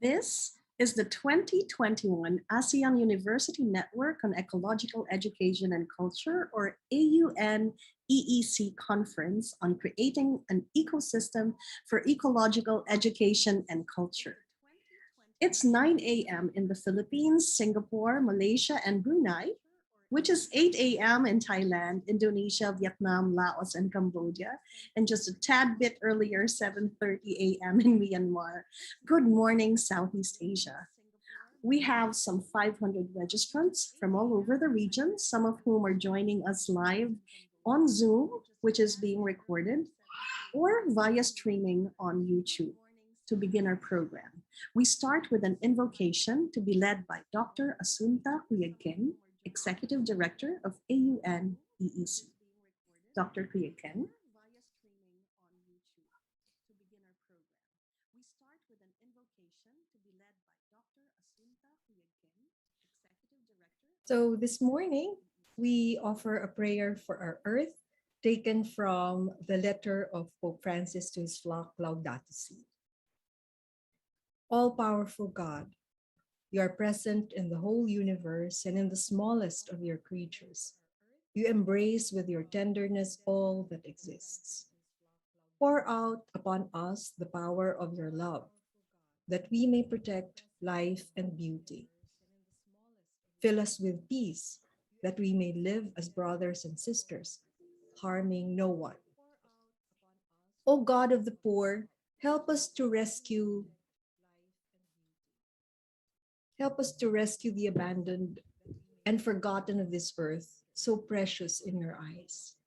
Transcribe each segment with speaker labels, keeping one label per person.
Speaker 1: This is the 2021 ASEAN University Network on Ecological Education and Culture, or AUN-EEC Conference on Creating an Ecosystem for Ecological Education and Culture. It's 9 a.m. in the Philippines, Singapore, Malaysia, and Brunei, which is 8 a.m. in Thailand, Indonesia, Vietnam, Laos, and Cambodia, and just a tad bit earlier, 7:30 a.m. in Myanmar. Good morning, Southeast Asia. We have some 500 registrants from all over the region, some of whom are joining us live on Zoom, which is being recorded, or via streaming on YouTube. To begin our program, we start with an invocation to be led by Dr. Asunta Huyagkin, Executive Director of AUN-EEC. Dr. Huyagkin.
Speaker 2: So this morning, we offer a prayer for our earth taken from the letter of Pope Francis to his flock Laudato Si. All-powerful God, you are present in the whole universe and in the smallest of your creatures. You embrace with your tenderness all that exists. Pour out upon us the power of your love, that we may protect life and beauty. Fill us with peace, that we may live as brothers and sisters, harming no one. O God of the poor, help us to rescue the abandoned and forgotten of this earth, so precious in your eyes.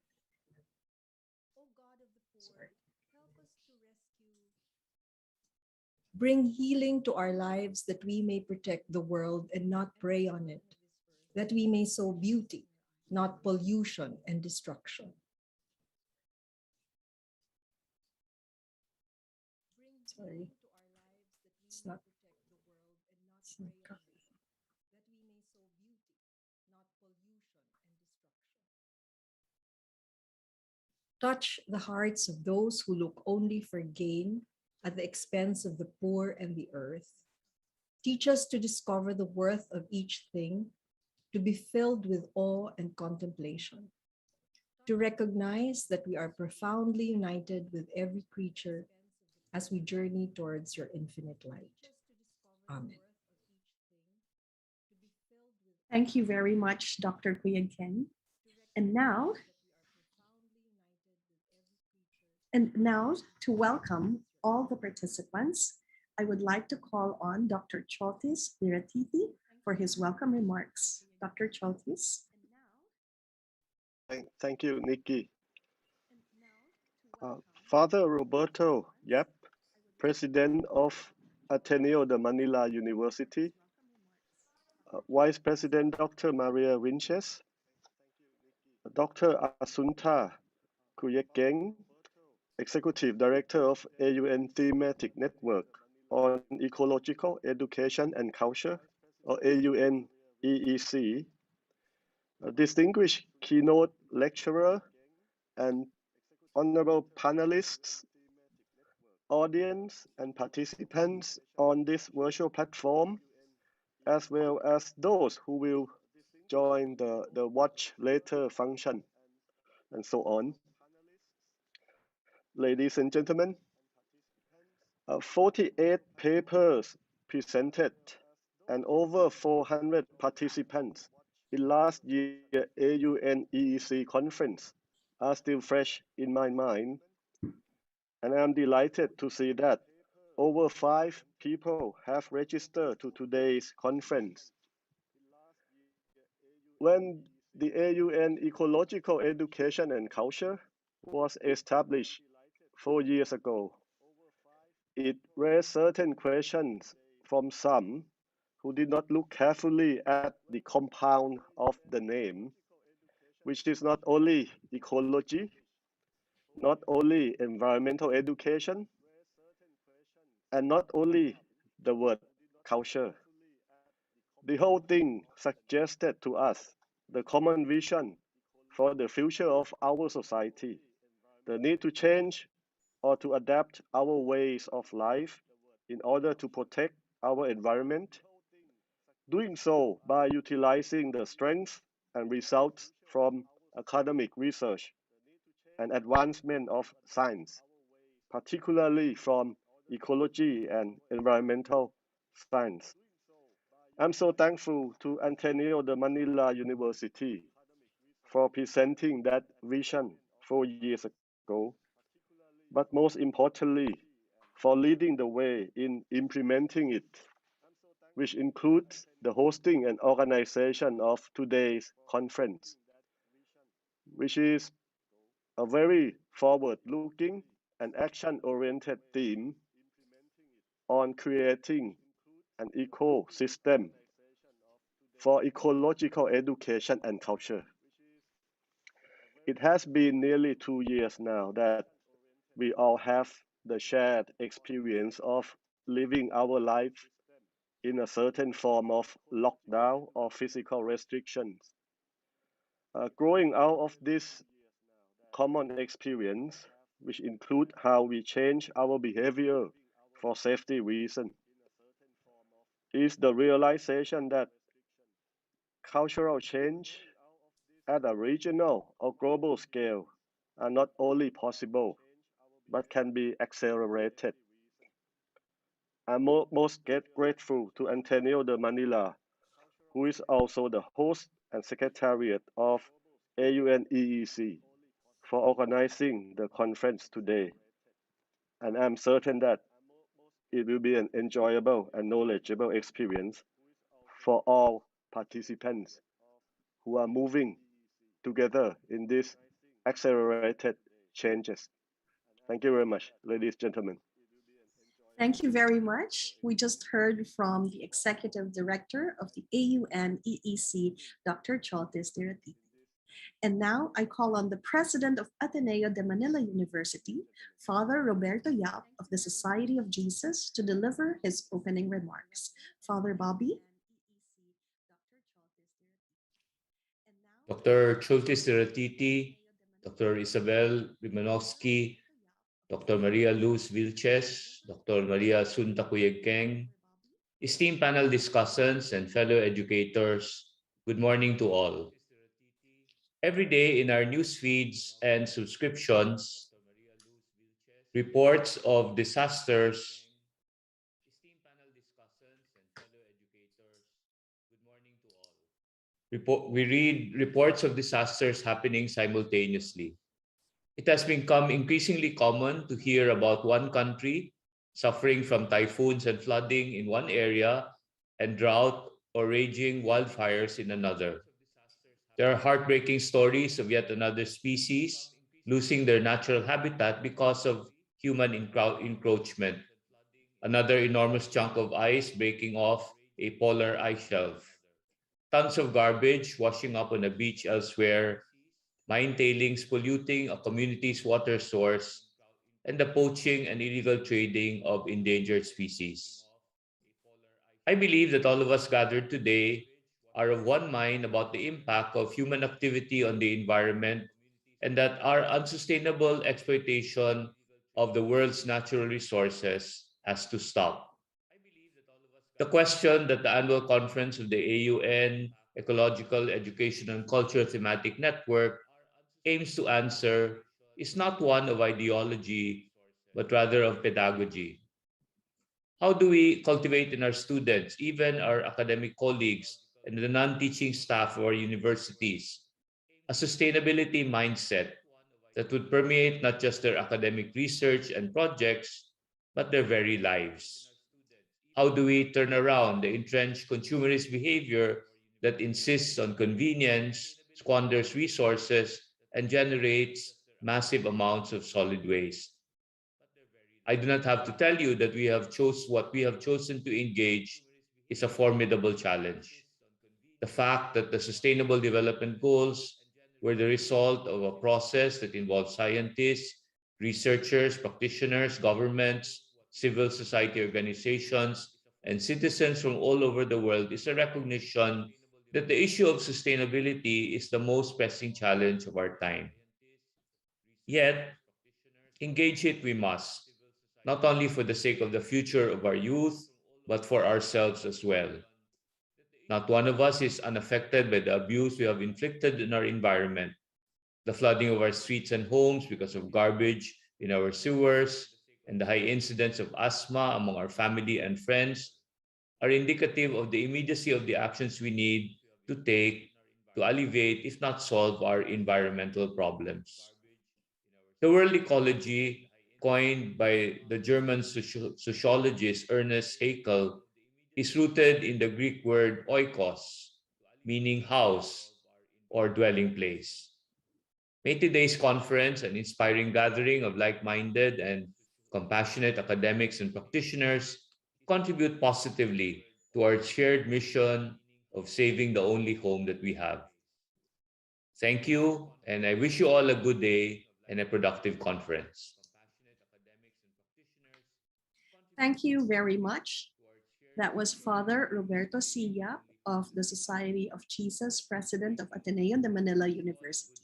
Speaker 2: Bring healing to our lives that we may protect the world and not prey on it, that we may sow beauty, not pollution and destruction. Sorry, it's not Touch the hearts of those who look only for gain at the expense of the poor and the earth. Teach us to discover the worth of each thing, to be filled with awe and contemplation, to recognize that we are profoundly united with every creature as we journey towards your infinite light. Amen.
Speaker 1: Thank you very much, Dr. Huyagkin. And now, to welcome all the participants, I would like to call on Dr. Choltis Viratiti for his welcome remarks. Dr. Choltis.
Speaker 3: Thank you, Nikki. Father Roberto Yap, President of Ateneo de Manila University, Vice President Dr. Maria Vinches, Dr. Asunta Kuyekeng, Executive Director of AUN Thematic Network on Ecological Education and Culture, or AUN-EEC, a distinguished keynote lecturer and honorable panelists, audience and participants on this virtual platform, as well as those who will join the watch later function, and so on. Ladies and gentlemen, 48 papers presented and over 400 participants in last year's AUN-EEC conference are still fresh in my mind, and I'm delighted to see that over 5 people have registered to today's conference. When the AUN Ecological Education and Culture was established 4 years ago, it raised certain questions from some who did not look carefully at the compound of the name, which is not only ecology, not only environmental education, and not only the word culture. The whole thing suggested to us the common vision for the future of our society, the need to change or to adapt our ways of life in order to protect our environment, doing so by utilizing the strengths and results from academic research and advancement of science, particularly from ecology and environmental science. I'm so thankful to Ateneo de Manila University for presenting that vision 4 years ago, but most importantly, for leading the way in implementing it, which includes the hosting and organization of today's conference, which is a very forward-looking and action-oriented theme on creating an ecosystem for ecological education and culture. It has been nearly 2 years now that we all have the shared experience of living our life in a certain form of lockdown or physical restrictions. Growing out of this common experience, which include how we change our behavior for safety reasons, is the realization that cultural change at a regional or global scale are not only possible, but can be accelerated. I'm most grateful to Antonio de Manila, who is also the host and secretariat of AUN-EEC, for organizing the conference today. And I'm certain that it will be an enjoyable and knowledgeable experience for all participants who are moving together in these accelerated changes. Thank you very much, ladies and gentlemen.
Speaker 1: Thank you very much. We just heard from the Executive Director of the AUN-EEC, Dr. Choltis Dirati. And now I call on the President of Ateneo de Manila University, Father Roberto Yap of the Society of Jesus, to deliver his opening remarks. Father Bobby?
Speaker 4: Dr. Chultis Tiratiti, Dr. Isabel Rimanowski, Dr. Maria Luz Vilches, Dr. Maria Suntakuyegkeng, esteemed panel discussants and fellow educators, good morning to all. Every day in our news feeds and subscriptions, reports of disasters. We read reports of disasters happening simultaneously. It has become increasingly common to hear about one country suffering from typhoons and flooding in one area and drought or raging wildfires in another. There are heartbreaking stories of yet another species losing their natural habitat because of human encroachment. Another enormous chunk of ice breaking off a polar ice shelf. Tons of garbage washing up on a beach elsewhere, mine tailings polluting a community's water source, and the poaching and illegal trading of endangered species. I believe that all of us gathered today are of one mind about the impact of human activity on the environment and that our unsustainable exploitation of the world's natural resources has to stop. The question that the annual conference of the AUN Ecological Education and Culture Thematic Network aims to answer is not one of ideology, but rather of pedagogy. How do we cultivate in our students, even our academic colleagues and the non-teaching staff of our universities, a sustainability mindset that would permeate not just their academic research and projects, but their very lives? How do we turn around the entrenched consumerist behavior that insists on convenience, squanders resources, and generates massive amounts of solid waste? I do not have to tell you that what we have chosen to engage is a formidable challenge. The fact that the Sustainable Development Goals were the result of a process that involved scientists, researchers, practitioners, governments, civil society organizations, and citizens from all over the world is a recognition that the issue of sustainability is the most pressing challenge of our time. Yet, engage it we must, not only for the sake of the future of our youth, but for ourselves as well. Not one of us is unaffected by the abuse we have inflicted in our environment. The flooding of our streets and homes because of garbage in our sewers, and the high incidence of asthma among our family and friends are indicative of the immediacy of the actions we need to take to alleviate, if not solve, our environmental problems. The word ecology, coined by the German sociologist Ernest Haeckel, is rooted in the Greek word oikos, meaning house or dwelling place. May today's conference an inspiring gathering of like-minded and compassionate academics and practitioners contribute positively to our shared mission of saving the only home that we have. Thank you, and I wish you all a good day and a productive conference.
Speaker 1: Thank you very much. That was Father Roberto Silla of the Society of Jesus, President of Ateneo de Manila University.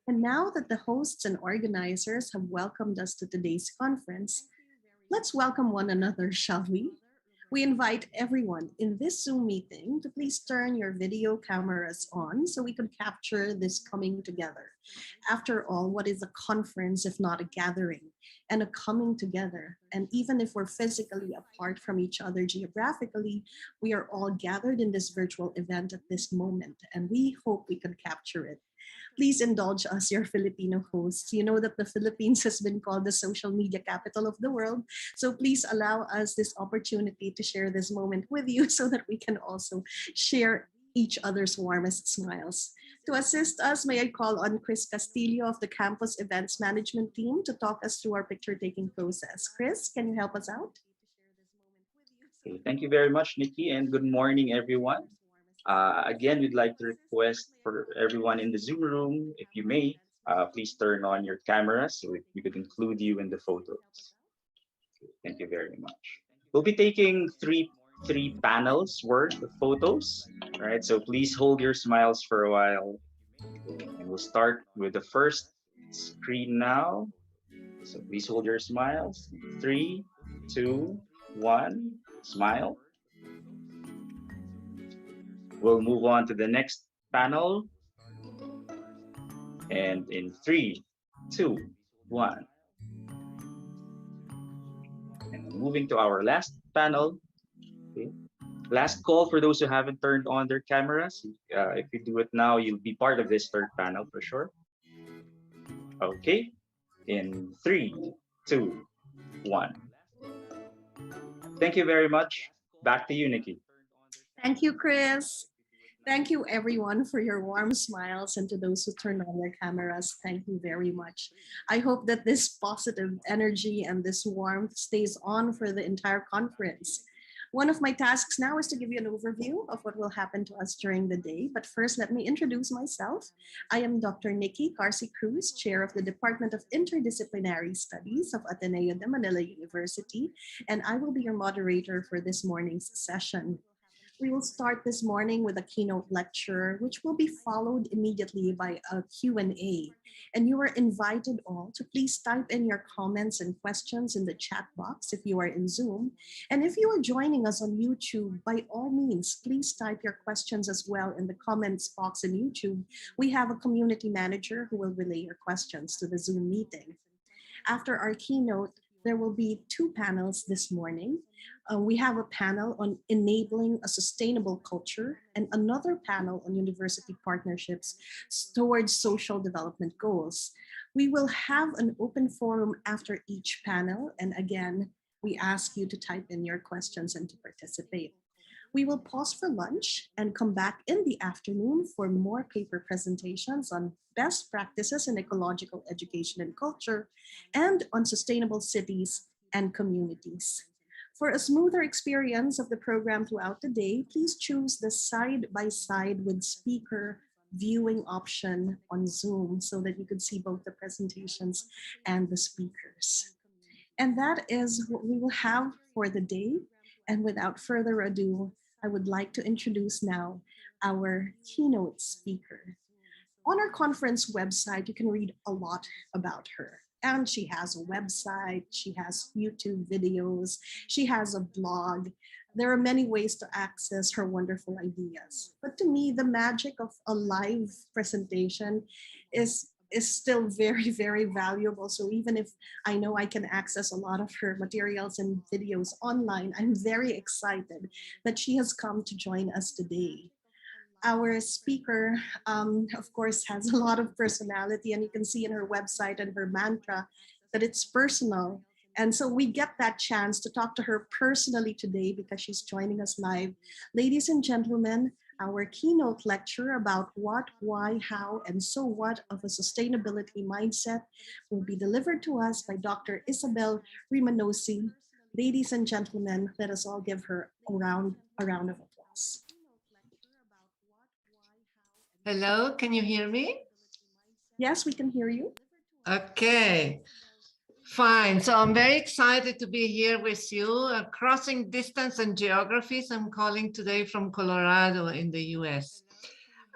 Speaker 1: And now that the hosts and organizers have welcomed us to today's conference, let's welcome one another, shall we? We invite everyone in this Zoom meeting to please turn your video cameras on so we can capture this coming together. After all, what is a conference if not a gathering and a coming together? And even if we're physically apart from each other geographically, we are all gathered in this virtual event at this moment, and we hope we can capture it. Please indulge us, your Filipino hosts. You know that the Philippines has been called the social media capital of the world. So please allow us this opportunity to share this moment with you so that we can also share each other's warmest smiles. To assist us, may I call on Chris Castillo of the Campus Events Management Team to talk us through our picture-taking process. Chris, can you help us out?
Speaker 5: Okay, thank you very much, Nikki, and good morning, everyone. Again, we'd like to request for everyone in the Zoom room, if you may, please turn on your cameras so we could include you in the photos. Thank you very much. We'll be taking three panels worth of photos. All right, so please hold your smiles for a while. And we'll start with the first screen now. So please hold your smiles. 3, 2, 1, smile. We'll move on to the next panel. And in 3, 2, 1. And moving to our last panel. Okay. Last call for those who haven't turned on their cameras. If you do it now, you'll be part of this third panel for sure. Okay. In 3, 2, 1. Thank you very much. Back to you, Nikki.
Speaker 1: Thank you, Chris. Thank you, everyone, for your warm smiles, and to those who turned on their cameras, thank you very much. I hope that this positive energy and this warmth stays on for the entire conference. One of my tasks now is to give you an overview of what will happen to us during the day. But first, let me introduce myself. I am Dr. Nikki Carci Cruz, Chair of the Department of Interdisciplinary Studies of Ateneo de Manila University, and I will be your moderator for this morning's session. We will start this morning with a keynote lecture, which will be followed immediately by a Q&A. And you are invited all to please type in your comments and questions in the chat box if you are in Zoom. And if you are joining us on YouTube, by all means, please type your questions as well in the comments box in YouTube. We have a community manager who will relay your questions to the Zoom meeting. After our keynote, there will be 2 panels this morning. We have a panel on enabling a sustainable culture and another panel on university partnerships towards social development goals. We will have an open forum after each panel. And again, we ask you to type in your questions and to participate. We will pause for lunch and come back in the afternoon for more paper presentations on best practices in ecological education and culture and on sustainable cities and communities. For a smoother experience of the program throughout the day, please choose the side-by-side with speaker viewing option on Zoom so that you can see both the presentations and the speakers. And that is what we will have for the day. And without further ado, I would like to introduce now our keynote speaker. On our conference website, you can read a lot about her. And she has a website, she has YouTube videos, she has a blog. There are many ways to access her wonderful ideas. But to me, the magic of a live presentation is still very, very valuable. So even if I know I can access a lot of her materials and videos online, I'm very excited that she has come to join us today. Our speaker, of course, has a lot of personality, and you can see in her website and her mantra that it's personal. And so we get that chance to talk to her personally today because she's joining us live. Ladies and gentlemen, our keynote lecture about what, why, how, and so what of a sustainability mindset will be delivered to us by Dr. Isabel Rimanosi. Ladies and gentlemen, let us all give her a round of applause.
Speaker 6: Hello, can you hear me?
Speaker 1: Yes, we can hear you.
Speaker 6: Okay, fine. So I'm very excited to be here with you, crossing distance and geographies. I'm calling today from Colorado in the US.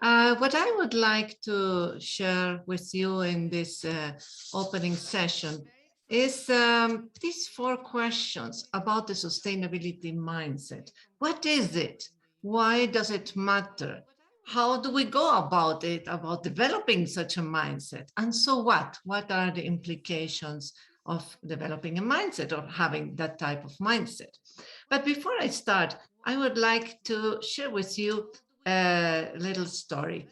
Speaker 6: What I would like to share with you in this opening session is these 4 questions about the sustainability mindset. What is it? Why does it matter? How do we go about it, about developing such a mindset? And so what? What are the implications of developing a mindset or having that type of mindset? But before I start, I would like to share with you a little story.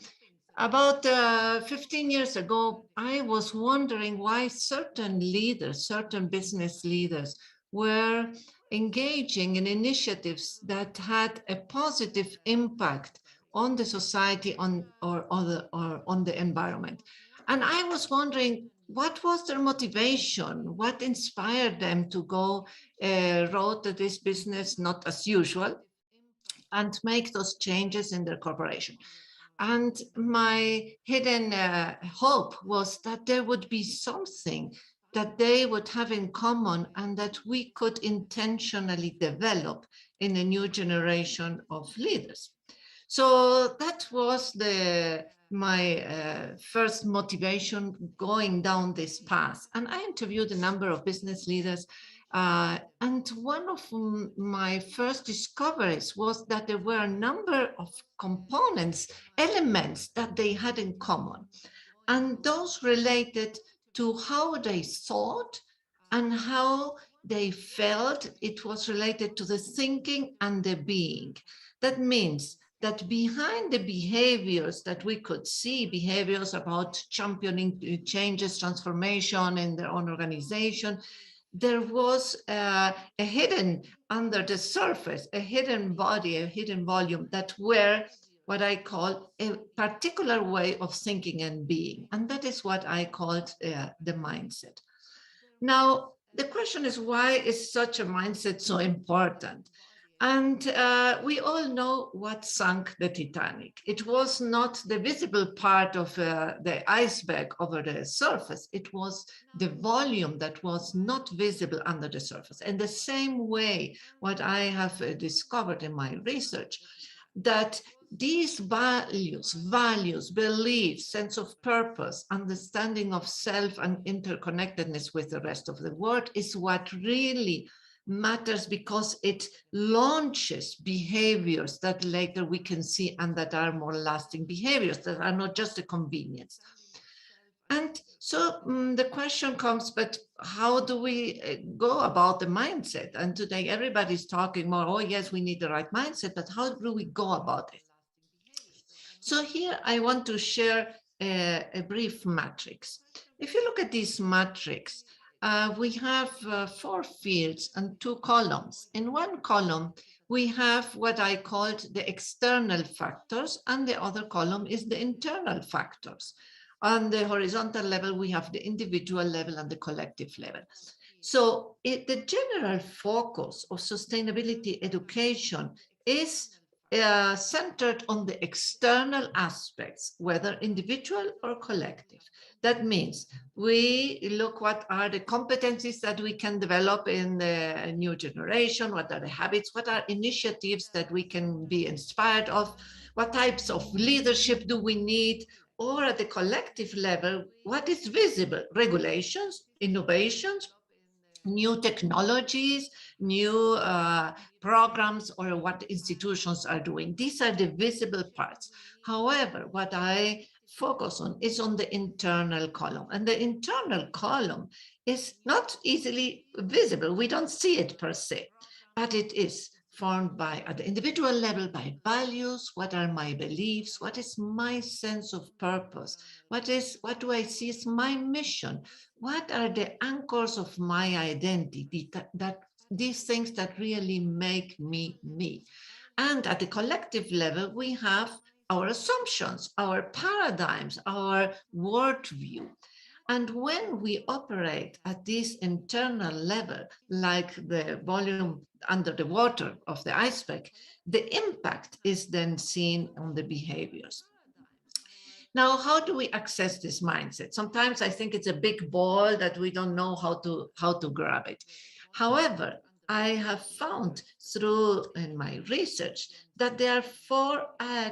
Speaker 6: About 15 years ago, I was wondering why certain leaders, certain business leaders, were engaging in initiatives that had a positive impact on the society or on the environment. And I was wondering, what was their motivation? What inspired them to go road to this business not as usual and make those changes in their corporation? And my hidden hope was that there would be something that they would have in common and that we could intentionally develop in a new generation of leaders. So that was my first motivation going down this path. And I interviewed a number of business leaders. And one of my first discoveries was that there were a number of components, elements that they had in common. And those related to how they thought and how they felt. It was related to the thinking and the being. That means that behind the behaviors that we could see, behaviors about championing changes, transformation in their own organization, there was a hidden under the surface, a hidden body, a hidden volume that were what I call a particular way of thinking and being. And that is what I called the mindset. Now, the question is, why is such a mindset so important? And we all know what sunk the Titanic. It was not the visible part of the iceberg over the surface. It was the volume that was not visible under the surface. And the same way, what I have discovered in my research, that these values, beliefs, sense of purpose, understanding of self and interconnectedness with the rest of the world is what really matters, because it launches behaviors that later we can see and that are more lasting behaviors, that are not just a convenience. And so the question comes, but how do we go about the mindset? And today everybody's talking more, oh yes, we need the right mindset, but how do we go about it? So here I want to share a brief matrix. If you look at this matrix, we have 4 fields and 2 columns. In one column, we have what I called the external factors, and the other column is the internal factors. On the horizontal level, we have the individual level and the collective level. So the general focus of sustainability education is centered on the external aspects, whether individual or collective. That means we look what are the competencies that we can develop in the new generation, what are the habits, what are initiatives that we can be inspired of, what types of leadership do we need, or at the collective level, what is visible? Regulations, innovations, new technologies, new programs, or what institutions are doing. These are the visible parts. However, what I focus on is on the internal column. And the internal column is not easily visible. We don't see it per se, but it is formed by, at the individual level, by values. What are my beliefs? What is my sense of purpose? What do I see as my mission? What are the anchors of my identity, that these things that really make me me? And at the collective level, we have our assumptions, our paradigms, our worldview. And when we operate at this internal level, like the volume under the water of the iceberg, the impact is then seen on the behaviors. Now, how do we access this mindset? Sometimes I think it's a big ball that we don't know how to grab it. However, I have found through in my research that there are four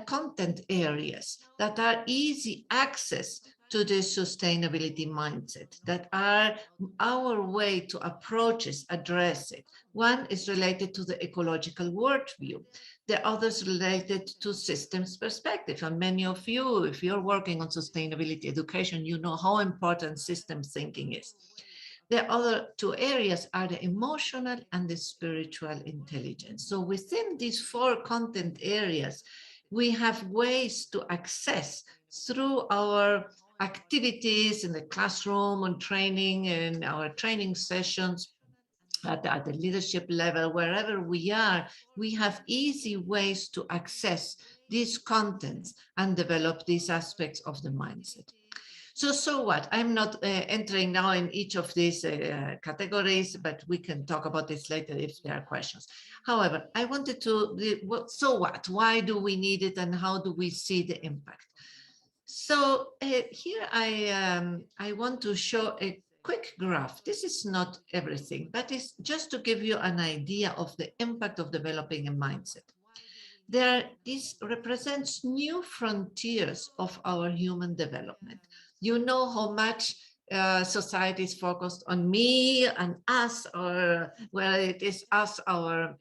Speaker 6: content areas that are easy access to the sustainability mindset, that are our way to approach it, address it. One is related to the ecological worldview. The others related to systems perspective. And many of you, if you're working on sustainability education, you know how important systems thinking is. The other two areas are the emotional and the spiritual intelligence. So within these four content areas, we have ways to access through our activities in the classroom, on training, in our training sessions, at the leadership level, wherever we are, we have easy ways to access these contents and develop these aspects of the mindset. So what? I'm not entering now in each of these categories, but we can talk about this later if there are questions. However, I wanted to, so what? Why do we need it and how do we see the impact? So here I want to show a quick graph. This is not everything, but it's just to give you an idea of the impact of developing a mindset. This represents new frontiers of our human development. You know how much society is focused on me and us, or well, it is us, our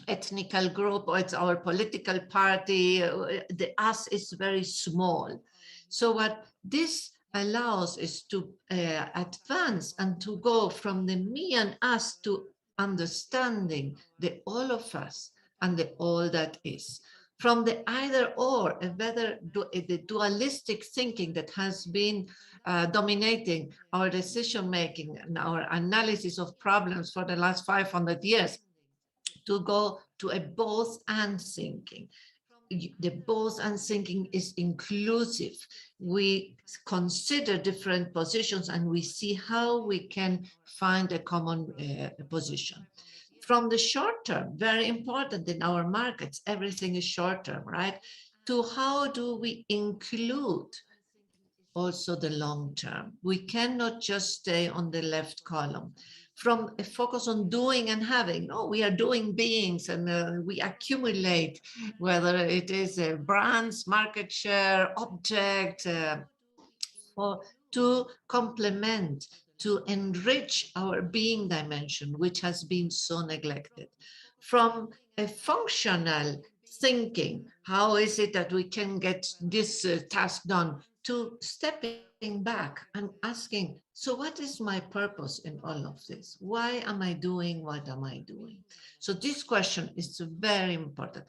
Speaker 6: ethnical group, or it's our political party. The us is very small. So what this allows is to advance and to go from the me and us to understanding the all of us and the all that is. From the either or, the dualistic thinking that has been dominating our decision making and our analysis of problems for the last 500 years, to go to a both and thinking. The both and thinking is inclusive. We consider different positions and we see how we can find a common position. From the short term, very important in our markets, everything is short term, right? To how do we include also the long term? We cannot just stay on the left column. From a focus on doing and having, oh, we are doing beings and we accumulate, whether it is brands, market share, object, to complement, to enrich our being dimension, which has been so neglected. From a functional thinking, how is it that we can get this task done, to stepping back and asking, so what is my purpose in all of this? Why am I doing what am I doing? So this question is very important.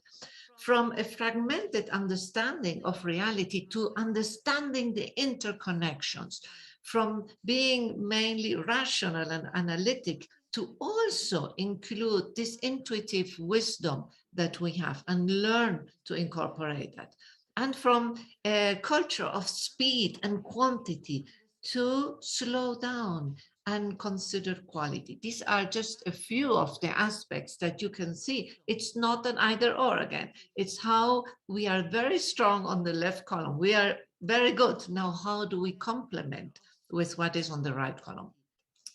Speaker 6: From a fragmented understanding of reality to understanding the interconnections, from being mainly rational and analytic to also include this intuitive wisdom that we have and learn to incorporate that. And from a culture of speed and quantity to slow down and consider quality. These are just a few of the aspects that you can see. It's not an either or again. It's how we are very strong on the left column. We are very good. Now, how do we complement with what is on the right column?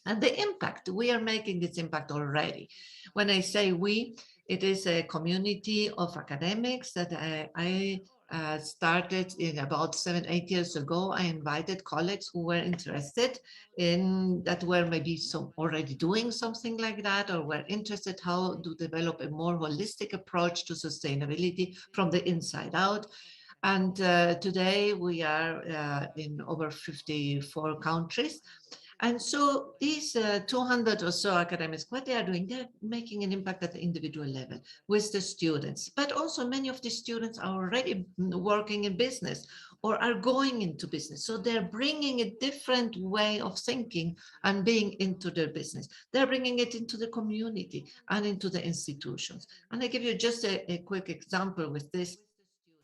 Speaker 6: And the impact, we are making this impact already. When I say we, it is a community of academics that I started in about 7-8 years ago. I invited colleagues who were interested in that, were maybe some already doing something like that, or were interested how to develop a more holistic approach to sustainability from the inside out. And today we are in over 54 countries. And so these 200 or so academics, what they are doing, they're making an impact at the individual level with the students. But also many of the students are already working in business or are going into business. So they're bringing a different way of thinking and being into their business. They're bringing it into the community and into the institutions. And I give you just a quick example with this,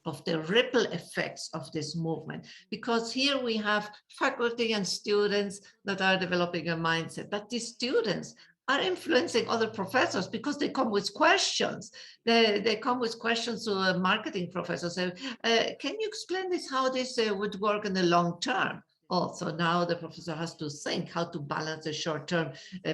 Speaker 6: of the ripple effects of this movement, because here we have faculty and students that are developing a mindset, but these students are influencing other professors because they come with questions. They come with questions to a marketing professor, say, can you explain this, how this would work in the long term? Also, now the professor has to think how to balance the short-term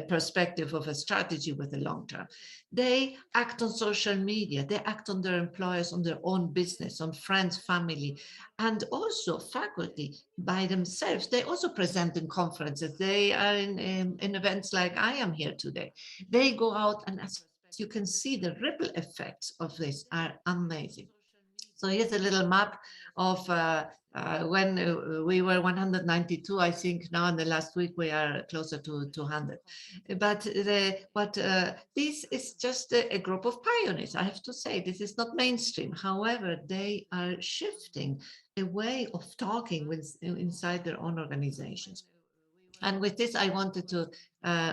Speaker 6: perspective of a strategy with the long-term. They act on social media, they act on their employers, on their own business, on friends, family, and also faculty by themselves. They also present in conferences. They are in events like I am here today. They go out, and as you can see, the ripple effects of this are amazing. So here's a little map of when we were 192. I think now in the last week we are closer to 200. But this is just a group of pioneers. I have to say, this is not mainstream. However, they are shifting a way of talking inside their own organizations. And with this, I wanted to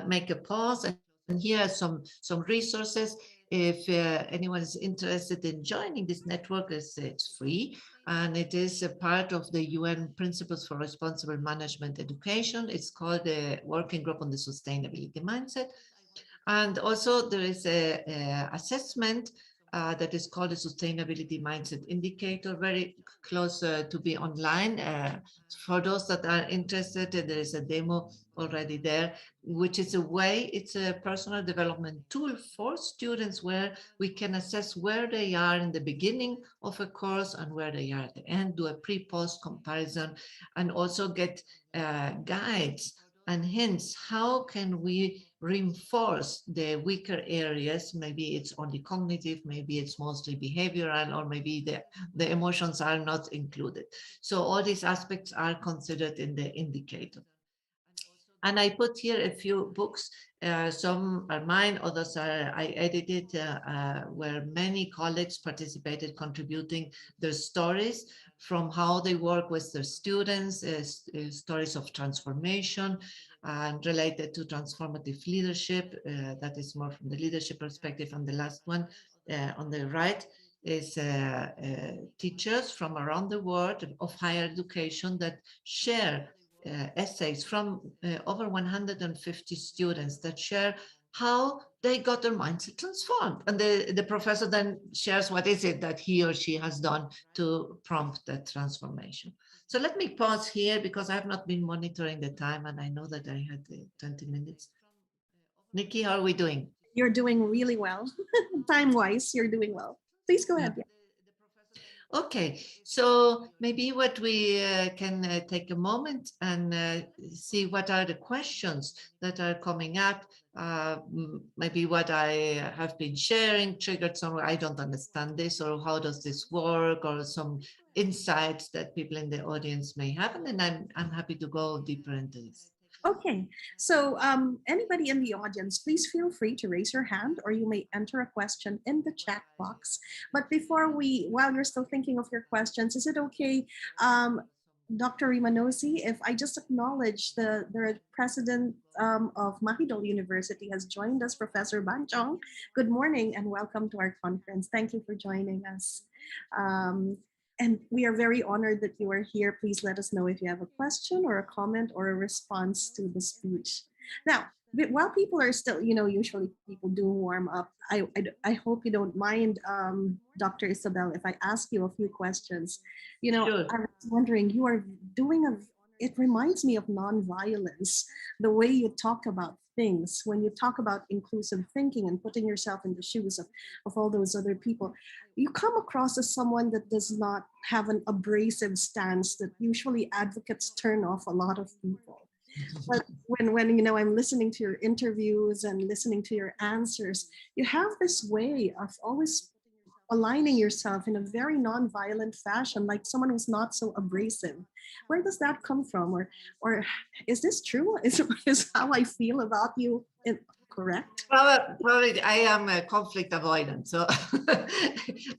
Speaker 6: make a pause. And here are some resources. If anyone is interested in joining this network, it's free. And it is a part of the UN Principles for Responsible Management Education. It's called the Working Group on the Sustainability Mindset. And also there is a assessment that is called the Sustainability Mindset Indicator, very close to be online. For those that are interested, there is a demo already there, which is a way, it's a personal development tool for students where we can assess where they are in the beginning of a course and where they are at the end, do a pre-post comparison, and also get guides and hints. How can we reinforce the weaker areas? Maybe it's only cognitive, maybe it's mostly behavioral, or maybe the emotions are not included. So all these aspects are considered in the indicator. And I put here a few books. Some are mine, others are I edited, where many colleagues participated, contributing their stories from how they work with their students, stories of transformation and related to transformative leadership. That is more from the leadership perspective. And the last one on the right is teachers from around the world of higher education that share essays from over 150 students that share how they got their mindset transformed. And the professor then shares what is it that he or she has done to prompt that transformation. So let me pause here because I have not been monitoring the time and I know that I had 20 minutes. Nikki, how are we doing?
Speaker 1: You're doing really well. Time-wise, you're doing well. Please go ahead.
Speaker 6: Yeah. Okay, so maybe what we can take a moment and see what are the questions that are coming up. Maybe what I have been sharing triggered some, I don't understand this, or how does this work, or some insights that people in the audience may have. And then I'm happy to go deeper into this.
Speaker 1: Okay, so anybody in the audience, please feel free to raise your hand, or you may enter a question in the chat box. But while you're still thinking of your questions, is it okay, Dr. Rimanosi, if I just acknowledge the president of Mahidol University has joined us, Professor Banchong. Good morning and welcome to our conference. Thank you for joining us. And we are very honored that you are here. Please let us know if you have a question or a comment or a response to the speech. Now, while people are still, usually people do warm up, I hope you don't mind, Dr. Isabel, if I ask you a few questions.
Speaker 6: Sure.
Speaker 1: I was wondering, you are doing it reminds me of nonviolence, the way you talk about things, when you talk about inclusive thinking and putting yourself in the shoes of all those other people, you come across as someone that does not have an abrasive stance that usually advocates turn off a lot of people. But when you know, I'm listening to your interviews and listening to your answers, you have this way of always aligning yourself in a very non-violent fashion, like someone who's not so abrasive. Where does that come from? Or is this true? Is how I feel about you correct?
Speaker 6: Probably I am a conflict avoidant, so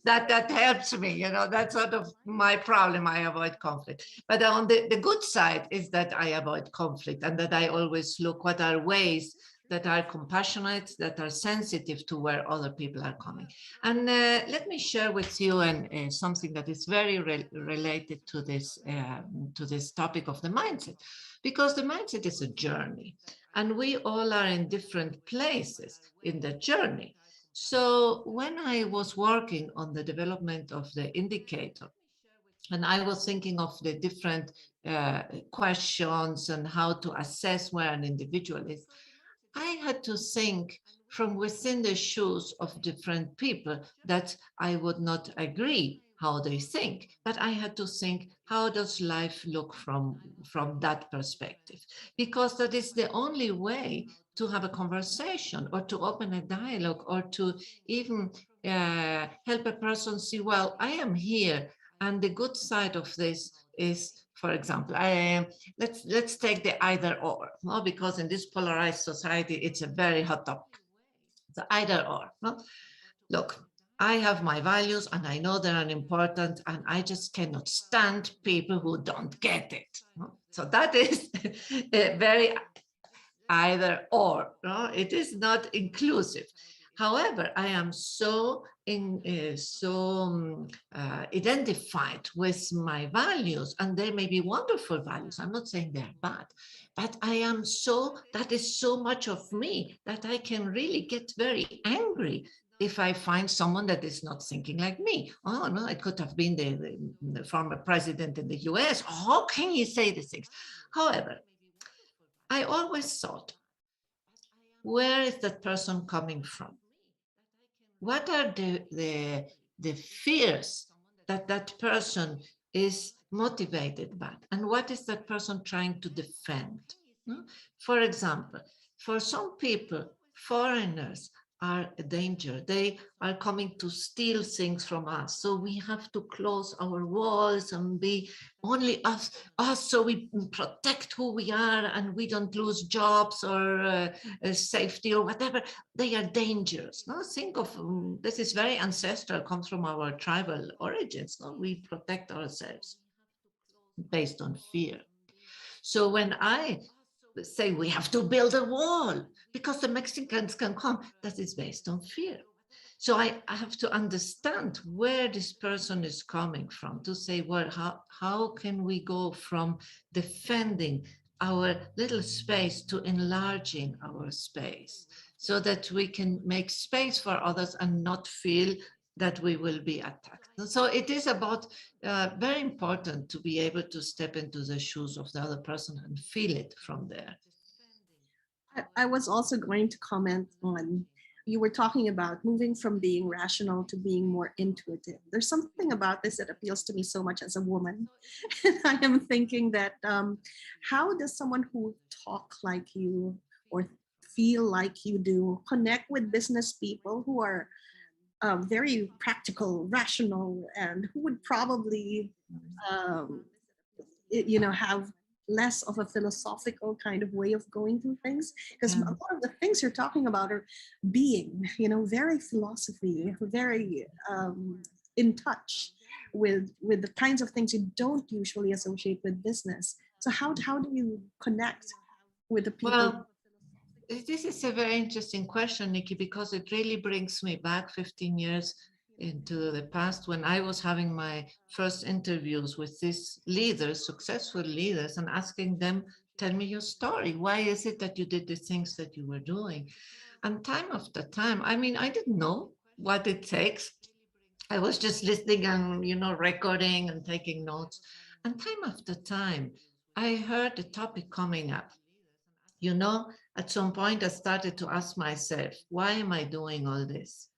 Speaker 6: that helps me. You know, that's sort of my problem. I avoid conflict. But on the good side is that I avoid conflict, and that I always look what are ways that are compassionate, that are sensitive to where other people are coming. And let me share with you something that is very related to this topic of the mindset, because the mindset is a journey, and we all are in different places in the journey. So when I was working on the development of the indicator, and I was thinking of the different questions and how to assess where an individual is, I had to think from within the shoes of different people that I would not agree how they think, but I had to think, how does life look from that perspective? Because that is the only way to have a conversation or to open a dialogue or to even help a person see, well, I am here, and the good side of this is, for example, let's take the either or, no? Because in this polarized society, it's a very hot topic. The either or. No? Look, I have my values and I know they're important, and I just cannot stand people who don't get it. No? So that is a very either or. No? It is not inclusive. However, I am so identified with my values, and they may be wonderful values. I'm not saying they're bad, but that is so much of me that I can really get very angry if I find someone that is not thinking like me. Oh no, it could have been the former president in the US. How can you say these things? However, I always thought, where is that person coming from? What are the fears that that person is motivated by? And what is that person trying to defend? For example, for some people, foreigners are a danger. They are coming to steal things from us. So we have to close our walls and be only us, so we protect who we are and we don't lose jobs or safety or whatever. They are dangerous. No? Think of this is very ancestral, comes from our tribal origins. No? We protect ourselves based on fear. So when I say we have to build a wall because the Mexicans can come, that is based on fear. So I have to understand where this person is coming from to say, well, how can we go from defending our little space to enlarging our space so that we can make space for others and not feel that we will be attacked. So it is about very important to be able to step into the shoes of the other person and feel it from there.
Speaker 1: I was also going to comment on, you were talking about moving from being rational to being more intuitive. There's something about this that appeals to me so much as a woman. And I am thinking that how does someone who talk like you or feel like you do connect with business people who are very practical, rational, and who would probably, have less of a philosophical kind of way of going through things? Because a lot of the things you're talking about are being, very philosophy, very in touch with the kinds of things you don't usually associate with business. So how do you connect with the people?
Speaker 6: Well, this is a very interesting question, Nikki, because it really brings me back 15 years into the past when I was having my first interviews with these leaders, successful leaders, and asking them, tell me your story. Why is it that you did the things that you were doing? And time after time, I mean, I didn't know what it takes. I was just listening and, recording and taking notes. And time after time, I heard the topic coming up. You know, at some point I started to ask myself, why am I doing all this?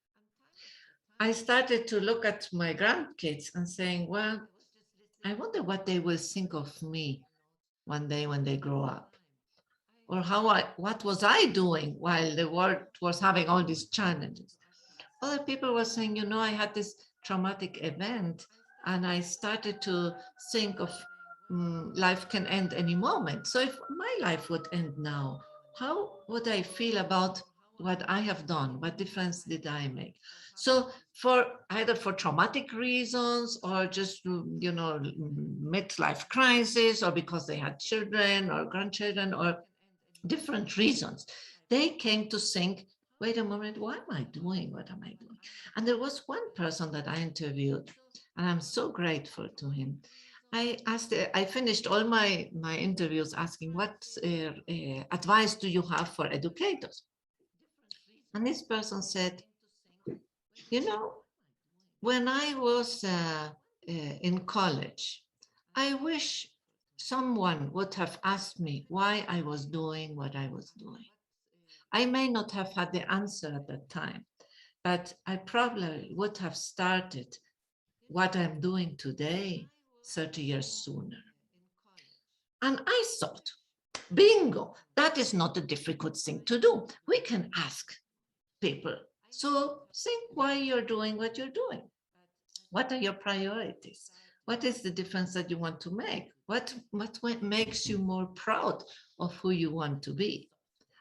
Speaker 6: I started to look at my grandkids and saying, well, I wonder what they will think of me one day when they grow up. Or what was I doing while the world was having all these challenges? Other people were saying, you know, I had this traumatic event and I started to think of life can end any moment. So if my life would end now, how would I feel about what I have done? What difference did I make? So for either for traumatic reasons or just, you know, midlife crisis, or because they had children or grandchildren or different reasons, they came to think, wait a moment, what am I doing? What am I doing? And there was one person that I interviewed, and I'm so grateful to him. I finished all my interviews asking, what advice do you have for educators? And this person said, you know, when I was in college, I wish someone would have asked me why I was doing what I was doing. I may not have had the answer at that time, but I probably would have started what I'm doing today 30 years sooner. And I thought, bingo, that is not a difficult thing to do. We can ask people. So think why you're doing what you're doing. What are your priorities? What is the difference that you want to make? What makes you more proud of who you want to be?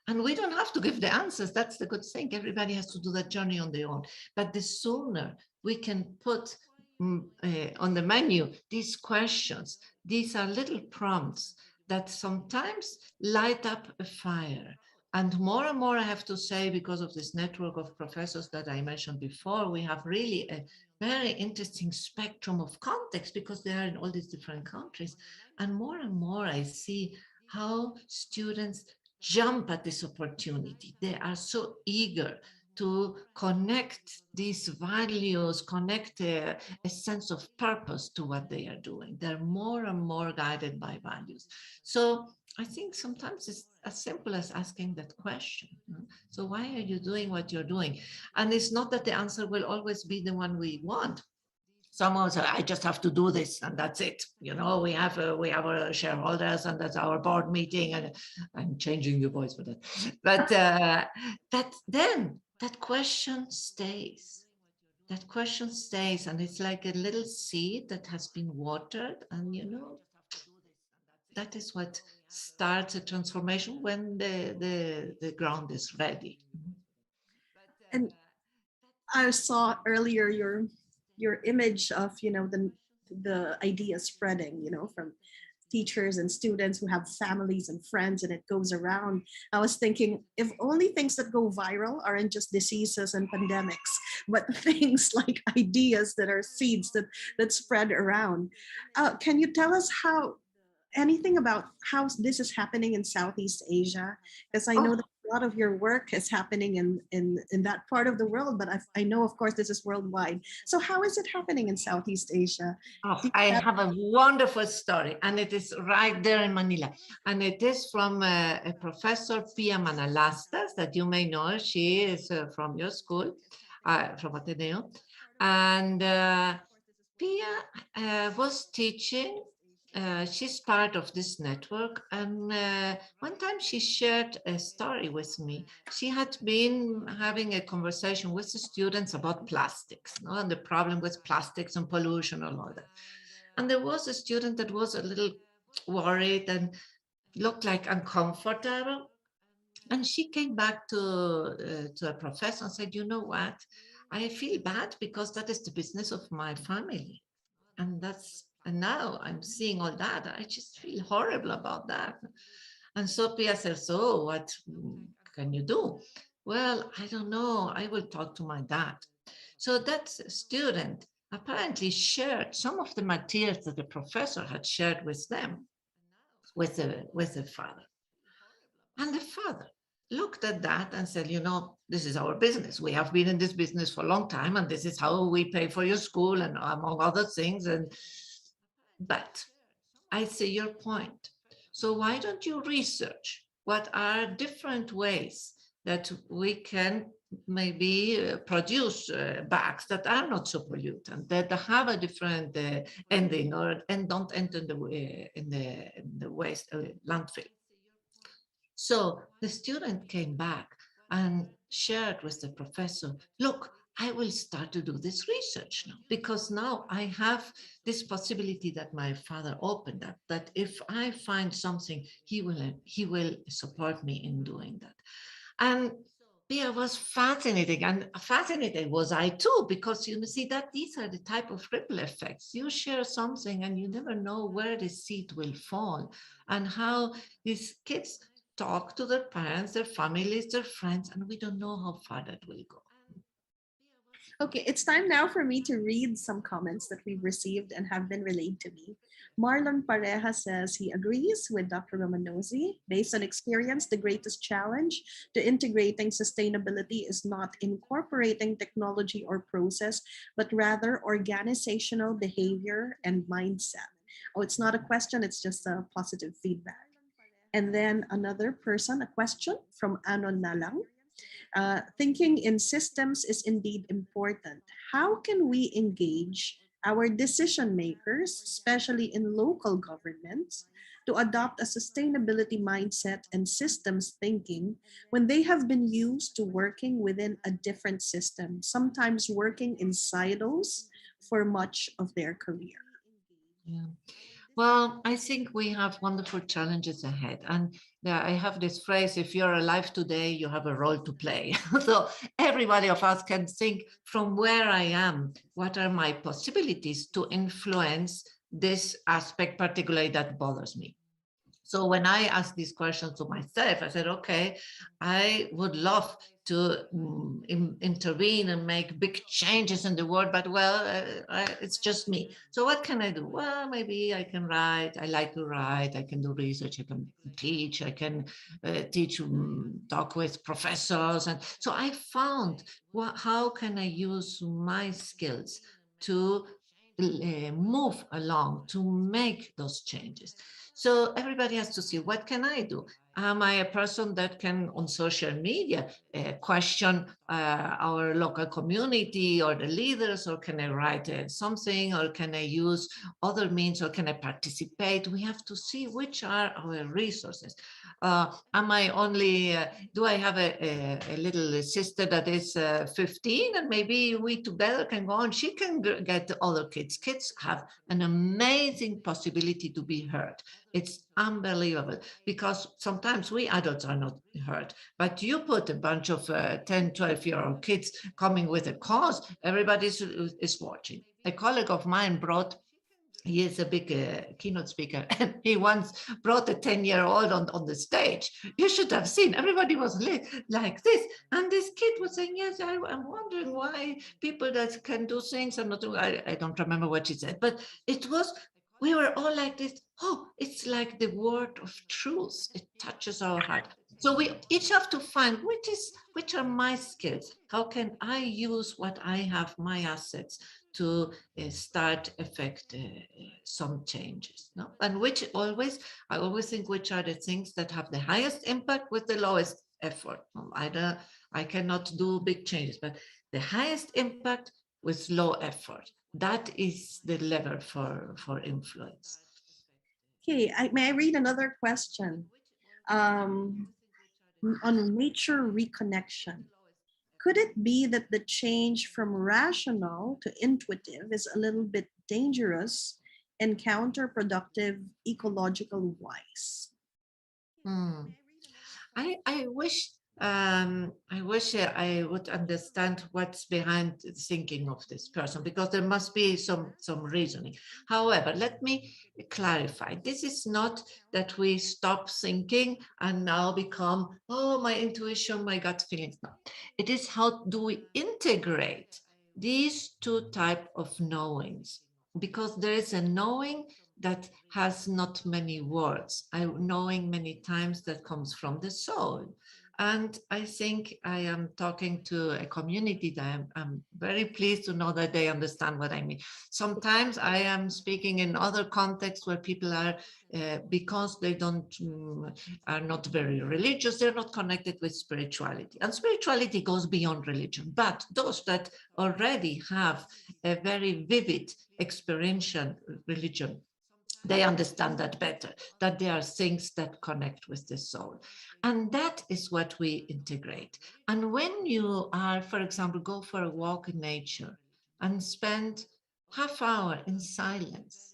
Speaker 6: And we don't have to give the answers. That's the good thing. Everybody has to do that journey on their own. But the sooner we can put on the menu these questions, these are little prompts that sometimes light up a fire. And more, I have to say, because of this network of professors that I mentioned before, we have really a very interesting spectrum of context because they are in all these different countries. And more I see how students jump at this opportunity. They are so eager to connect these values, connect a sense of purpose to what they are doing. They're more and more guided by values. So I think sometimes it's as simple as asking that question. So why are you doing what you're doing? And it's not that the answer will always be the one we want. Someone said, I just have to do this and that's it. You know, we have our shareholders and that's our board meeting, and I'm changing your voice for that. But that question stays. That question stays, and it's like a little seed that has been watered, and you know, that is what starts a transformation when the ground is ready.
Speaker 1: And I saw earlier your image of, you know, the idea spreading, you know, from teachers and students who have families and friends, and it goes around. I was thinking, if only things that go viral aren't just diseases and pandemics, but things like ideas that are seeds that spread around. Can you tell us anything about how this is happening in Southeast Asia? Because I know that a lot of your work is happening in that part of the world, but I know, of course, this is worldwide. So how is it happening in Southeast Asia?
Speaker 6: I have a wonderful story, and it is right there in Manila. And it is from a professor, Pia Manalastas, that you may know. She is from your school, from Ateneo. And Pia was teaching. She's part of this network, and one time she shared a story with me. She had been having a conversation with the students about plastics, no? And the problem with plastics and pollution and all that. And there was a student that was a little worried and looked like uncomfortable. And she came back to a professor and said, you know what, I feel bad because that is the business of my family. And now I'm seeing all that. I just feel horrible about that. And so Pia says, so what can you do? Well, I don't know. I will talk to my dad. So that student apparently shared some of the materials that the professor had shared with them, with the father. And the father looked at that and said, you know, this is our business. We have been in this business for a long time, and this is how we pay for your school and among other things. But I see your point. So why don't you research what are different ways that we can maybe produce bags that are not so pollutant, that have a different ending and don't enter in the waste landfill. So the student came back and shared with the professor, look, I will start to do this research now, because now I have this possibility that my father opened up, that if I find something, he will support me in doing that. And Pia was fascinating, and fascinated was I too, because you see that these are the type of ripple effects. You share something and you never know where the seed will fall, and how these kids talk to their parents, their families, their friends, and we don't know how far that will go.
Speaker 1: Okay, it's time now for me to read some comments that we've received and have been relayed to me. Marlon Pareja says he agrees with Dr. Romanosi. Based on experience, the greatest challenge to integrating sustainability is not incorporating technology or process, but rather organizational behavior and mindset. Oh, it's not a question, it's just a positive feedback. And then another person, a question from Anon Nalang. Thinking in systems is indeed important. How can we engage our decision makers, especially in local governments, to adopt a sustainability mindset and systems thinking when they have been used to working within a different system, sometimes working in silos for much of their career?
Speaker 6: Yeah. Well, I think we have wonderful challenges ahead. And I have this phrase, if you're alive today, you have a role to play. So everybody of us can think from where I am, what are my possibilities to influence this aspect, particularly that bothers me. So when I asked these questions to myself, I said, okay, I would love to intervene and make big changes in the world, but well, it's just me. So what can I do? Well, maybe I can write. I like to write. I can do research. I can teach. I can teach, talk with professors. And so I found, how can I use my skills to move along, to make those changes? So everybody has to see, what can I do? Am I a person that can, on social media, question our local community or the leaders, or can I write something, or can I use other means, or can I participate? We have to see which are our resources. Am I only, do I have a little sister that is 15, and maybe we together can go on? She can get other kids. Kids have an amazing possibility to be heard. It's unbelievable, because sometimes we adults are not heard, but you put a bunch of 10, 12-year-old kids coming with a cause, everybody is watching. A colleague of mine brought, he is a big keynote speaker, and he once brought a 10-year-old on the stage. You should have seen, everybody was like this. And this kid was saying, yes, I'm wondering why people that can do things are not doing, I don't remember what she said, but it was, we were all like this. Oh, it's like the word of truth. It touches our heart. So we each have to find which are my skills. How can I use what I have, my assets, to start affect some changes? No, and I always think which are the things that have the highest impact with the lowest effort. I cannot do big changes, but the highest impact with low effort. That is the lever for influence.
Speaker 1: Okay, may I read another question? On nature reconnection. Could it be that the change from rational to intuitive is a little bit dangerous and counterproductive ecological wise?
Speaker 6: I wish I would understand what's behind the thinking of this person, because there must be some reasoning. However, let me clarify. This is not that we stop thinking and now become, oh, my intuition, my gut feelings. No, it is how do we integrate these two type of knowings, because there is a knowing that has not many words. Knowing many times that comes from the soul. And I think I am talking to a community that I'm very pleased to know that they understand what I mean. Sometimes I am speaking in other contexts where people are, because they are not very religious, they're not connected with spirituality. And spirituality goes beyond religion. But those that already have a very vivid experiential religion, they understand that better, that there are things that connect with the soul. And that is what we integrate. And when you are, for example, go for a walk in nature and spend half hour in silence,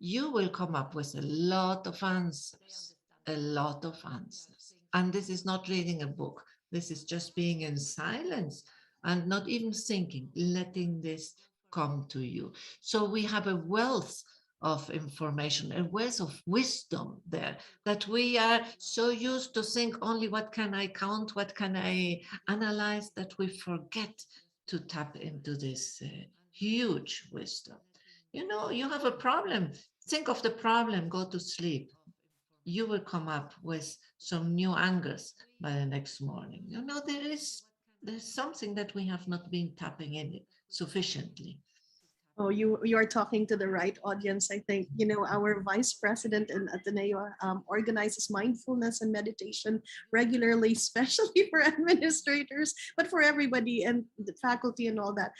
Speaker 6: you will come up with a lot of answers, a lot of answers. And this is not reading a book. This is just being in silence and not even thinking, letting this come to you. So we have a wealth of information, a wealth of wisdom there, that we are so used to think only what can I count, what can I analyze, that we forget to tap into this huge wisdom. You know, you have a problem, think of the problem, go to sleep. You will come up with some new angles by the next morning. You know, there's something that we have not been tapping in it sufficiently.
Speaker 1: Oh, you are talking to the right audience. I think, you know, our vice president in Ateneo organizes mindfulness and meditation regularly, especially for administrators, but for everybody and the faculty and all that.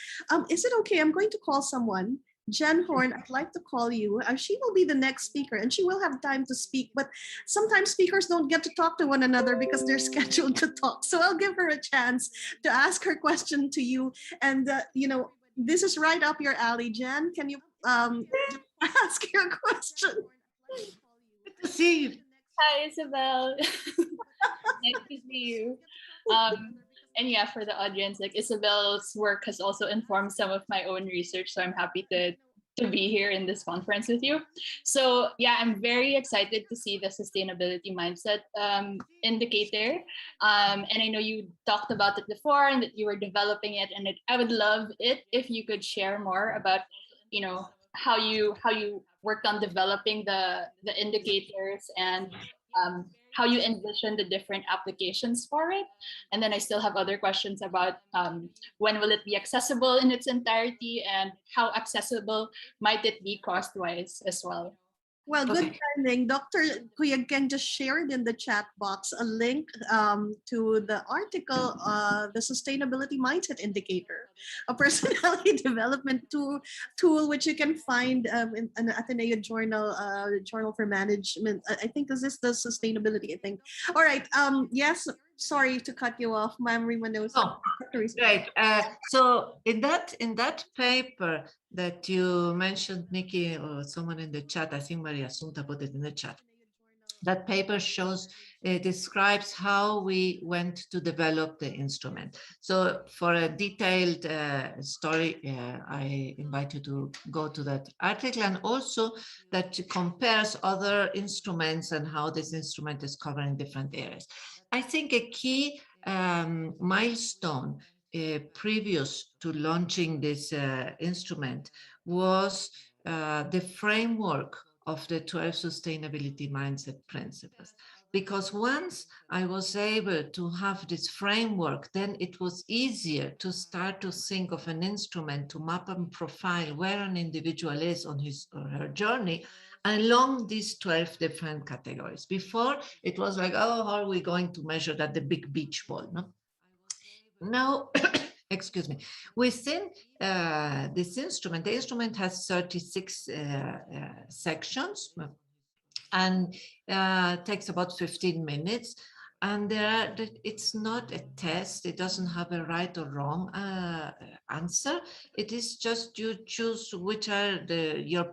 Speaker 1: Is it okay? I'm going to call someone. Jen Horn, I'd like to call you. She will be the next speaker and she will have time to speak, but sometimes speakers don't get to talk to one another because they're scheduled to talk. So I'll give her a chance to ask her question to you. And, you know, this is right up your alley, Jen. Can you ask your question?
Speaker 6: Good to see you.
Speaker 7: Hi, Isabel. Nice to see you. And yeah, for the audience, like Isabel's work has also informed some of my own research, so I'm happy to be here in this conference with you. So yeah, I'm very excited to see the sustainability mindset indicator. And I know you talked about it before and that you were developing it, and I would love it if you could share more about, you know, how you worked on developing the indicators and how you envision the different applications for it. And then I still have other questions about when will it be accessible in its entirety and how accessible might it be cost-wise as well.
Speaker 1: Well, good timing. Dr. Kuyag can just share it in the chat box, a link to the article, the Sustainability Mindset Indicator, a personality development tool which you can find in an Ateneo Journal, Journal for Management. I think this is the sustainability, I think. All right. Yes, sorry to cut you off, Ma'am Rimanos.
Speaker 6: Oh, great. So in that paper that you mentioned, Nikki, or someone in the chat, I think Maria Sunta put it in the chat. That paper describes how we went to develop the instrument. So for a detailed story, I invite you to go to that article, and also that compares other instruments and how this instrument is covering different areas. I think a key milestone previous to launching this instrument was the framework of the 12 sustainability mindset principles. Because once I was able to have this framework, then it was easier to start to think of an instrument to map and profile where an individual is on his or her journey along these 12 different categories. Before, it was like, oh, how are we going to measure that, the big beach ball? No? Now, excuse me, within this instrument, the instrument has 36 sections and takes about 15 minutes. And it's not a test. It doesn't have a right or wrong answer. It is just you choose which are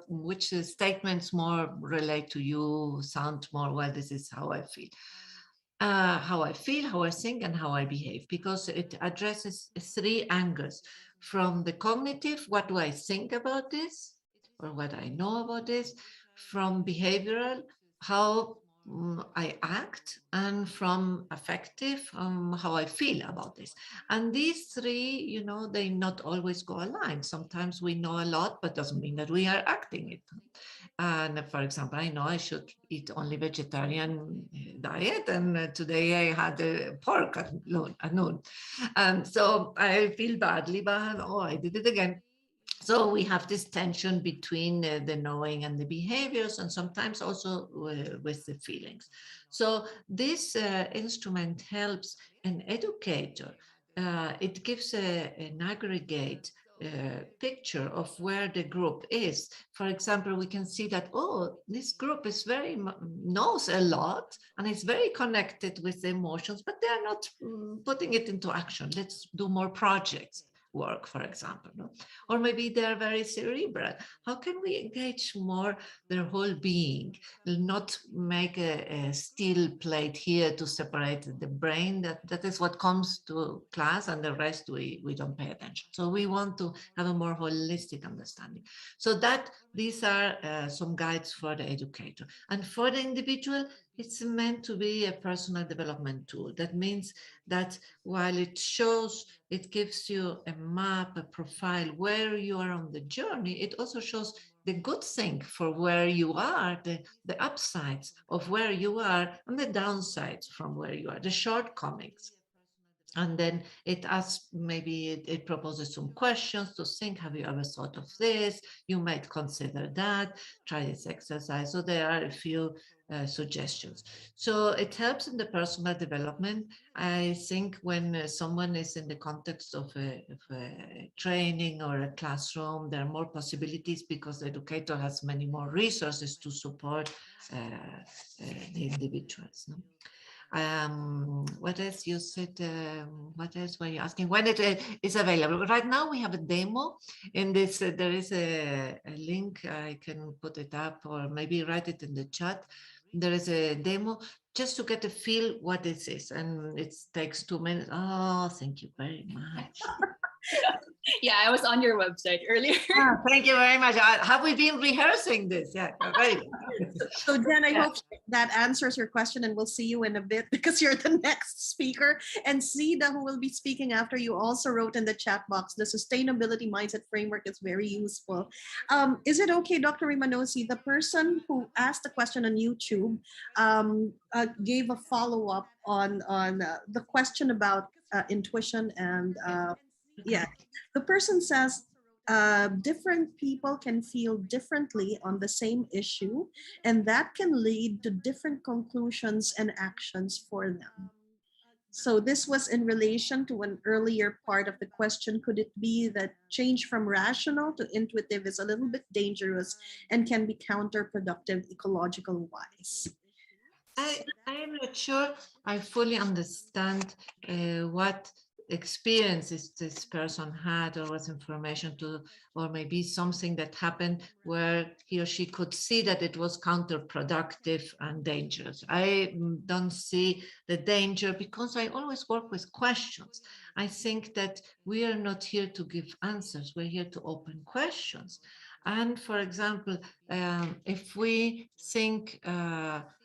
Speaker 6: which statements more relate to you, sound more, well, this is how I feel. How I feel, how I think, and how I behave, because it addresses 3 angles. From the cognitive, what do I think about this, or what I know about this? From behavioral, how I act, and from affective, how I feel about this. And these 3, you know, they not always go aligned. Sometimes we know a lot, but doesn't mean that we are acting it. And for example, I know I should eat only vegetarian diet, and today I had pork at noon. So I feel badly, but oh, I did it again. So we have this tension between the knowing and the behaviors, and sometimes also with the feelings. So this instrument helps an educator. It gives an aggregate picture of where the group is. For example, we can see that, oh, this group is knows a lot and is very connected with the emotions, but they're not putting it into action. Let's do more projects work, for example, no? Or maybe they're very cerebral. How can we engage more their whole being, not make a steel plate here to separate the brain? That is what comes to class, and the rest we don't pay attention. So we want to have a more holistic understanding. So that these are some guides for the educator. And for the individual, it's meant to be a personal development tool. That means that while it shows, it gives you a map, a profile where you are on the journey, it also shows the good thing for where you are, the upsides of where you are, and the downsides from where you are, the shortcomings. And then it asks, maybe it proposes some questions to think, have you ever thought of this? You might consider that, try this exercise. So there are a few suggestions. So it helps in the personal development. I think when someone is in the context of a training or a classroom, there are more possibilities because the educator has many more resources to support the individuals. No? What else you said? What else were you asking? When it is available? Right now we have a demo. In this, there is a link. I can put it up, or maybe write it in the chat. There is a demo just to get a feel what this is, and it takes 2 minutes. Oh, thank you very much.
Speaker 7: Yeah, I was on your website earlier.
Speaker 6: Thank you very much. Have we been rehearsing this? Yeah, very good.
Speaker 1: So Jen, I hope that answers your question, and we'll see you in a bit because you're the next speaker. And Sida, who will be speaking after you, also wrote in the chat box, the sustainability mindset framework is very useful. Is it okay, Dr. Rimanosi, the person who asked the question on YouTube gave a follow-up on the question about intuition and yeah, the person says, different people can feel differently on the same issue, and that can lead to different conclusions and actions for them. So this was in relation to an earlier part of the question. Could it be that change from rational to intuitive is a little bit dangerous and can be counterproductive ecological wise?
Speaker 6: I am not sure I fully understand what experiences this person had, or was information to, or maybe something that happened where he or she could see that it was counterproductive and dangerous. I don't see the danger because I always work with questions. I think that we are not here to give answers, we're here to open questions. And for example, if we think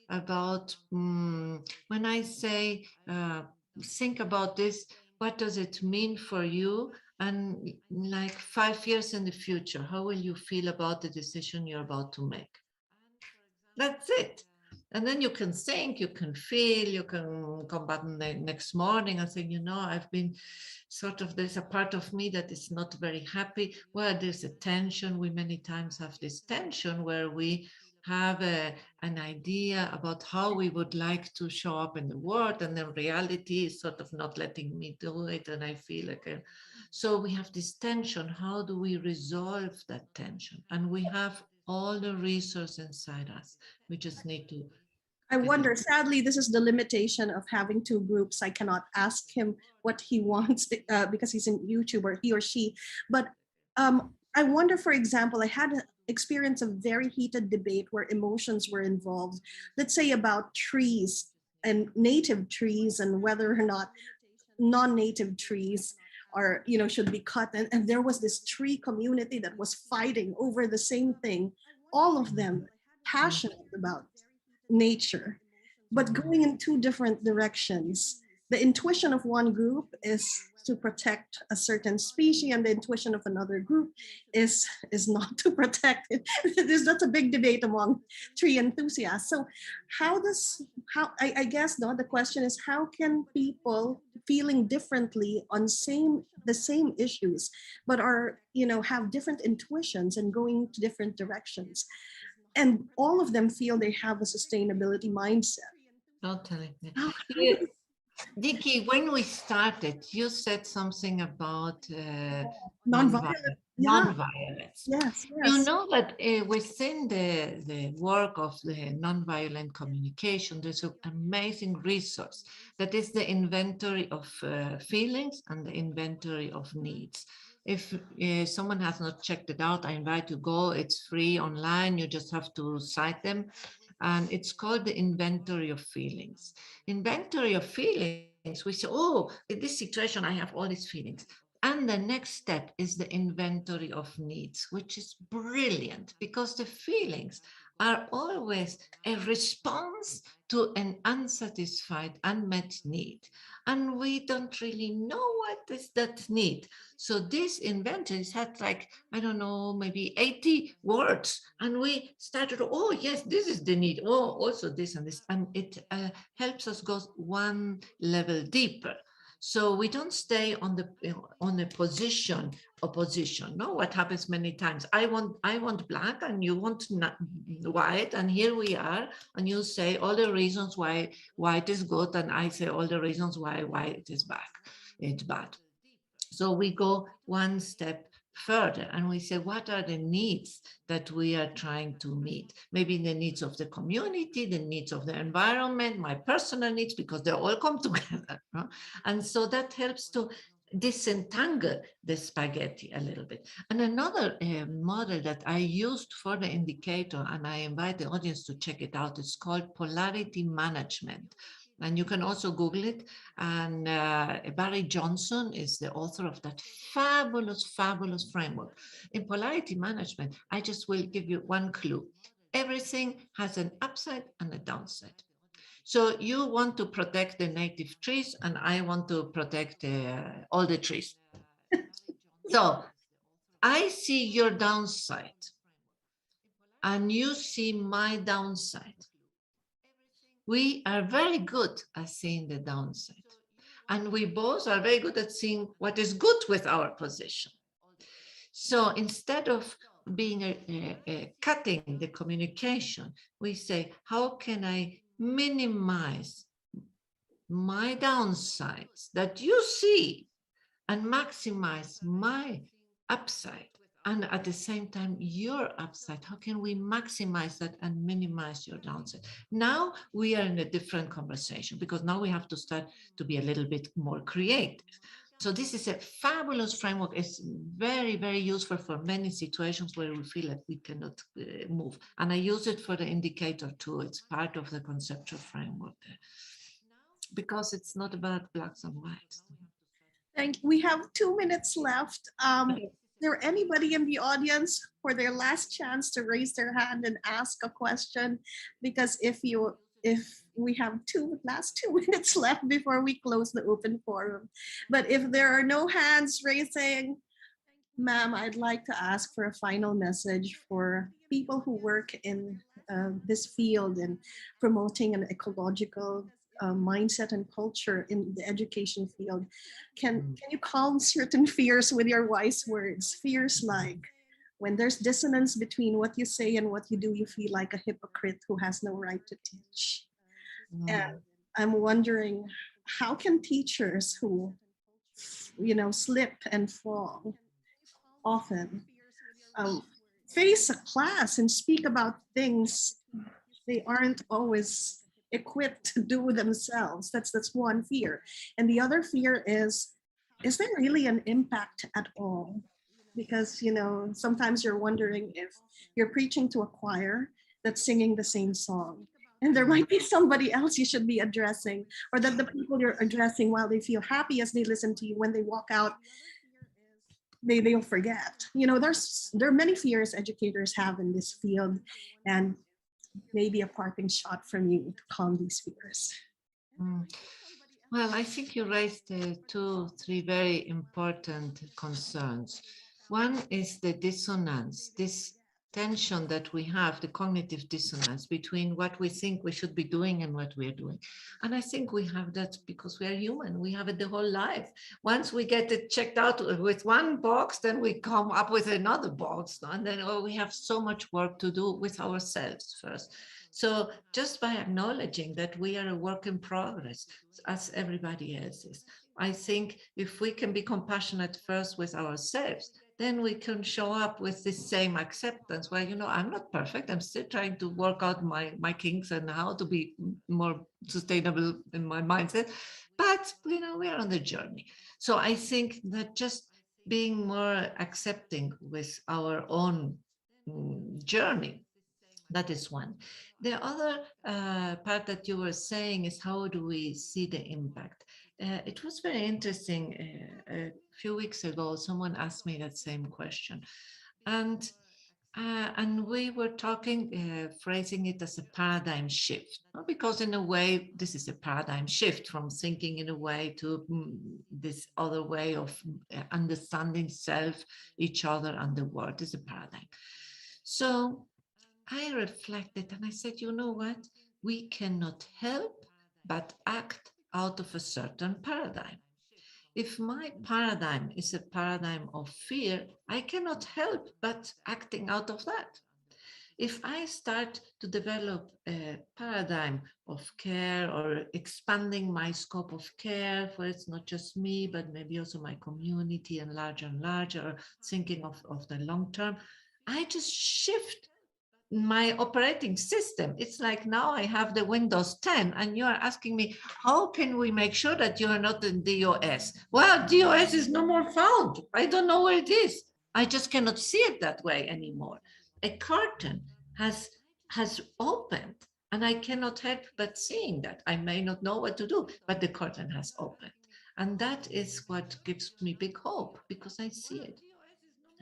Speaker 6: about when I say think about this, what does it mean for you? And like 5 years in the future, how will you feel about the decision you're about to make? That's it. And then you can think, you can feel, you can come back the next morning and say, you know, I've been sort of, there's a part of me that is not very happy. Well, there's a tension. We many times have this tension where we have an idea about how we would like to show up in the world, and then reality is sort of not letting me do it, and I feel like so we have this tension. How do we resolve that tension? And we have all the resources inside us. We just need to.
Speaker 1: I wonder, sadly, this is the limitation of having two groups. I cannot ask him what he wants because he's in YouTube, or he or she. But I wonder, for example, I had experience a very heated debate where emotions were involved, let's say about trees and native trees and whether or not non-native trees are, you know, should be cut. And there was this tree community that was fighting over the same thing, all of them passionate about nature, but going in two different directions. the intuition of one group is to protect a certain species, and the intuition of another group is not to protect it. That's a big debate among tree enthusiasts. So I guess no, the question is, how can people feeling differently on the same issues, but are, have different intuitions and going to different directions, and all of them feel they have a sustainability mindset?
Speaker 6: Totally.
Speaker 1: How
Speaker 6: Yeah. Nikki, when we started, you said something about
Speaker 1: nonviolent. Yeah.
Speaker 6: non-violence.
Speaker 1: Yes.
Speaker 6: You know that within the work of the nonviolent communication, there's an amazing resource that is the inventory of feelings and the inventory of needs. If someone has not checked it out, I invite you to go. It's free online. You just have to cite them. And it's called the inventory of feelings. Inventory of feelings, we say, oh, in this situation, I have all these feelings. And the next step is the inventory of needs, which is brilliant because the feelings are always a response to an unsatisfied, unmet need. And we don't really know what is that need. So this inventory had like, I don't know, maybe 80 words. And we started, oh, yes, this is the need. Oh, also this and this. And it helps us go one level deeper. So we don't stay on the opposition. No, what happens many times? I want black and you want white, and here we are, and you say all the reasons why white is good, and I say all the reasons why white is bad. It's bad. So we go one step further and we say, what are the needs that we are trying to meet? Maybe the needs of the community, the needs of the environment, my personal needs, because they all come together. Huh? And so that helps to disentangle the spaghetti a little bit. And another model that I used for the indicator, and I invite the audience to check it out, is called polarity management. And you can also Google it. And Barry Johnson is the author of that fabulous framework. In polarity management, I just will give you one clue. Everything has an upside and a downside. So you want to protect the native trees, and I want to protect all the trees. So I see your downside, and you see my downside. We are very good at seeing the downside. And we both are very good at seeing what is good with our position. So instead of being cutting the communication, we say, how can I minimize my downsides that you see and maximize my upside? And at the same time, your upside, how can we maximize that and minimize your downside? Now we are in a different conversation, because now we have to start to be a little bit more creative. So this is a fabulous framework. It's very, very useful for many situations where we feel like we cannot move. And I use it for the indicator too. It's part of the conceptual framework there, because it's not about blacks and whites.
Speaker 1: We have 2 minutes left. Is there anybody in the audience for their last chance to raise their hand and ask a question? Because if we have last 2 minutes left before we close the open forum. But if there are no hands raising, ma'am, I'd like to ask for a final message for people who work in this field and promoting an ecological mindset and culture in the education field. Can you calm certain fears with your wise words? Fears like, when there's dissonance between what you say and what you do, you feel like a hypocrite who has no right to teach. And I'm wondering, how can teachers who, slip and fall often face a class and speak about things they aren't always equipped to do themselves? That's one fear. And the other fear is there really an impact at all? Because, sometimes you're wondering if you're preaching to a choir that's singing the same song, and there might be somebody else you should be addressing, or that the people you're addressing, while they feel happy as they listen to you, when they walk out, they'll forget. There are many fears educators have in this field, and maybe a parting shot from you to calm these fears.
Speaker 6: Well, I think you raised two, three very important concerns. One is the dissonance, this tension that we have, the cognitive dissonance between what we think we should be doing and what we are doing. And I think we have that because we are human. We have it the whole life. Once we get it checked out with one box, then we come up with another box. And then we have so much work to do with ourselves first. So just by acknowledging that we are a work in progress, as everybody else is, I think if we can be compassionate first with ourselves, then we can show up with this same acceptance where, you know, I'm not perfect. I'm still trying to work out my kinks and how to be more sustainable in my mindset. But, you know, we are on the journey. So I think that just being more accepting with our own journey, that is one. The other part that you were saying is how do we see the impact? It was very interesting. A few weeks ago, someone asked me that same question. And we were talking, phrasing it as a paradigm shift, because in a way, this is a paradigm shift from thinking in a way to this other way of understanding self, each other, and the world is a paradigm. So I reflected and I said, you know what? We cannot help but act out of a certain paradigm. If my paradigm is a paradigm of fear, I cannot help but acting out of that. If I start to develop a paradigm of care or expanding my scope of care, for it's not just me, but maybe also my community and larger, or thinking of the long term, I just shift my operating system. It's like now I have the Windows 10 and you are asking me, how can we make sure that you are not in DOS? Well, DOS is no more found. I don't know where it is. I just cannot see it that way anymore. A curtain has opened and I cannot help but seeing that. I may not know what to do, but the curtain has opened. And that is what gives me big hope because I see it.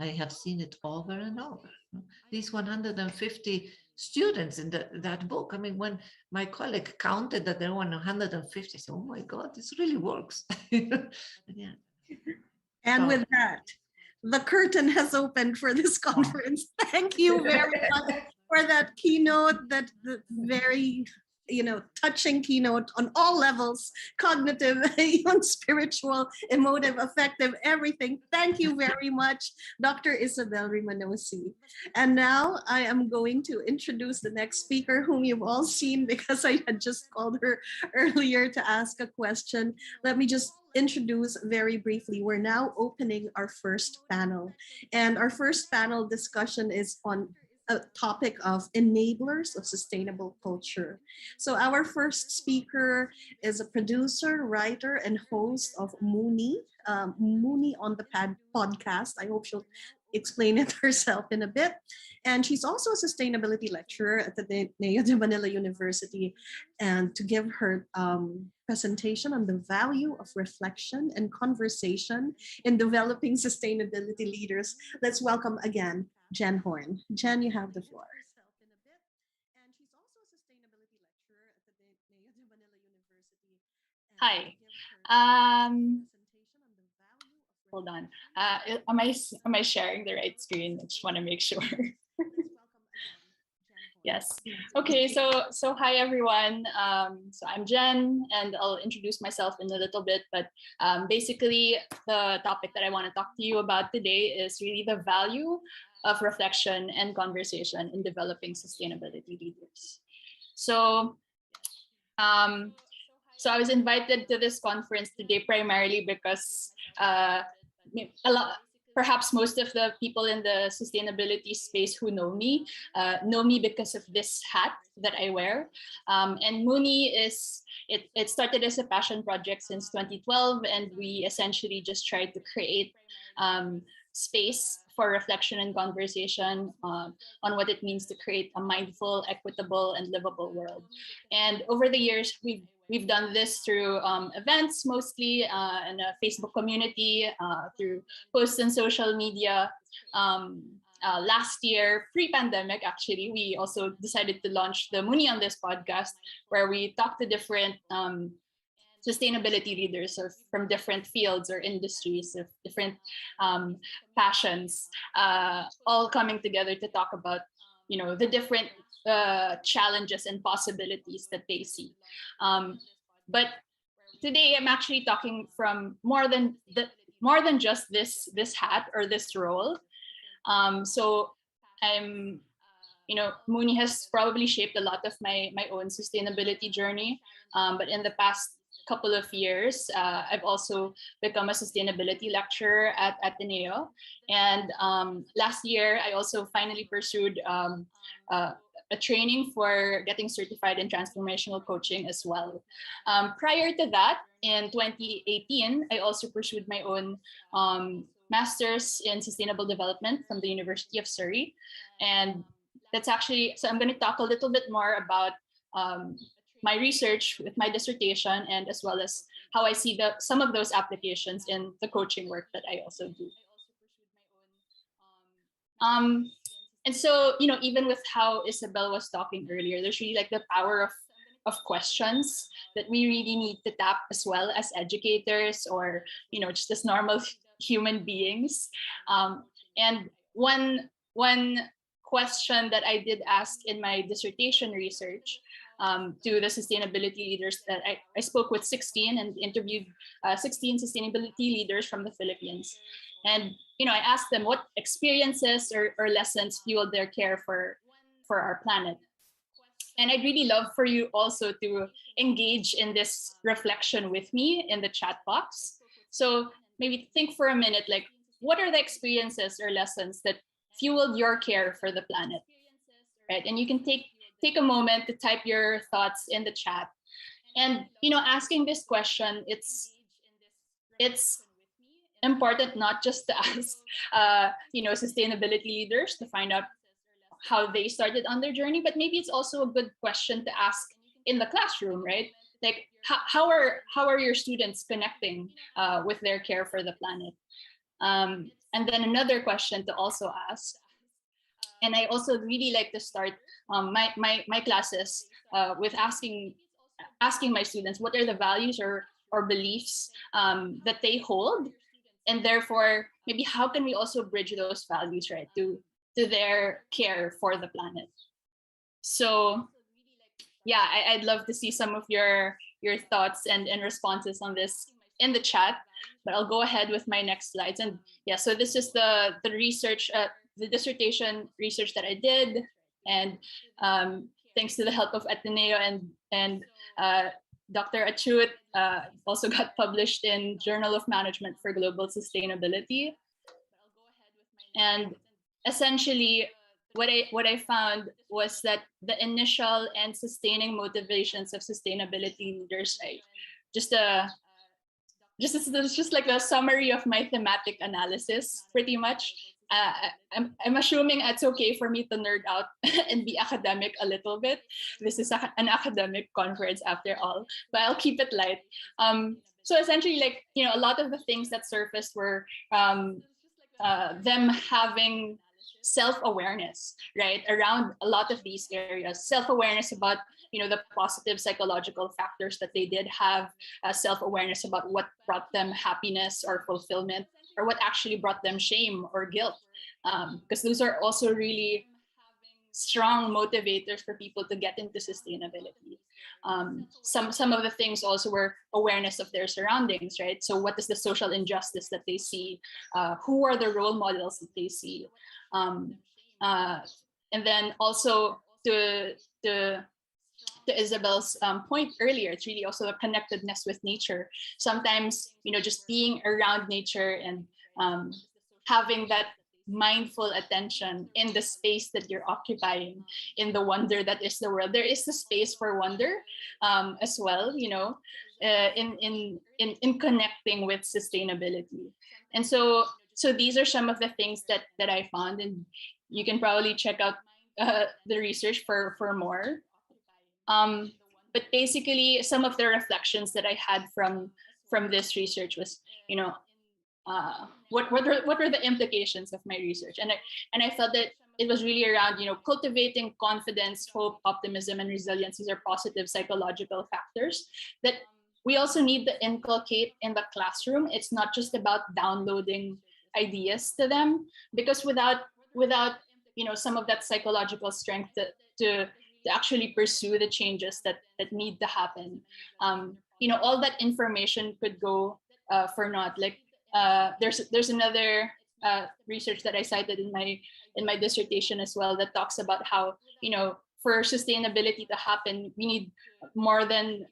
Speaker 6: I have seen it over and over. These 150 students in that book. I mean, when my colleague counted that there were 150, I said, oh my God, this really works. Yeah.
Speaker 1: And
Speaker 6: So,
Speaker 1: with that, the curtain has opened for this conference. Thank you very much for that keynote, that very touching keynote on all levels, cognitive, even spiritual, emotive, affective, everything. Thank you very much, Dr. Isabel Rimanosi. And now I am going to introduce the next speaker whom you've all seen because I had just called her earlier to ask a question. Let me just introduce very briefly. We're now opening our first panel. And our first panel discussion is on a topic of enablers of sustainable culture. So our first speaker is a producer, writer, and host of Mooney, Mooney on the podcast. I hope she'll explain it herself in a bit. And she's also a sustainability lecturer at the Neo de Manila University. And to give her presentation on the value of reflection and conversation in developing sustainability leaders, let's welcome again Jen Horn. Jen, you have the floor.
Speaker 7: Hi. Hold on. Am I sharing the right screen? I just want to make sure. Yes. Okay. So hi everyone. So I'm Jen, and I'll introduce myself in a little bit. But basically, the topic that I want to talk to you about today is really the value of reflection and conversation in developing sustainability leaders. So I was invited to this conference today primarily because perhaps most of the people in the sustainability space who know me because of this hat that I wear. And Mooney it started as a passion project since 2012, and we essentially just tried to create space for reflection and conversation on what it means to create a mindful, equitable, and livable world. And over the years, we've done this through events, mostly in a Facebook community, through posts on social media. Last year, pre-pandemic, actually, we also decided to launch the Mooney on this podcast, where we talk to different sustainability leaders from different fields or industries of different passions, all coming together to talk about, the different challenges and possibilities that they see. But today I'm actually talking from more than just this hat or this role. So I'm, Mooney has probably shaped a lot of my own sustainability journey. But in the past couple of years, I've also become a sustainability lecturer at Ateneo. And last year, I also finally pursued a training for getting certified in transformational coaching as well. Prior to that, in 2018, I also pursued my own master's in sustainable development from the University of Surrey. And that's actually, so I'm going to talk a little bit more about my research with my dissertation, and as well as how I see some of those applications in the coaching work that I also do. And so, even with how Isabel was talking earlier, there's really like the power of questions that we really need to tap as well as educators, or, just as normal human beings. And one question that I did ask in my dissertation research to the sustainability leaders, that I spoke with 16 and interviewed 16 sustainability leaders from the Philippines. And, I asked them what experiences or lessons fueled their care for our planet. And I'd really love for you also to engage in this reflection with me in the chat box. So maybe think for a minute, like, what are the experiences or lessons that fueled your care for the planet, right? And you can take a moment to type your thoughts in the chat. And, asking this question, it's important not just to ask, sustainability leaders to find out how they started on their journey, but maybe it's also a good question to ask in the classroom, right? Like, how are your students connecting with their care for the planet? And then another question to also ask, and I also really like to start my classes with asking my students what are the values or beliefs that they hold, and therefore maybe how can we also bridge those values, right, to their care for the planet. So yeah, I'd love to see some of your thoughts and responses on this in the chat, but I'll go ahead with my next slides. And yeah, so this is the research, the dissertation research that I did, and thanks to the help of Ateneo and Dr. Achut, also got published in Journal of Management for Global Sustainability. And essentially, what I found was that the initial and sustaining motivations of sustainability leaders, just like a summary of my thematic analysis, pretty much. I'm assuming it's okay for me to nerd out and be academic a little bit. This is an academic conference after all, but I'll keep it light. So essentially, like, a lot of the things that surfaced were them having self-awareness, right, around a lot of these areas. Self-awareness about, the positive psychological factors that they did have, self-awareness about what brought them happiness or fulfillment, or what actually brought them shame or guilt, because those are also really strong motivators for people to get into sustainability. Some of the things also were awareness of their surroundings, right? So what is the social injustice that they see? Who are the role models that they see? And then also to Isabel's point earlier, it's really also a connectedness with nature. Sometimes, just being around nature and having that mindful attention in the space that you're occupying, in the wonder that is the world. There is the space for wonder as well, in connecting with sustainability. And so these are some of the things that I found, and you can probably check out the research for more. But basically, some of the reflections that I had from this research was, what were the implications of my research, and I felt that it was really around, cultivating confidence, hope, optimism, and resilience. These are positive psychological factors that we also need to inculcate in the classroom. It's not just about downloading ideas to them, because without some of that psychological strength to actually pursue the changes that need to happen, all that information could go for naught. Like there's another research that I cited in my dissertation as well that talks about how for sustainability to happen, we need more than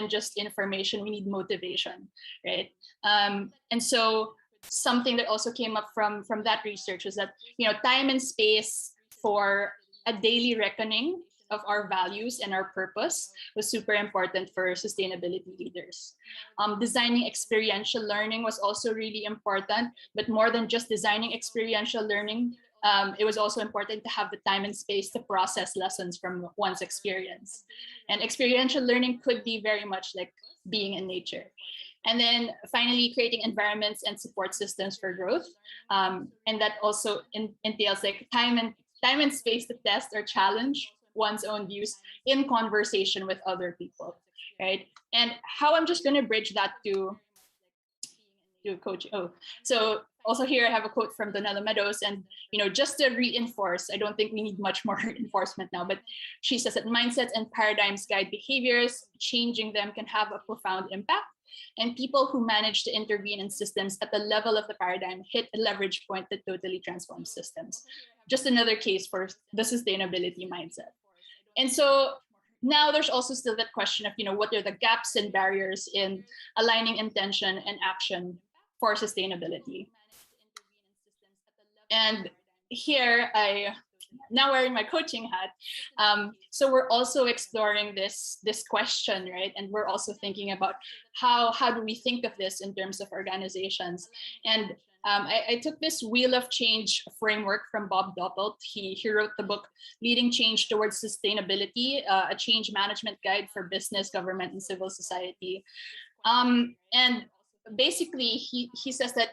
Speaker 7: just information. We need motivation, right? And so something that also came up from that research was that time and space for a daily reckoning of our values and our purpose was super important for sustainability leaders. Designing experiential learning was also really important, but more than just designing experiential learning, it was also important to have the time and space to process lessons from one's experience. And experiential learning could be very much like being in nature. And then finally, creating environments and support systems for growth. And that also entails like time and space to test or challenge one's own views in conversation with other people, right? And how I'm just going to bridge that to coaching. Oh, so also here I have a quote from Donella Meadows, and just to reinforce, I don't think we need much more reinforcement now, but she says that mindsets and paradigms guide behaviors. Changing them can have a profound impact. And people who manage to intervene in systems at the level of the paradigm hit a leverage point that totally transforms systems. Just another case for the sustainability mindset. And so now there's also still that question of, what are the gaps and barriers in aligning intention and action for sustainability? And here now wearing my coaching hat. So we're also exploring this question, right? And we're also thinking about how do we think of this in terms of organizations? And I took this Wheel of Change framework from Bob Doppelt. He wrote the book Leading Change Towards Sustainability, a change management guide for business, government, and civil society. And basically, he says that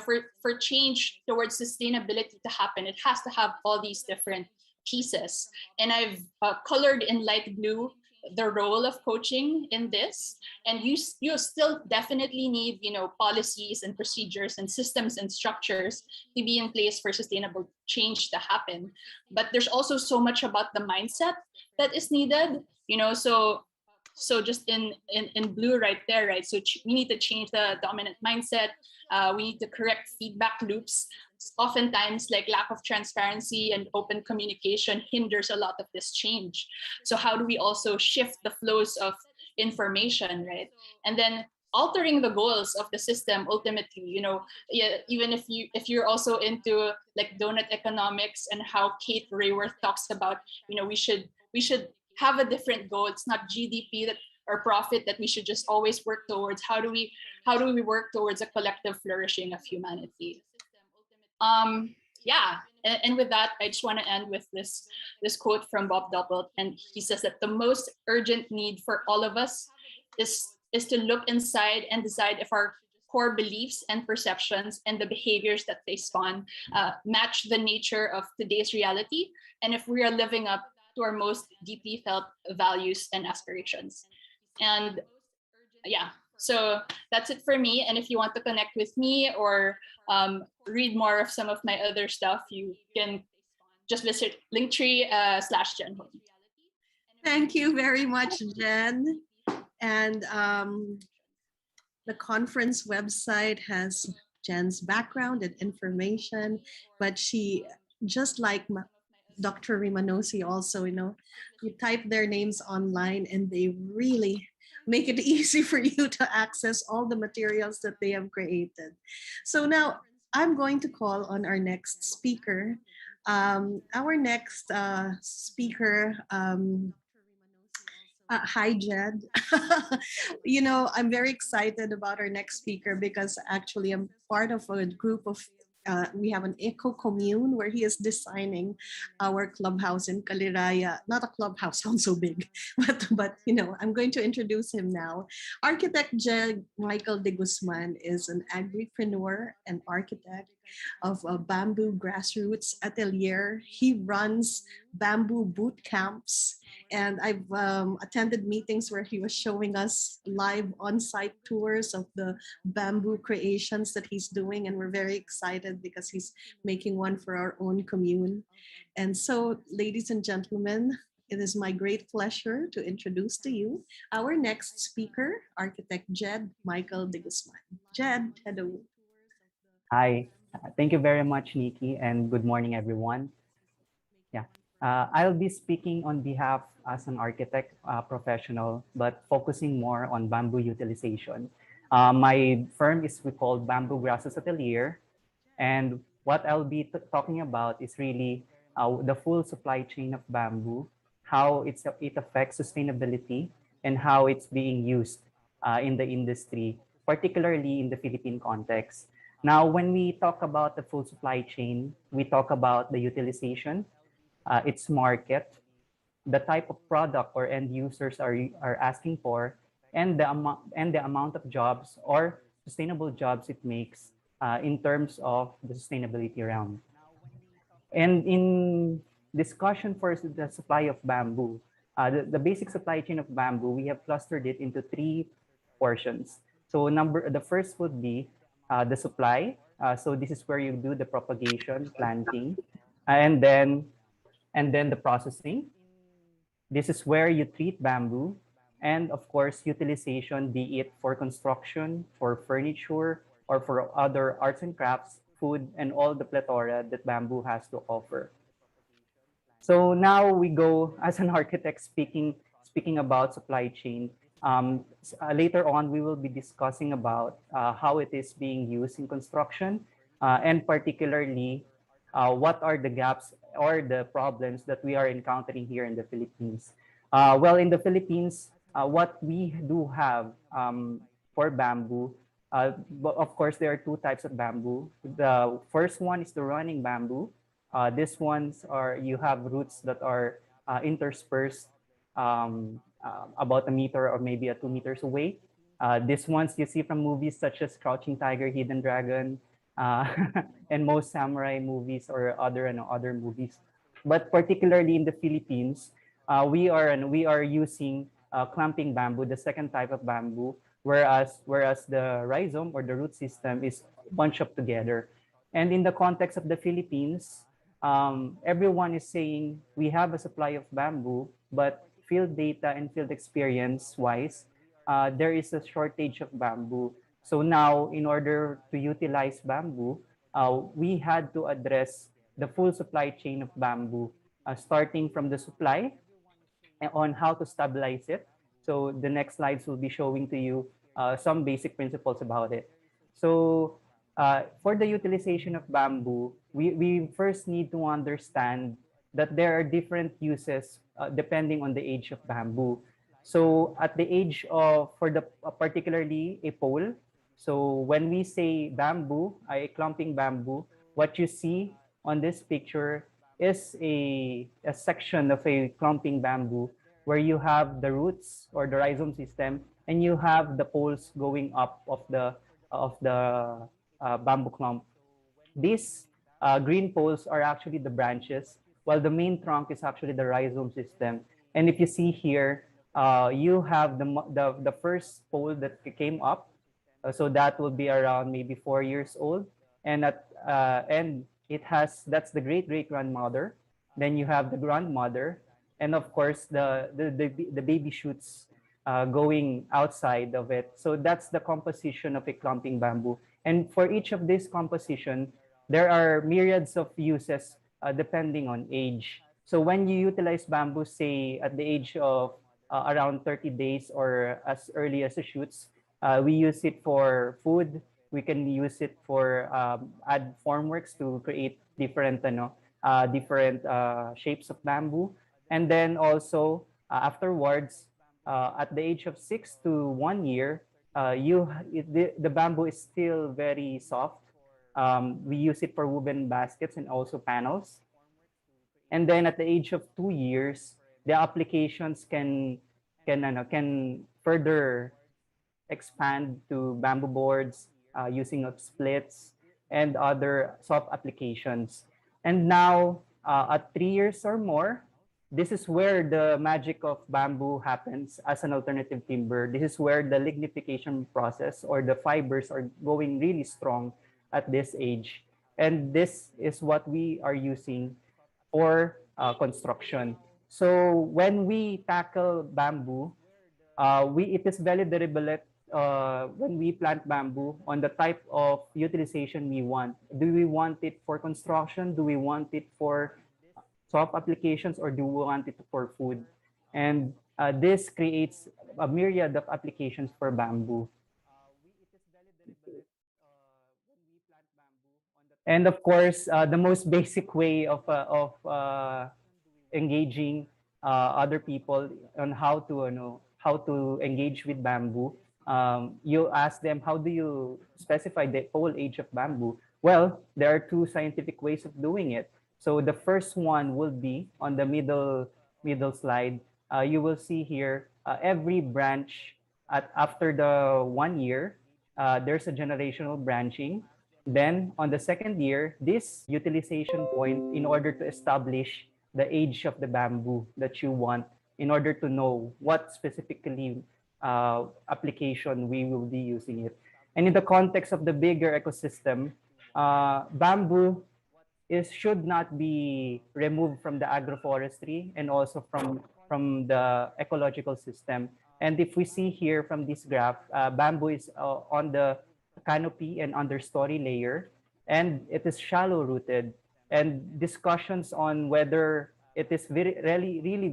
Speaker 7: for change towards sustainability to happen, it has to have all these different pieces. And I've colored in light blue the role of coaching in this. And you still definitely need policies and procedures and systems and structures to be in place for sustainable change to happen. But there's also so much about the mindset that is needed. So just in blue right there, right? So we need to change the dominant mindset. We need to correct feedback loops. Oftentimes, like lack of transparency and open communication hinders a lot of this change. So how do we also shift the flows of information, right? And then altering the goals of the system ultimately, even if you're also into like donut economics and how Kate Rayworth talks about, we should have a different goal. It's not GDP or profit that we should just always work towards. How do we work towards a collective flourishing of humanity? And with that, I just want to end with this quote from Bob Doppelt, and he says that the most urgent need for all of us is to look inside and decide if our core beliefs and perceptions and the behaviors that they spawn match the nature of today's reality, and if we are living up to our most deeply felt values and aspirations. And so that's it for me. And if you want to connect with me or read more of some of my other stuff, you can just visit linktree/Jen.
Speaker 1: Thank you very much, Jen. And the conference website has Jen's background and information, but she, just like Dr. Rimanosi also, you type their names online and they really make it easy for you to access all the materials that they have created. So now I'm going to call on our next speaker. Our next speaker, hi, Jed. I'm very excited about our next speaker because actually I'm part of a group of we have an eco commune where he is designing our clubhouse in Caliraya. Not a clubhouse, sounds so big, but I'm going to introduce him now. Architect Jed Michael de Guzman is an agripreneur and architect of a bamboo grassroots atelier. He runs bamboo boot camps And I've attended meetings where he was showing us live on-site tours of the bamboo creations that he's doing. And we're very excited because he's making one for our own commune. And so, ladies and gentlemen, it is my great pleasure to introduce to you our next speaker, architect Jed Michael de Guzman. Jed, hello.
Speaker 8: Hi, thank you very much, Nikki, and good morning, everyone. Yeah, I'll be speaking on behalf as an architect professional, but focusing more on bamboo utilization. My firm is called Bamboo Grasses Atelier, and what I'll be talking about is really the full supply chain of bamboo, how it affects sustainability, and how it's being used in the industry, particularly in the Philippine context. Now, when we talk about the full supply chain, we talk about the utilization, its market, the type of product or end users are asking for, and the amount of jobs or sustainable jobs it makes in terms of the sustainability realm. And in discussion for the supply of bamboo, the basic supply chain of bamboo, we have clustered it into three portions. So the first would be the supply. So this is where you do the propagation, planting, and then the processing. This is where you treat bamboo, and of course, utilization, be it for construction, for furniture, or for other arts and crafts, food, and all the plethora that bamboo has to offer. So now we go as an architect speaking about supply chain. Later on, we will be discussing about how it is being used in construction, and particularly what are the gaps or the problems that we are encountering here in the Philippines. Well, in the Philippines, what we do have for bamboo, of course, there are two types of bamboo. The first one is the running bamboo. These ones are, you have roots that are interspersed about a meter or maybe 2 meters away. These ones you see from movies such as Crouching Tiger, Hidden Dragon, and most samurai movies or other movies. But particularly in the Philippines, we are using clamping bamboo, the second type of bamboo, whereas the rhizome or the root system is bunched up together. And in the context of the Philippines, everyone is saying we have a supply of bamboo, but field data and field experience wise, there is a shortage of bamboo. So now, in order to utilize bamboo, we had to address the full supply chain of bamboo, starting from the supply on how to stabilize it. So the next slides will be showing to you some basic principles about it. So for the utilization of bamboo, we first need to understand that there are different uses depending on the age of bamboo. So at the age of, particularly a pole, so when we say bamboo, a clumping bamboo, what you see on this picture is a section of a clumping bamboo where you have the roots or the rhizome system, and you have the poles going up of the bamboo clump. These green poles are actually the branches, while the main trunk is actually the rhizome system. And if you see here, you have the first pole that came up, so that will be around maybe 4 years old, and that's the great grandmother. Then you have the grandmother, and of course the baby shoots going outside of it. So that's the composition of a clumping bamboo. And for each of this composition, there are myriads of uses depending on age. So when you utilize bamboo, say at the age of around 30 days or as early as the shoots, we use it for food. We can use it for add formworks to create different shapes of bamboo. And then also afterwards, at the age of 6 to 1 year, the bamboo is still very soft. We use it for woven baskets and also panels. And then at the age of 2 years, the applications can further expand to bamboo boards, using of splits and other soft applications. And now at 3 years or more, this is where the magic of bamboo happens as an alternative timber. This is where the lignification process or the fibers are going really strong at this age. And this is what we are using for construction. So when we tackle bamboo, it is very deliberate when we plant bamboo on the type of utilization we want. Do we want it for construction? Do we want it for soft applications, or do we want it for food? And this creates a myriad of applications for bamboo. And of course, the most basic way of engaging other people on how to how to engage with bamboo. You ask them, how do you specify the whole age of bamboo? Well, there are two scientific ways of doing it. So the first one will be on the middle slide. You will see here every branch after the 1 year, there's a generational branching. Then on the second year, this utilization point in order to establish the age of the bamboo that you want in order to know what specifically application we will be using it. And in the context of the bigger ecosystem, bamboo should not be removed from the agroforestry and also from the ecological system. And if we see here from this graph, bamboo is on the canopy and understory layer, and it is shallow rooted. And discussions on whether it is really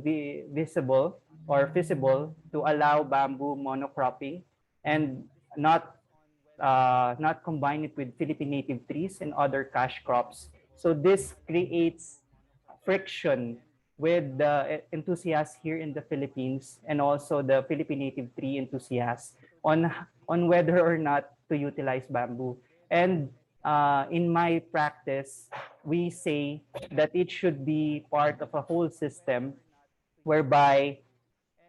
Speaker 8: visible or feasible to allow bamboo monocropping and not combine it with Philippine native trees and other cash crops. So this creates friction with the enthusiasts here in the Philippines and also the Philippine native tree enthusiasts on whether or not to utilize bamboo. And in my practice, we say that it should be part of a whole system whereby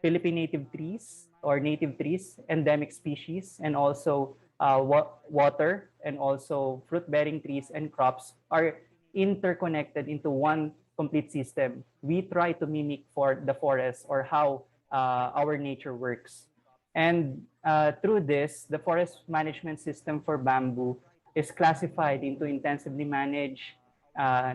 Speaker 8: Philippine native trees or native trees, endemic species, and also water and also fruit-bearing trees and crops are interconnected into one complete system. We try to mimic for the forest or how our nature works. And through this, the forest management system for bamboo is classified into intensively managed,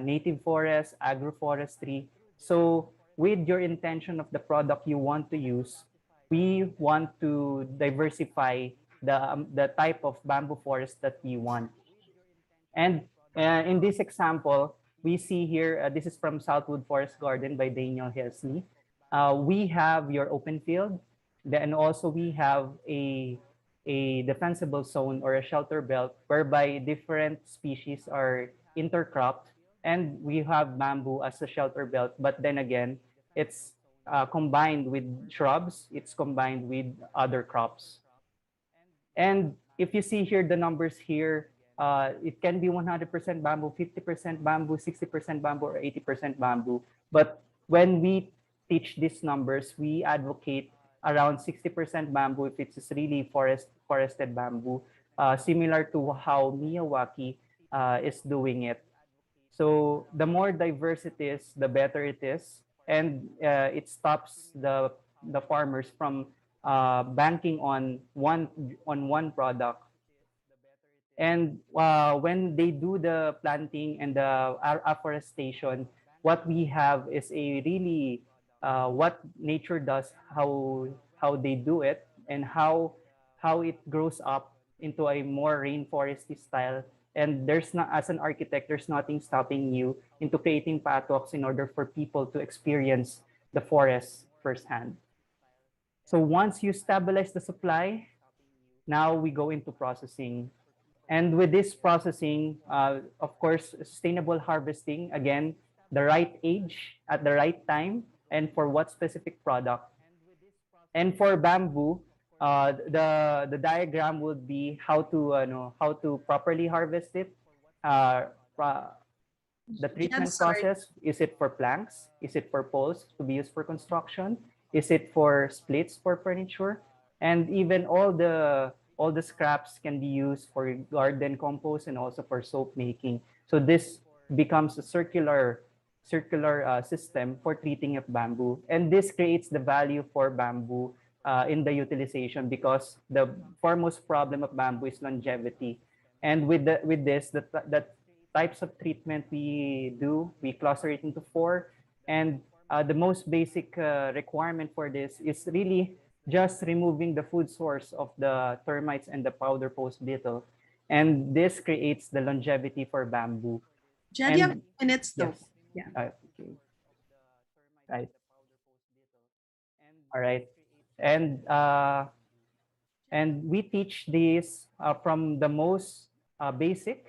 Speaker 8: native forest, agroforestry. So with your intention of the product you want to use, we want to diversify the type of bamboo forest that we want. And in this example, we see here, this is from Southwood Forest Garden by Daniel Hesley. We have your open field, and also we have a defensible zone or a shelter belt whereby different species are intercropped, and we have bamboo as a shelter belt. But then again, it's combined with shrubs, it's combined with other crops. And if you see here the numbers here, it can be 100% bamboo, 50% bamboo, 60% bamboo, or 80% bamboo. But when we teach these numbers, we advocate around 60% bamboo if it's really forested bamboo, similar to how Miyawaki is doing it. So the more diverse it is, the better it is. And it stops the farmers from banking on one product. And when they do the planting and the afforestation, what we have is a really what nature does, how they do it, and how it grows up into a more rainforesty style. And there's not, as an architect, there's nothing stopping you into creating pathwalks in order for people to experience the forest firsthand. So once you stabilize the supply, now we go into processing. And with this processing, of course, sustainable harvesting, again, the right age at the right time, and for what specific product. And for bamboo, the diagram would be how to properly harvest it. The treatment process, is it for planks? Is it for poles to be used for construction? Is it for splits for furniture? And even all the scraps can be used for garden compost and also for soap making. So this becomes a circular circular system for treating of bamboo. And this creates the value for bamboo in the utilization, because the foremost problem of bamboo is longevity. And with this, the types of treatment we do, we cluster it into 4. And the most basic requirement for this is really just removing the food source of the termites and the powder post beetle. And this creates the longevity for bamboo.
Speaker 1: Jed, you have minutes though.
Speaker 8: Yes.
Speaker 1: Yeah.
Speaker 8: Okay. Right. All right. And we teach this from the most basic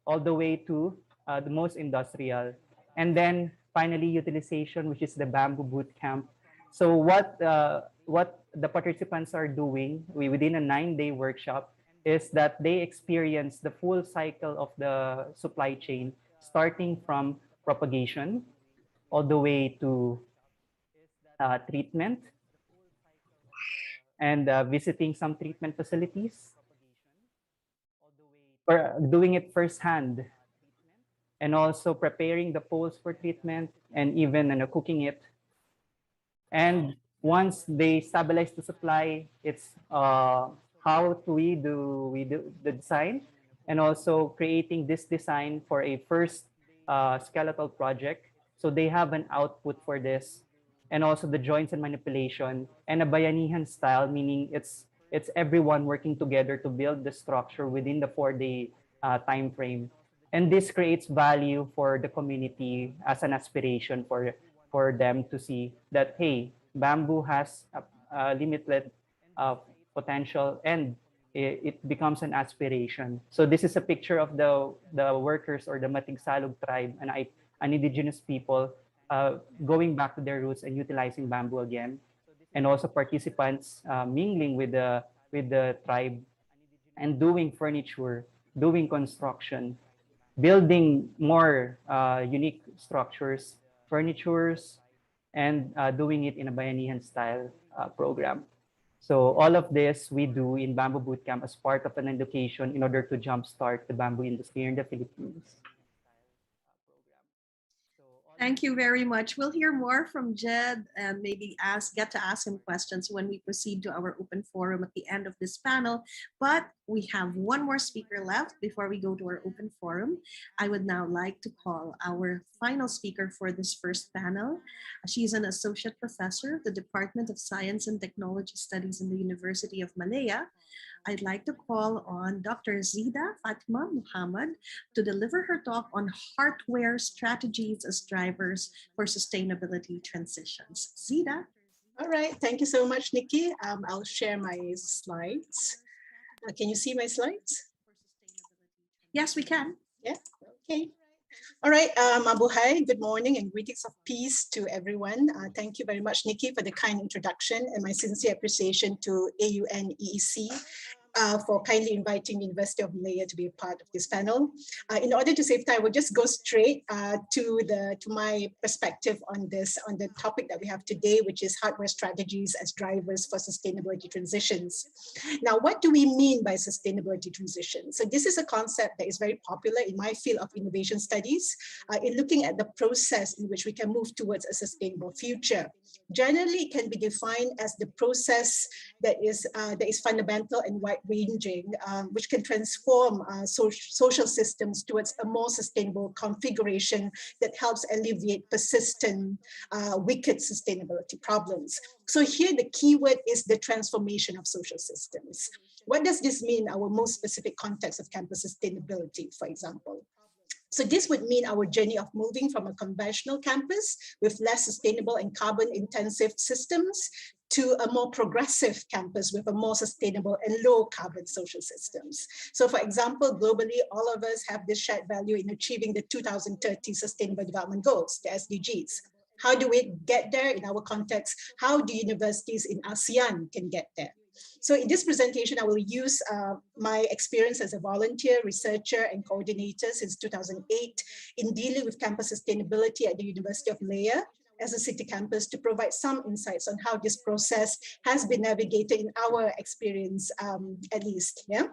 Speaker 8: all the way to the most industrial. And then finally, utilization, which is the bamboo boot camp. So what the participants are doing within a 9-day workshop is that they experience the full cycle of the supply chain, starting from propagation all the way to treatment, and visiting some treatment facilities, or doing it firsthand, and also preparing the poles for treatment, and even cooking it. And once they stabilize the supply, it's how do we do the design, and also creating this design for a first skeletal project. So they have an output for this, and also the joints and manipulation, and a bayanihan style, meaning it's everyone working together to build the structure within the 4-day time frame. And this creates value for the community as an aspiration for them to see that, hey, bamboo has a limited potential, and it becomes an aspiration. So this is a picture of the workers or the Matigsalog tribe, an indigenous people going back to their roots and utilizing bamboo again, and also participants mingling with the tribe and doing furniture, doing construction, building more unique structures, furnitures, and doing it in a bayanihan style program. So all of this we do in Bamboo Bootcamp as part of an education in order to jumpstart the bamboo industry in the Philippines.
Speaker 1: Thank you very much. We'll hear more from Jed and maybe get to ask him questions when we proceed to our open forum at the end of this panel. But we have one more speaker left before we go to our open forum. I would now like to call our final speaker for this first panel. She's an associate professor of the Department of Science and Technology Studies in the University of Malaya. I'd like to call on Dr. Zida Fatima Muhammad to deliver her talk on hardware strategies as drivers for sustainability transitions. Zida.
Speaker 9: All right, thank you so much, Nikki. I'll share my slides. Can you see my slides?
Speaker 1: Yes, we can.
Speaker 9: Yeah, okay. All right, mabuhay, good morning and greetings of peace to everyone. Thank you very much, Nikki, for the kind introduction, and my sincere appreciation to AUN-EEC for kindly inviting the University of Malaya to be a part of this panel. In order to save time, we'll just go straight to my perspective on the topic that we have today, which is hardware strategies as drivers for sustainability transitions. Now, what do we mean by sustainability transitions? So this is a concept that is very popular in my field of innovation studies, in looking at the process in which we can move towards a sustainable future. Generally, it can be defined as the process that is fundamental and wide-ranging, which can transform social systems towards a more sustainable configuration that helps alleviate persistent, wicked sustainability problems. So here, the key word is the transformation of social systems. What does this mean in our most specific context of campus sustainability, for example? So this would mean our journey of moving from a conventional campus with less sustainable and carbon-intensive systems to a more progressive campus with a more sustainable and low carbon social systems. So for example, globally, all of us have this shared value in achieving the 2030 Sustainable Development Goals, the SDGs. How do we get there in our context? How do universities in ASEAN can get there? So in this presentation, I will use my experience as a volunteer, researcher, and coordinator since 2008 in dealing with campus sustainability at the University of Malaya as a city campus to provide some insights on how this process has been navigated in our experience, at least. Yeah.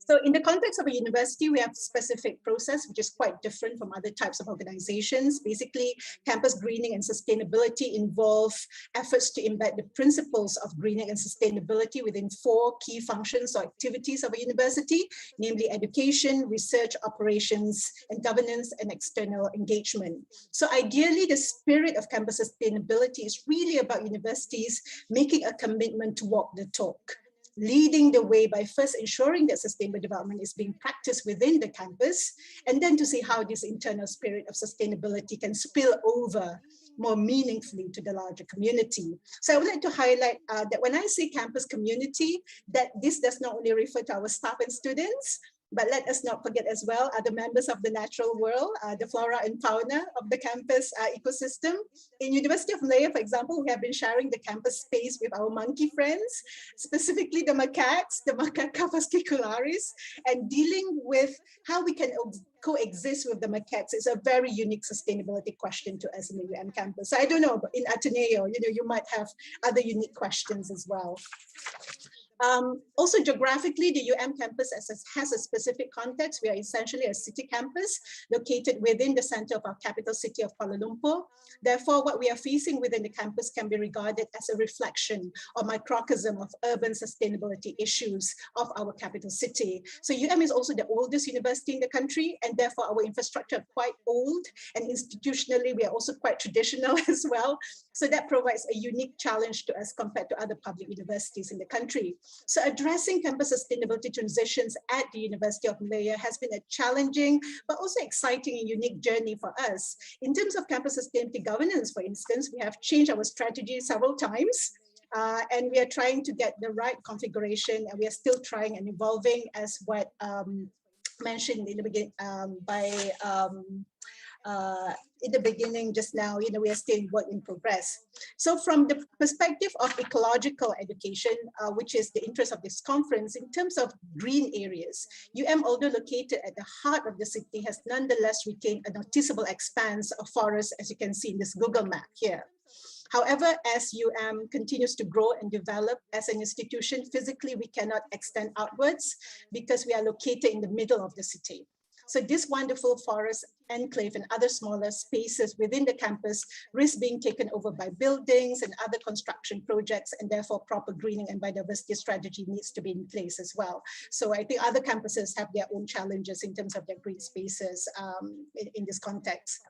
Speaker 9: So in the context of a university, we have specific process, which is quite different from other types of organizations. Basically, campus greening and sustainability involve efforts to embed the principles of greening and sustainability within 4 key functions or activities of a university, namely education, research, operations, and governance and external engagement. So ideally, the spirit of campus sustainability is really about universities making a commitment to walk the talk, leading the way by first ensuring that sustainable development is being practiced within the campus, and then to see how this internal spirit of sustainability can spill over more meaningfully to the larger community. So I would like to highlight that when I say campus community, that this does not only refer to our staff and students, but let us not forget as well other members of the natural world, the flora and fauna of the campus ecosystem. In University of Malaya, for example, we have been sharing the campus space with our monkey friends, specifically the macaques, the Macaca fascicularis, and dealing with how we can coexist with the macaques is a very unique sustainability question to us in the UM campus. So I don't know, but in Ateneo, you might have other unique questions as well. Also geographically, the UM campus has a specific context. We are essentially a city campus located within the center of our capital city of Kuala Lumpur. Therefore, what we are facing within the campus can be regarded as a reflection or microcosm of urban sustainability issues of our capital city. So UM is also the oldest university in the country, and therefore our infrastructure is quite old, and institutionally we are also quite traditional as well. So that provides a unique challenge to us compared to other public universities in the country. So addressing campus sustainability transitions at the University of Malaya has been a challenging, but also exciting and unique journey for us. In terms of campus sustainability governance, for instance, we have changed our strategy several times. And we are trying to get the right configuration, and we are still trying and evolving, as what mentioned in the beginning in the beginning just now, we are still work in progress. So from the perspective of ecological education, which is the interest of this conference, in terms of green areas, although located at the heart of the city, has nonetheless retained a noticeable expanse of forest, as you can see in this Google map here. However, as continues to grow and develop as an institution, physically we cannot extend outwards because we are located in the middle of the city. So this wonderful forest enclave and other smaller spaces within the campus risk being taken over by buildings and other construction projects, and therefore proper greening and biodiversity strategy needs to be in place as well. So I think other campuses have their own challenges in terms of their green spaces in this context.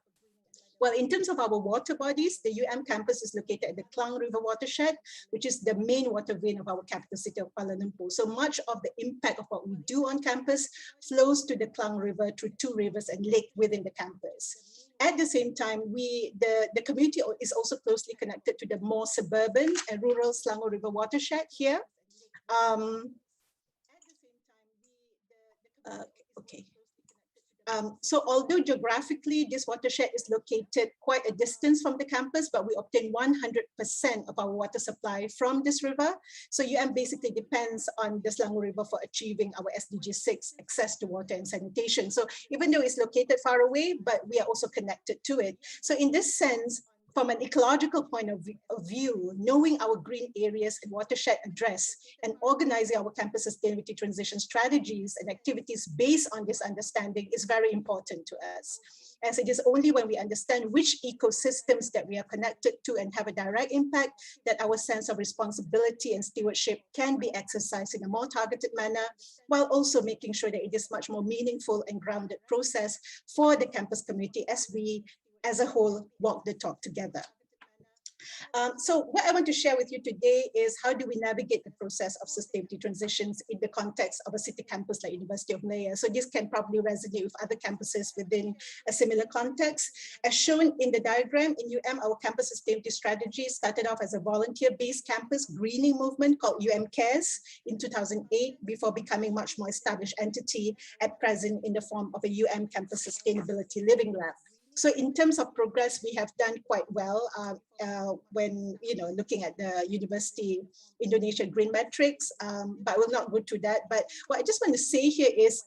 Speaker 9: Well, in terms of our water bodies, the campus is located at the Klang River watershed, which is the main water vein of our capital city of Kuala Lumpur. So much of the impact of what we do on campus flows to the Klang River through 2 rivers and lake within the campus. At the same time, the community is also closely connected to the more suburban and rural Selangor River watershed here. Okay. So although geographically this watershed is located quite a distance from the campus, but we obtain 100% of our water supply from this river. So basically depends on the Selangor River for achieving our SDG 6, access to water and sanitation. So even though it's located far away, but we are also connected to it. So in this sense, from an ecological point of view, knowing our green areas and watershed address and organizing our campus sustainability transition strategies and activities based on this understanding is very important to us. As it is only when we understand which ecosystems that we are connected to and have a direct impact that our sense of responsibility and stewardship can be exercised in a more targeted manner, while also making sure that it is much more meaningful and grounded process for the campus community as we as a whole walk the talk together. So what I want to share with you today is how do we navigate the process of sustainability transitions in the context of a city campus like University of Malaya. So this can probably resonate with other campuses within a similar context. As shown in the diagram, in our campus sustainability strategy started off as a volunteer-based campus greening movement called Cares in 2008 before becoming much more established entity at present in the form of a campus sustainability living lab. So in terms of progress, we have done quite well when looking at the University Indonesia Green Metrics, but I will not go through that. But what I just want to say here is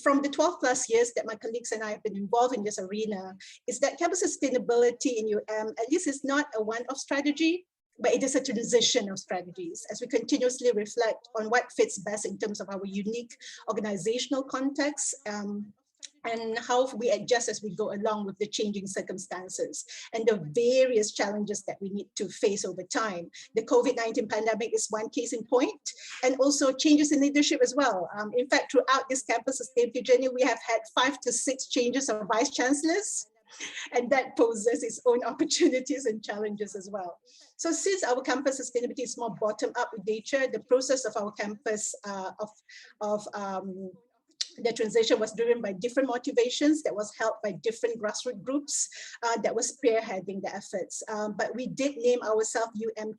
Speaker 9: from the 12 plus years that my colleagues and I have been involved in this arena, is that campus sustainability in at least is not a one-off strategy. but it is a transition of strategies as we continuously reflect on what fits best in terms of our unique organizational context, and how we adjust as we go along with the changing circumstances and the various challenges that we need to face over time. The COVID-19 pandemic is one case in point, and also changes in leadership as well. In fact, throughout this campus sustainability journey, we have had 5 to 6 changes of vice chancellors, and that poses its own opportunities and challenges as well. So since our campus sustainability is more bottom-up in nature, the process of our campus the transition was driven by different motivations that was held by different grassroots groups that was spearheading the efforts. But we did name ourselves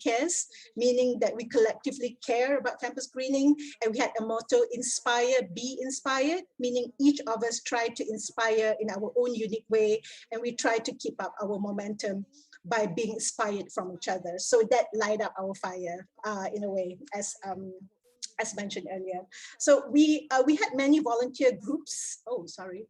Speaker 9: Cares, meaning that we collectively care about campus greening. And we had a motto, inspire, be inspired, meaning each of us tried to inspire in our own unique way. And we tried to keep up our momentum by being inspired from each other. So that light up our fire in a way, as mentioned earlier. So we had many volunteer groups. Oh, sorry.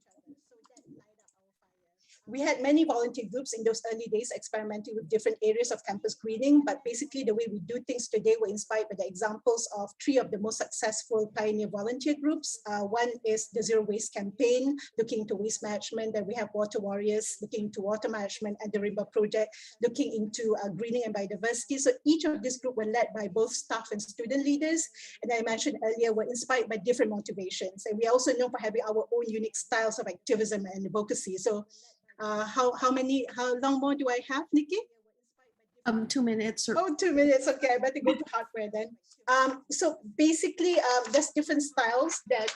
Speaker 9: We had many volunteer groups in those early days experimenting with different areas of campus greening, but basically the way we do things today were inspired by the examples of 3 of the most successful pioneer volunteer groups. One is the Zero Waste Campaign, looking into waste management. Then we have Water Warriors, looking into water management, and the River Project, looking into greening and biodiversity. So each of these groups were led by both staff and student leaders. And I mentioned earlier, were inspired by different motivations. And we also know for having our own unique styles of activism and advocacy. So how long more do I have, Nikki?
Speaker 1: 2 minutes.
Speaker 9: Oh, 2 minutes. Okay, I better go to hardware then. So basically, there's different styles that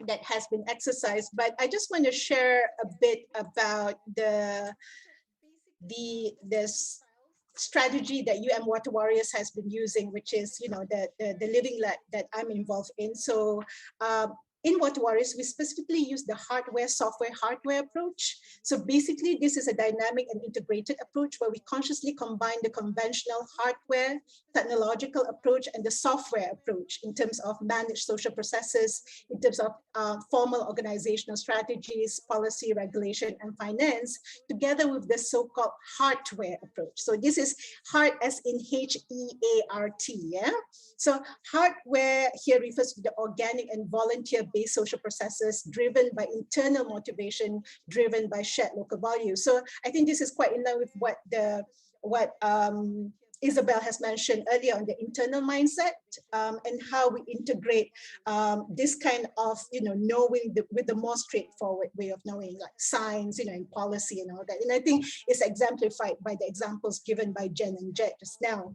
Speaker 9: that has been exercised, but I just want to share a bit about this strategy that Water Warriors has been using, which is the living lab that I'm involved in. So in Water Warriors, we specifically use the hardware approach. So basically, this is a dynamic and integrated approach where we consciously combine the conventional hardware, technological approach, and the software approach in terms of managed social processes, in terms of formal organizational strategies, policy, regulation, and finance, together with the so-called hardware approach. So this is hard as in H-E-A-R-T, yeah? So hardware here refers to the organic and volunteer-based social processes driven by internal motivation, driven by shared local values. So I think this is quite in line with what Isabel has mentioned earlier on the internal mindset and how we integrate this kind of, knowing with the more straightforward way of knowing, like science, and policy and all that. And I think it's exemplified by the examples given by Jen and Jet just now.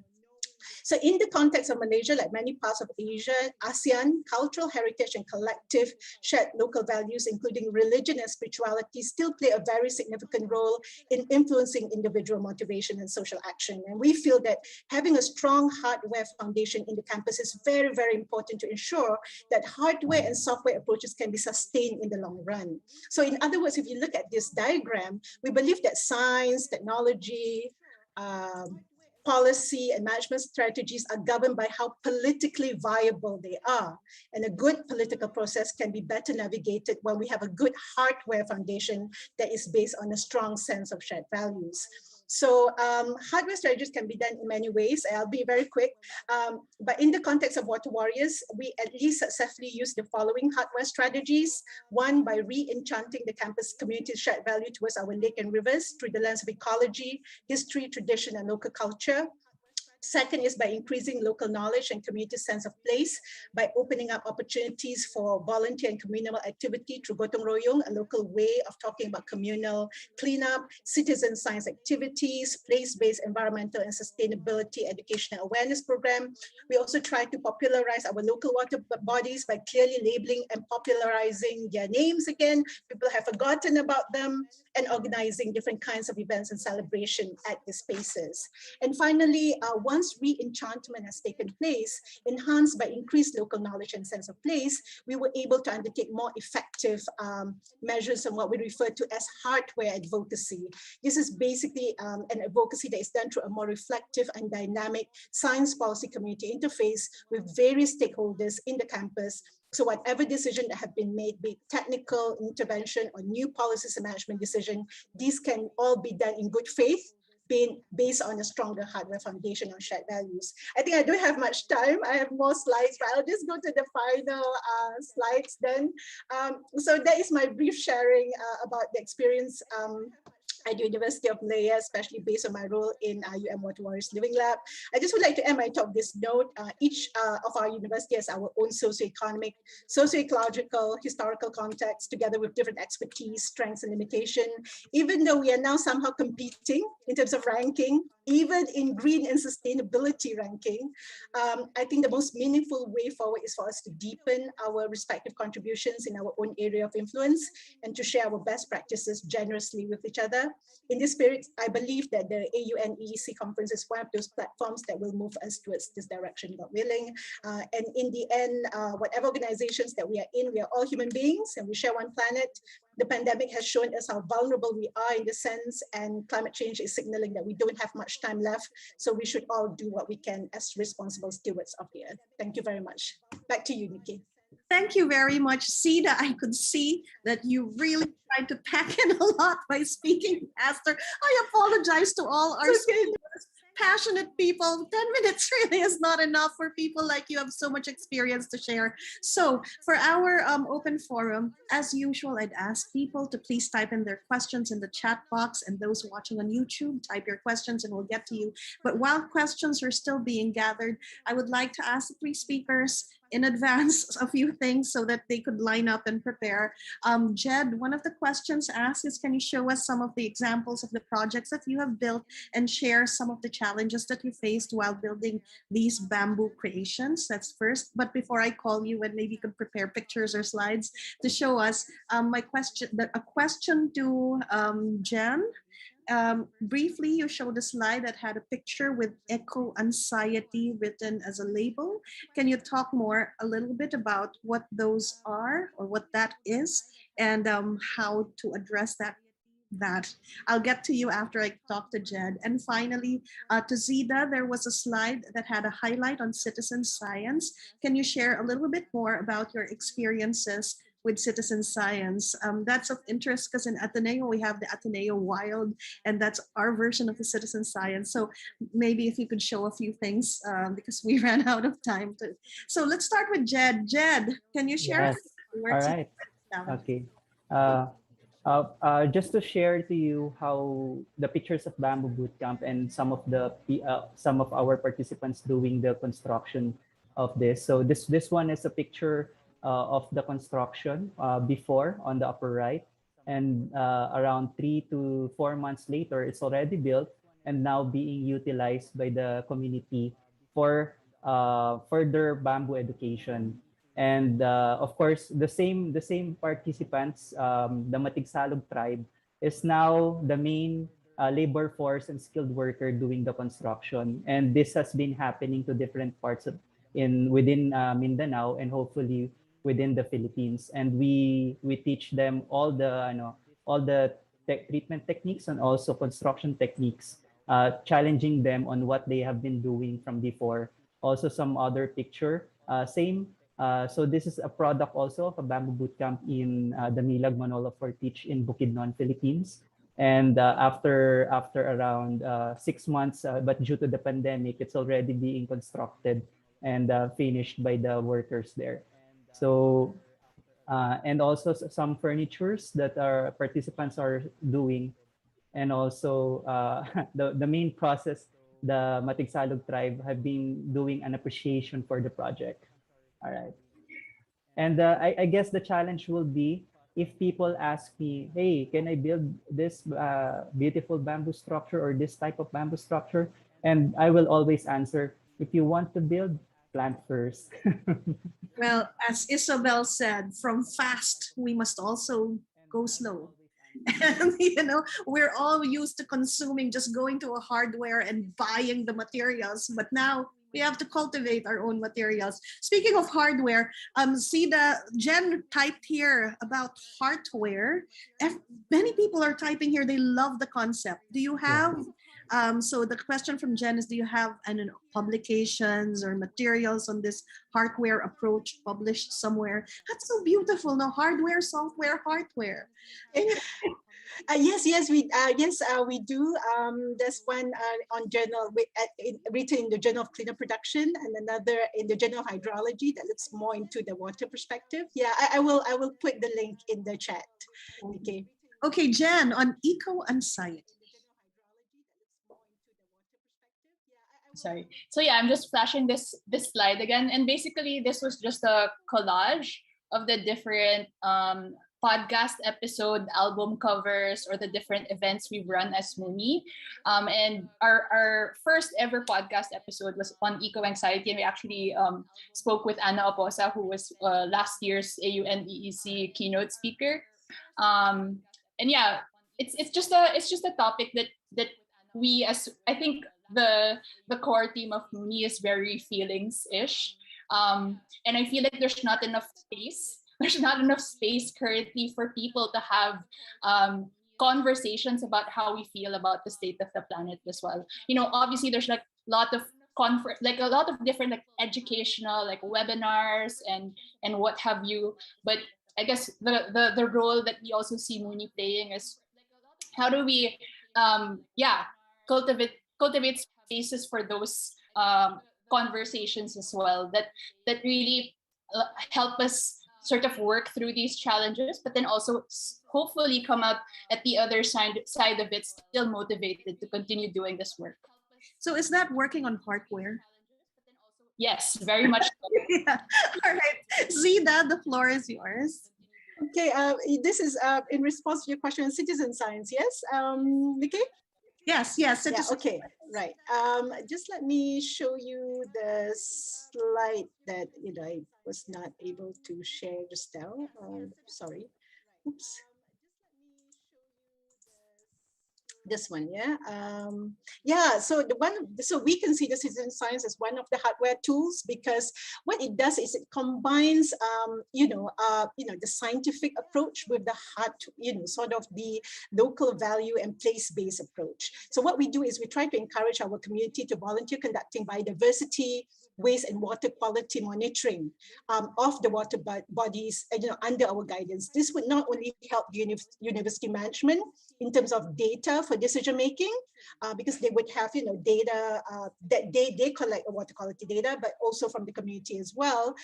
Speaker 9: So in the context of Malaysia, like many parts of Asia, ASEAN, cultural heritage and collective shared local values, including religion and spirituality, still play a very significant role in influencing individual motivation and social action. And we feel that having a strong hardware foundation in the campus is very, very important to ensure that hardware and software approaches can be sustained in the long run. So in other words, if you look at this diagram, we believe that science, technology, policy and management strategies are governed by how politically viable they are. And a good political process can be better navigated when we have a good hardware foundation that is based on a strong sense of shared values. So hardware strategies can be done in many ways. I'll be very quick. But in the context of Water Warriors, we at least successfully use the following hardware strategies. One, by re-enchanting the campus community's shared value towards our lake and rivers through the lens of ecology, history, tradition, and local culture. Second is by increasing local knowledge and community sense of place by opening up opportunities for volunteer and communal activity through Gotong Royong, a local way of talking about communal cleanup, citizen science activities, place-based environmental and sustainability educational awareness program. We also try to popularize our local water bodies by clearly labeling and popularizing their names again. People have forgotten about them, and organizing different kinds of events and celebration at the spaces. And finally, once re-enchantment has taken place, enhanced by increased local knowledge and sense of place, we were able to undertake more effective measures on what we refer to as hardware advocacy. This is basically an advocacy that is done through a more reflective and dynamic science policy community interface with various stakeholders in the campus. So whatever decision that have been made, be it technical intervention or new policies and management decision, these can all be done in good faith, being based on a stronger hardware foundation on shared values. I think I don't have much time. I have more slides, but I'll just go to the final slides then. So that is my brief sharing about the experience at the University of Malaya, especially based on my role in Water Warriors Living Lab. I just would like to end my talk this note. Each of our university has our own socioeconomic, socio-ecological, historical context, together with different expertise, strengths, and limitation. Even though we are now somehow competing in terms of ranking, even in green and sustainability ranking, I think the most meaningful way forward is for us to deepen our respective contributions in our own area of influence and to share our best practices generously with each other. In this spirit, I believe that the AUN-EEC conference is one of those platforms that will move us towards this direction, God willing. And in the end, whatever organizations that we are all human beings and we share one planet. The pandemic has shown us how vulnerable we are in this sense, and climate change is signaling that we don't have much time left. So we should all do what we can as responsible stewards of the earth. Thank you very much. Back to you, Nikki.
Speaker 1: Thank you very much, Sida. I could see that you really tried to pack in a lot by speaking faster. I apologize to all our passionate people. 10 minutes really is not enough for people like you have so much experience to share. So for our open forum, as usual, I'd ask people to please type in their questions in the chat box, and those watching on YouTube, type your questions and we'll get to you. But while questions are still being gathered, I would like to ask the three speakers in advance a few things so that they could line up and prepare. Jed, one of the questions asked is, can you show us some of the examples of the projects that you have built and share some of the challenges that you faced while building these bamboo creations? That's first. But before I call you, and maybe you could prepare pictures or slides to show us, a question to Jen. Briefly, you showed a slide that had a picture with eco-anxiety written as a label. Can you talk more a little bit about what those are or what that is, and how to address that? I'll get to you after I talk to Jed. And finally, to Zida, there was a slide that had a highlight on citizen science. Can you share a little bit more about your experiences with citizen science? That's of interest because in Ateneo, we have the Ateneo Wild, and that's our version of the citizen science. So maybe if you could show a few things because we ran out of time. So let's start with Jed. Jed, can you share?
Speaker 8: Yes. All right. Okay. Just to share to you how the pictures of Bamboo Bootcamp and some of our participants doing the construction of this. So this one is a picture of the construction before on the upper right, and around 3 to 4 months later, it's already built and now being utilized by the community for further bamboo education. And of course, the same participants, the Matigsalog tribe, is now the main labor force and skilled worker doing the construction. And this has been happening to different parts within Mindanao and hopefully within the Philippines. And we teach them all the treatment techniques and also construction techniques, challenging them on what they have been doing from before. Also, some other picture, same. So this is a product also of a bamboo bootcamp in the Milag Manolo Fortich in Bukidnon, Philippines. And after around 6 months, but due to the pandemic, it's already being constructed and finished by the workers there. So, and also some furnitures that our participants are doing. And also the main process, the Matigsalog tribe have been doing an appreciation for the project. All right. And I guess the challenge will be if people ask me, hey, can I build this beautiful bamboo structure or this type of bamboo structure? And I will always answer, if you want to build, plant first.
Speaker 1: Well, as Isabel said, from fast, we must also go slow. And we're all used to consuming, just going to a hardware and buying the materials, but now we have to cultivate our own materials. Speaking of hardware, see the Jen typed here about hardware. Many people are typing here, they love the concept. Do you have, so the question from Jen is, do you have publications or materials on this hardware approach published somewhere? That's so beautiful. No, hardware, software, hardware.
Speaker 9: We do. There's one on journal written in the Journal of Cleaner Production, and another in the Journal of Hydrology that looks more into the water perspective. Yeah, I will put the link in the chat. Okay.
Speaker 1: Okay, Jen, on eco and science.
Speaker 7: Sorry. So yeah, I'm just flashing this slide again, and basically this was just a collage of the different podcast episode, album covers, or the different events we've run as MUNI. And our first ever podcast episode was on eco-anxiety, and we actually spoke with Anna Oposa, who was last year's AUN-EEC keynote speaker. And yeah, it's just a topic that we, as I think the core theme of MUNI is very feelings-ish. And I feel like there's not enough space. There's not enough space currently for people to have conversations about how we feel about the state of the planet as well. You know, obviously there's like a lot of different like educational like webinars and what have you. But I guess the role that we also see MUNI playing is how do we cultivate spaces for those conversations as well that really help us sort of work through these challenges, but then also hopefully come out at the other side of it still motivated to continue doing this work.
Speaker 1: So is that working on hardware?
Speaker 7: Yes, very much so.
Speaker 1: Yeah. All right. Zida, the floor is yours.
Speaker 9: Okay, this is in response to your question on citizen science, yes? Nikki?
Speaker 1: Yes.
Speaker 9: Yeah, okay, right. Just let me show you the slide that I was not able to share just now. Sorry. Oops. This one, yeah. So we can see the citizen science as one of the hardware tools, because what it does is it combines, the scientific approach with the sort of the local value and place-based approach. So what we do is we try to encourage our community to volunteer conducting biodiversity, waste and water quality monitoring of the water bodies, under our guidance. This would not only help university management in terms of data for decision making, because they would have data that they collect water quality data, but also from the community as well,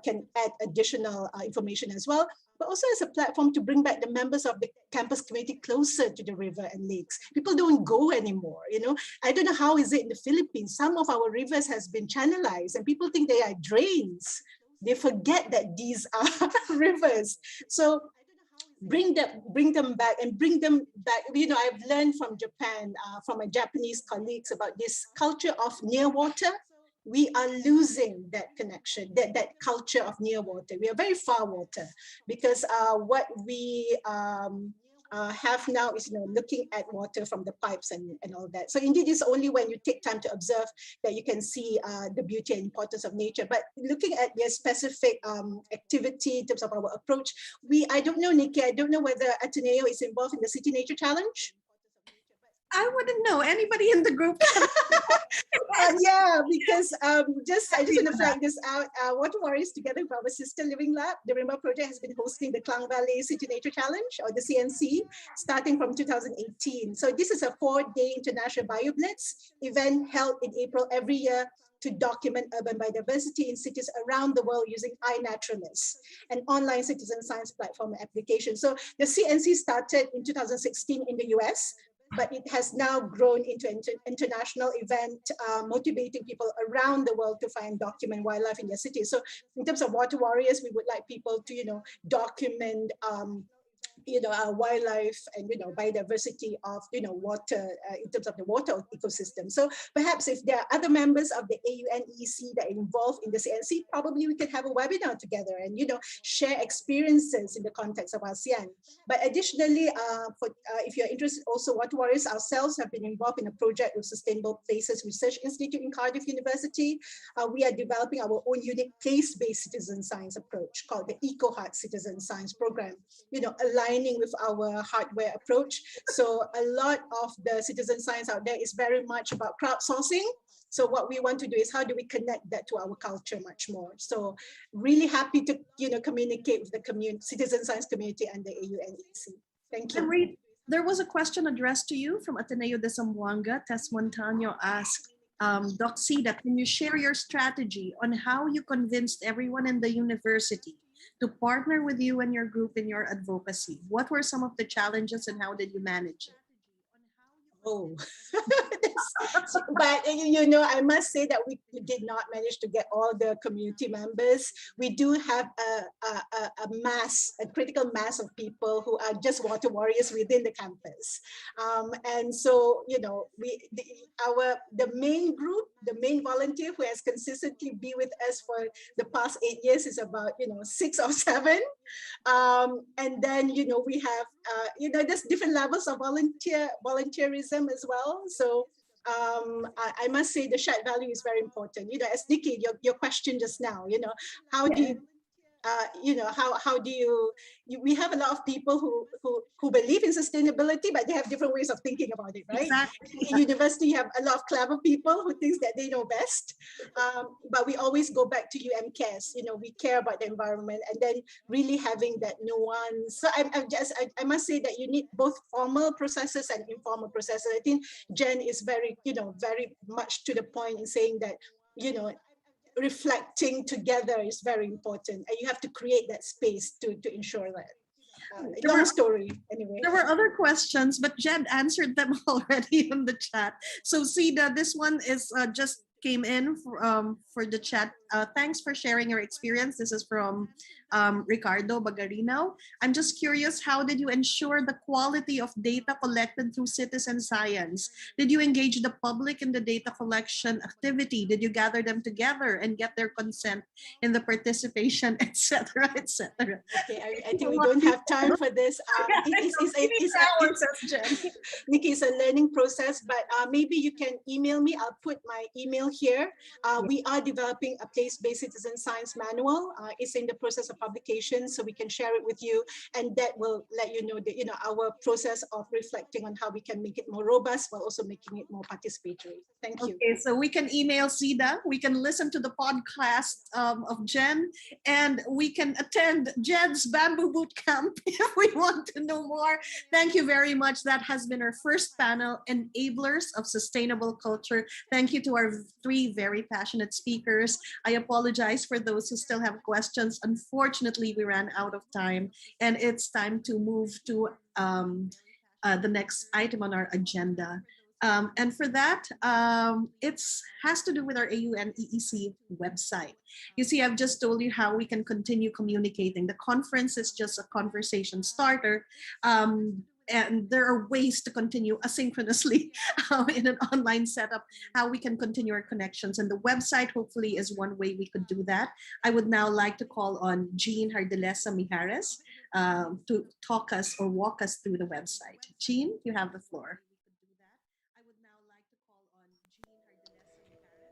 Speaker 9: can add additional information as well, but also as a platform to bring back the members of the campus community closer to the river and lakes. People don't go anymore, I don't know how is it in the Philippines. Some of our rivers has been channelized and people think they are drains. They forget that these are rivers. So bring them back. I've learned from Japan, from my Japanese colleagues, about this culture of near water. We are losing that connection, that culture of near water. We are very far water, because what we have now is looking at water from the pipes and all that. So indeed, it's only when you take time to observe that you can see the beauty and importance of nature. But looking at their specific activity in terms of our approach, I don't know, Nikki, I don't know whether Ateneo is involved in the City Nature Challenge.
Speaker 1: I wouldn't know. Anybody in the group?
Speaker 9: Yeah, because I just want to flag this out. Water Warriors, together with our sister Living Lab, the Rimba Project, has been hosting the Klang Valley City Nature Challenge, or the CNC, starting from 2018. So this is a 4-day international BioBlitz event held in April every year to document urban biodiversity in cities around the world using iNaturalist, an online citizen science platform and application. So the CNC started in 2016 in the US, but it has now grown into an international event, motivating people around the world to find and document wildlife in their cities. So in terms of Water Warriors, we would like people to, document wildlife and biodiversity of water, in terms of the water ecosystem. So perhaps if there are other members of the AUN-EEC that are involved in the CNC, probably we could have a webinar together and share experiences in the context of ASEAN. But additionally, if you're interested, also Water Warriors ourselves have been involved in a project with Sustainable Places Research Institute in Cardiff University. We are developing our own unique place-based citizen science approach called the EcoHeart Citizen Science Program, aligning with our hardware approach. So a lot of the citizen science out there is very much about crowdsourcing. So what we want to do is how do we connect that to our culture much more? So really happy to communicate with the citizen science community and the AUN-EEC. Thank you.
Speaker 1: There was a question addressed to you from Ateneo de Zamboanga. Tess Montano asked, Doc Sida, can you share your strategy on how you convinced everyone in the university to partner with you and your group in your advocacy? What were some of the challenges and how did you manage it?
Speaker 9: Oh, but you know, I must say that we did not manage to get all the community members. We do have a critical mass of people who are just water warriors within the campus. And so, you know, the main group, the main volunteer who has consistently been with us for the past 8 years is about, you know, 6 or 7. And then, you know, we have, you know, there's different levels of volunteerism as well. So I must say the shared value is very important. You know, as Nikki, your question just now, you know, how do you, you know, how do you, we have a lot of people who believe in sustainability, but they have different ways of thinking about it, right?
Speaker 1: Exactly.
Speaker 9: In university, you have a lot of clever people who think that they know best, but we always go back to cares. You know, we care about the environment, and then really having that nuance. So I must say that you need both formal processes and informal processes. I think Jen is very, you know, very much to the point in saying that, you know, reflecting together is very important, and you have to create that space to ensure that. Long story, anyway.
Speaker 1: There were other questions, but Jed answered them already in the chat. So Sida, this one is just came in for the chat. Thanks for sharing your experience. This is from Ricardo Bagarino. I'm just curious, how did you ensure the quality of data collected through citizen science? Did you engage the public in the data collection activity? Did you gather them together and get their consent in the participation, etc., etc.?
Speaker 9: Okay, I think we don't have time for this. Nikki, it's a learning process, but maybe you can email me. I'll put my email here. We are developing a place-based citizen science manual. It's in the process of publication, so we can share it with you, and that will let you know that, you know, our process of reflecting on how we can make it more robust while also making it more participatory. Thank you.
Speaker 1: Okay, so we can email Sida, we can listen to the podcast of Jen, and we can attend Jen's Bamboo Boot Camp if we want to know more. Thank you very much. That has been our first panel, Enablers of Sustainable Culture. Thank you to our 3 very passionate speakers. I apologize for those who still have questions. Unfortunately, we ran out of time, and it's time to move to the next item on our agenda. And for that, it has to do with our AUN-EEC website. You see, I've just told you how we can continue communicating. The conference is just a conversation starter. And there are ways to continue asynchronously in an online setup, how we can continue our connections. And the website hopefully is one way we could do that. I would now like to call on Jean Hardelesa Mijares to talk us or walk us through the website. Jean, you have the floor.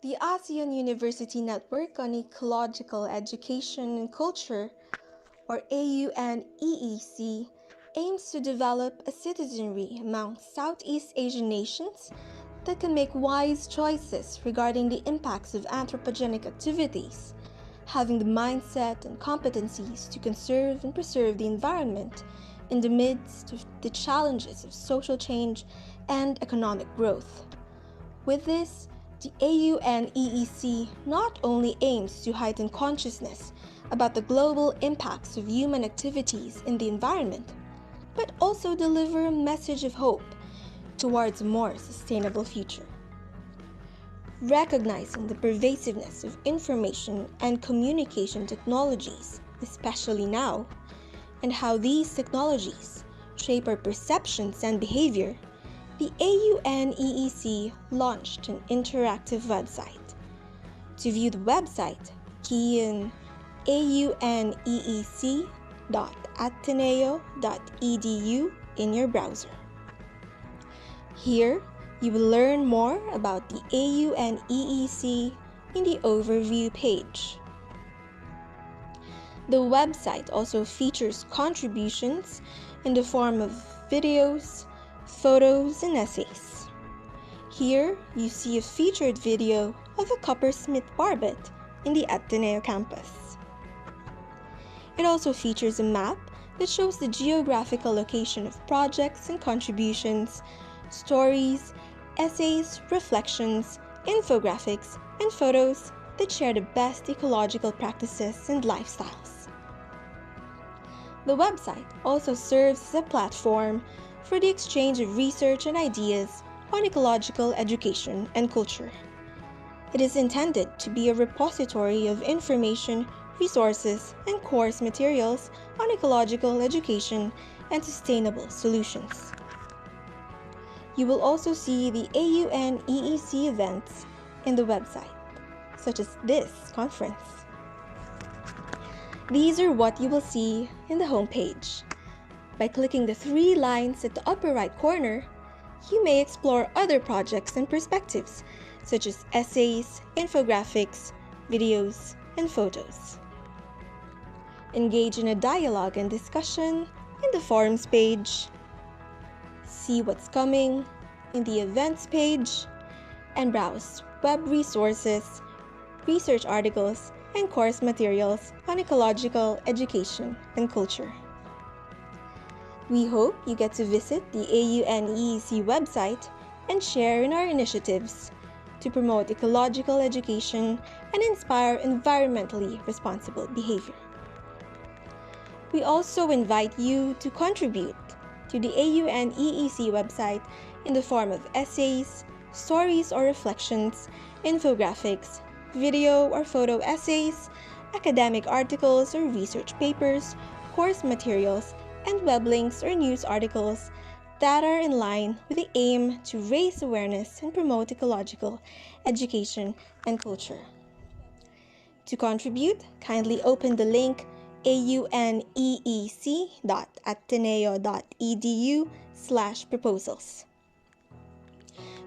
Speaker 10: The ASEAN University Network on Ecological Education and Culture, or AUN-EEC, aims to develop a citizenry among Southeast Asian nations that can make wise choices regarding the impacts of anthropogenic activities, having the mindset and competencies to conserve and preserve the environment in the midst of the challenges of social change and economic growth. With this, the AUN-EEC not only aims to heighten consciousness about the global impacts of human activities in the environment, but also deliver a message of hope towards a more sustainable future. Recognizing the pervasiveness of information and communication technologies, especially now, and how these technologies shape our perceptions and behavior, the AUN-EEC launched an interactive website. To view the website, key in aunEEC.ateneo.edu in your browser. Here, you will learn more about the AUN-EEC in the overview page. The website also features contributions in the form of videos, photos, and essays. Here, you see a featured video of a coppersmith barbet in the Ateneo campus. It also features a map that shows the geographical location of projects and contributions, stories, essays, reflections, infographics, and photos that share the best ecological practices and lifestyles. The website also serves as a platform for the exchange of research and ideas on ecological education and culture. It is intended to be a repository of information, resources, and course materials on ecological education and sustainable solutions. You will also see the AUN-EEC events in the website, such as this conference. These are what you will see in the homepage. By clicking the 3 lines at the upper right corner, you may explore other projects and perspectives, such as essays, infographics, videos, and photos. Engage in a dialogue and discussion in the forums page. See what's coming in the events page, and browse web resources, research articles, and course materials on ecological education and culture. We hope you get to visit the AUN-EEC website and share in our initiatives to promote ecological education and inspire environmentally responsible behavior. We also invite you to contribute to the AUN-EEC website in the form of essays, stories or reflections, infographics, video or photo essays, academic articles or research papers, course materials, and web links or news articles that are in line with the aim to raise awareness and promote ecological education and culture. To contribute, kindly open the link auneec.ateneo.edu/proposals.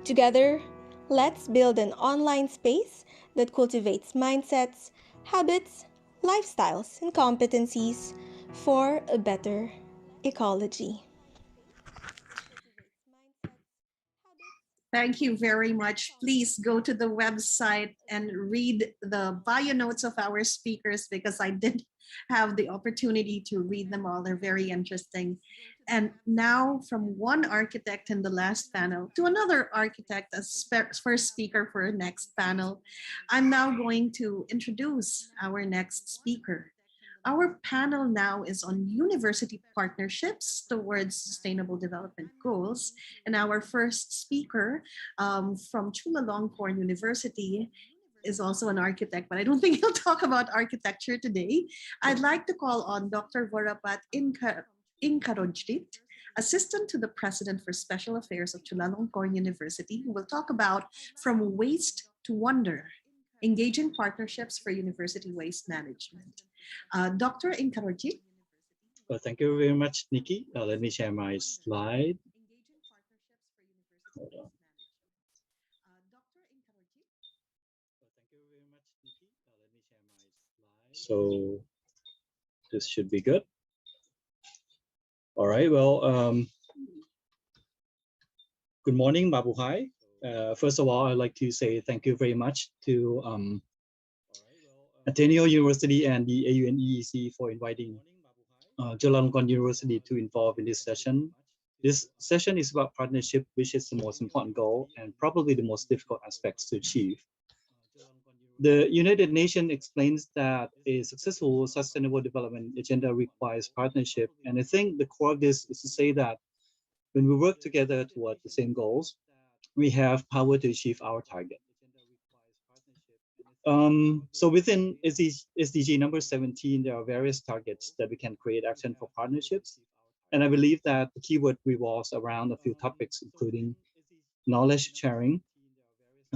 Speaker 10: Together, let's build an online space that cultivates mindsets, habits, lifestyles, and competencies for a better ecology.
Speaker 1: Thank you very much. Please go to the website and read the bio notes of our speakers, because I did have the opportunity to read them all. They're very interesting. And now, from one architect in the last panel to another architect as first speaker for our next panel, I'm now going to introduce our next speaker. Our panel now is on university partnerships towards sustainable development goals. And our first speaker from Chulalongkorn University is also an architect, but I don't think he'll talk about architecture today. I'd like to call on Dr. Vorapat Inkarojit, Assistant to the President for Special Affairs of Chulalongkorn University, who will talk about From Waste to Wonder, Engaging Partnerships for University Waste Management. Dr. Inkarojit.
Speaker 11: Well, thank you very much, Nikki. Let me share my slide. Hold on. So this should be good. All right, well, good morning, Mabuhay. First of all, I'd like to say thank you very much to Ateneo University and the AUN-EEC for inviting Chulalongkorn University to involve in this session. This session is about partnership, which is the most important goal and probably the most difficult aspects to achieve. The United Nations explains that a successful sustainable development agenda requires partnership. And I think the core of this is to say that when we work together toward the same goals, we have power to achieve our target. So within SDG number 17, there are various targets that we can create action for partnerships. And I believe that the keyword revolves around a few topics, including knowledge sharing,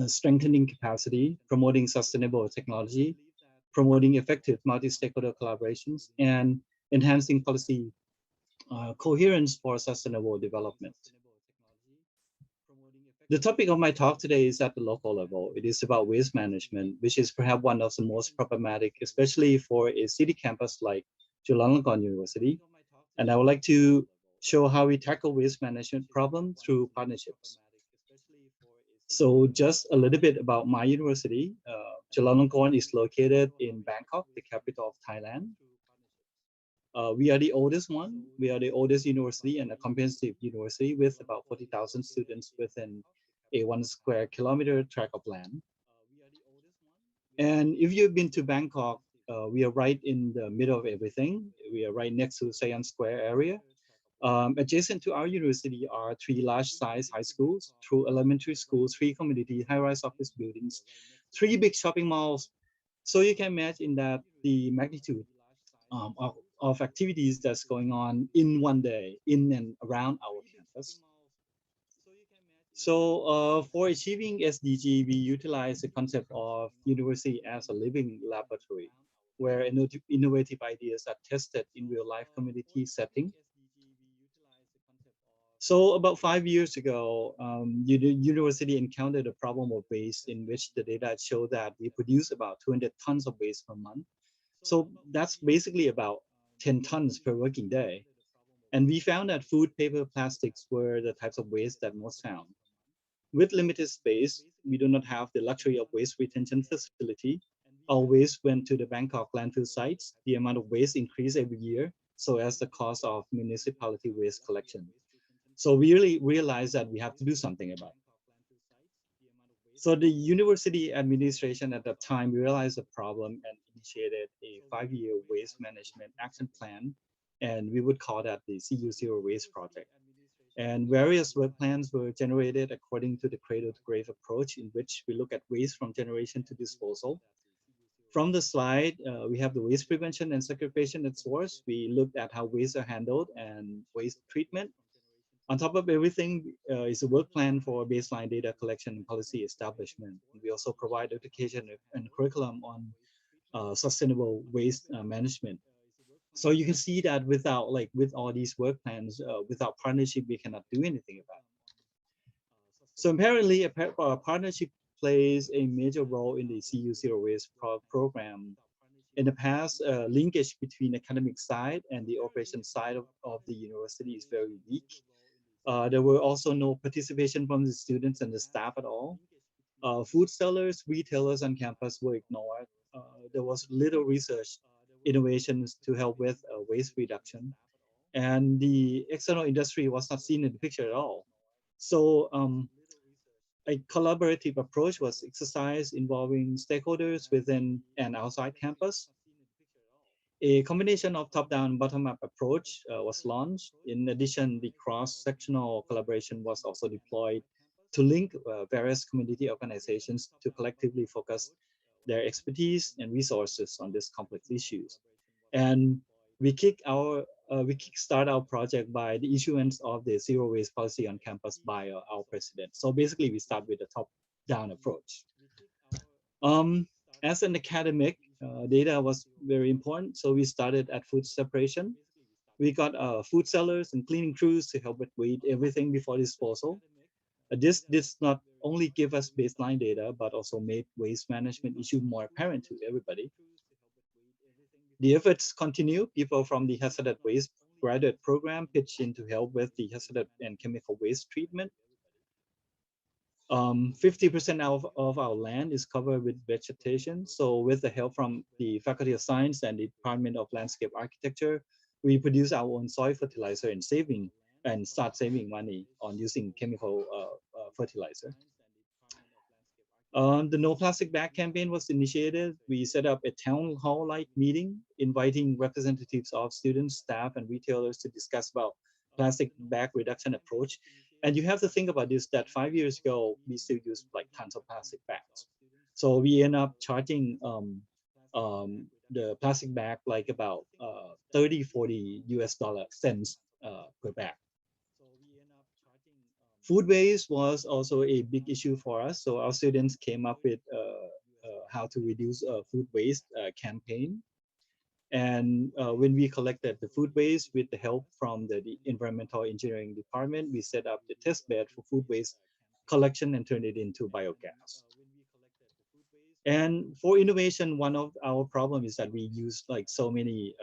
Speaker 11: strengthening capacity, promoting sustainable technology, promoting effective multi-stakeholder collaborations, and enhancing policy coherence for sustainable development. The topic of my talk today is at the local level. It is about waste management, which is perhaps one of the most problematic, especially for a city campus like Chulalongkorn University. And I would like to show how we tackle waste management problem through partnerships. So just a little bit about my university. Chulalongkorn is located in Bangkok, the capital of Thailand. We are the oldest one. We are the oldest university and a comprehensive university with about 40,000 students within a 1 square kilometer tract of land. And if you've been to Bangkok, we are right in the middle of everything. We are right next to Saigon Square area. Adjacent to our university are 3 large-size high schools, 2 elementary schools, 3 community high-rise office buildings, 3 big shopping malls. So you can imagine that the magnitude of activities that's going on in one day in and around our campus. So for achieving SDG, we utilize the concept of university as a living laboratory, where innovative ideas are tested in real-life community setting. So about 5 years ago, the university encountered a problem of waste in which the data showed that we produce about 200 tons of waste per month. So that's basically about 10 tons per working day. And we found that food, paper, plastics were the types of waste that most found. With limited space, we do not have the luxury of waste retention facility. Our waste went to the Bangkok landfill sites. The amount of waste increased every year, so as the cost of municipality waste collection. So we really realized that we have to do something about it. So the university administration at that time realized the problem and initiated a 5-year waste management action plan, and we would call that the CU Zero Waste Project. And various work plans were generated according to the cradle to grave approach, in which we look at waste from generation to disposal. From the slide, we have the waste prevention and segregation at source. We looked at how waste are handled and waste treatment. On top of everything is a work plan for baseline data collection and policy establishment. We also provide education and curriculum on sustainable waste management. So you can see that with all these work plans, without partnership, we cannot do anything about it. So apparently, a partnership plays a major role in the CU Zero Waste program. In the past, linkage between academic side and the operation side of the university is very weak. There were also no participation from the students and the staff at all. Food sellers, retailers on campus were ignored. There was little research innovations to help with waste reduction. And the external industry was not seen in the picture at all. So a collaborative approach was exercised involving stakeholders within and outside campus. A combination of top-down and bottom-up approach was launched. In addition, the cross-sectional collaboration was also deployed to link various community organizations to collectively focus their expertise and resources on these complex issues. And we kickstart our project by the issuance of the zero waste policy on campus by our president. So basically, we start with a top-down approach. As an academic, data was very important. So we started at food separation. We got food sellers and cleaning crews to help with weight everything before disposal. This does not only give us baseline data, but also made waste management issue more apparent to everybody. The efforts continue. People from the hazardous waste graduate program pitched in to help with the hazardous and chemical waste treatment. 50% of our land is covered with vegetation. So with the help from the Faculty of Science and the Department of Landscape Architecture, we produce our own soil fertilizer and start saving money on using chemical fertilizer. The No Plastic Bag campaign was initiated. We set up a town hall-like meeting, inviting representatives of students, staff, and retailers to discuss about plastic bag reduction approach. And you have to think about this, that 5 years ago, we still use like tons of plastic bags. So we end up charging the plastic bag like about 30, 40 US dollar cents per bag. Food waste was also a big issue for us. So our students came up with how to reduce food waste campaign. And when we collected the food waste with the help from the environmental engineering department, we set up the test bed for food waste collection and turned it into biogas. And for innovation, one of our problems is that we use like so many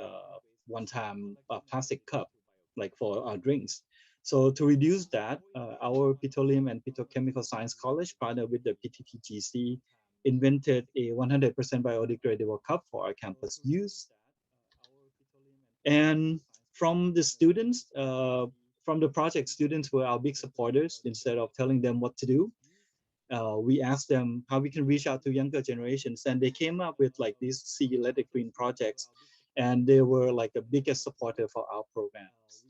Speaker 11: one-time plastic cup, like for our drinks. So to reduce that, our Petroleum and Petrochemical Science College partnered with the PTTGC, invented a 100% biodegradable cup for our campus use. And from the students, from the project, students were our big supporters. Instead of telling them what to do, we asked them how we can reach out to younger generations, and they came up with like these See Let It Green projects, and they were like the biggest supporter for our programs.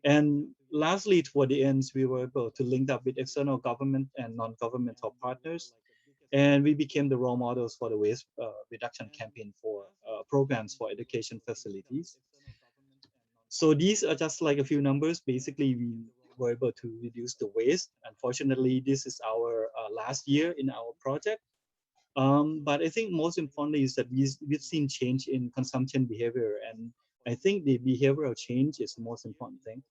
Speaker 11: And lastly, toward the ends, we were able to link up with external government and non-governmental partners, and we became the role models for the waste reduction campaign for programs for education facilities. So these are just like a few numbers. Basically, we were able to reduce the waste. Unfortunately, this is our last year in our project. But I think most importantly is that we've seen change in consumption behavior. And I think the behavioral change is the most important thing.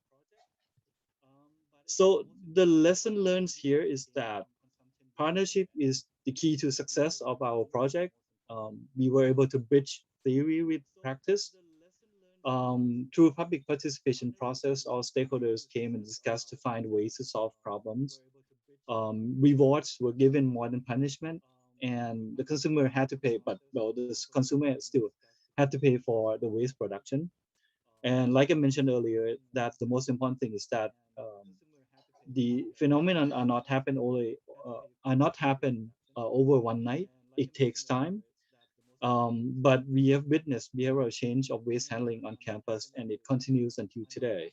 Speaker 11: So the lesson learned here is that partnership is the key to success of our project. We were able to bridge theory with practice. Through public participation process, all stakeholders came and discussed to find ways to solve problems. Rewards were given more than punishment, and the consumer had to pay, but well, the consumer still had to pay for the waste production. And like I mentioned earlier, that the most important thing is that the phenomenon are not happen over one night. It takes time. But we have witnessed behavioral change of waste handling on campus, and it continues until today.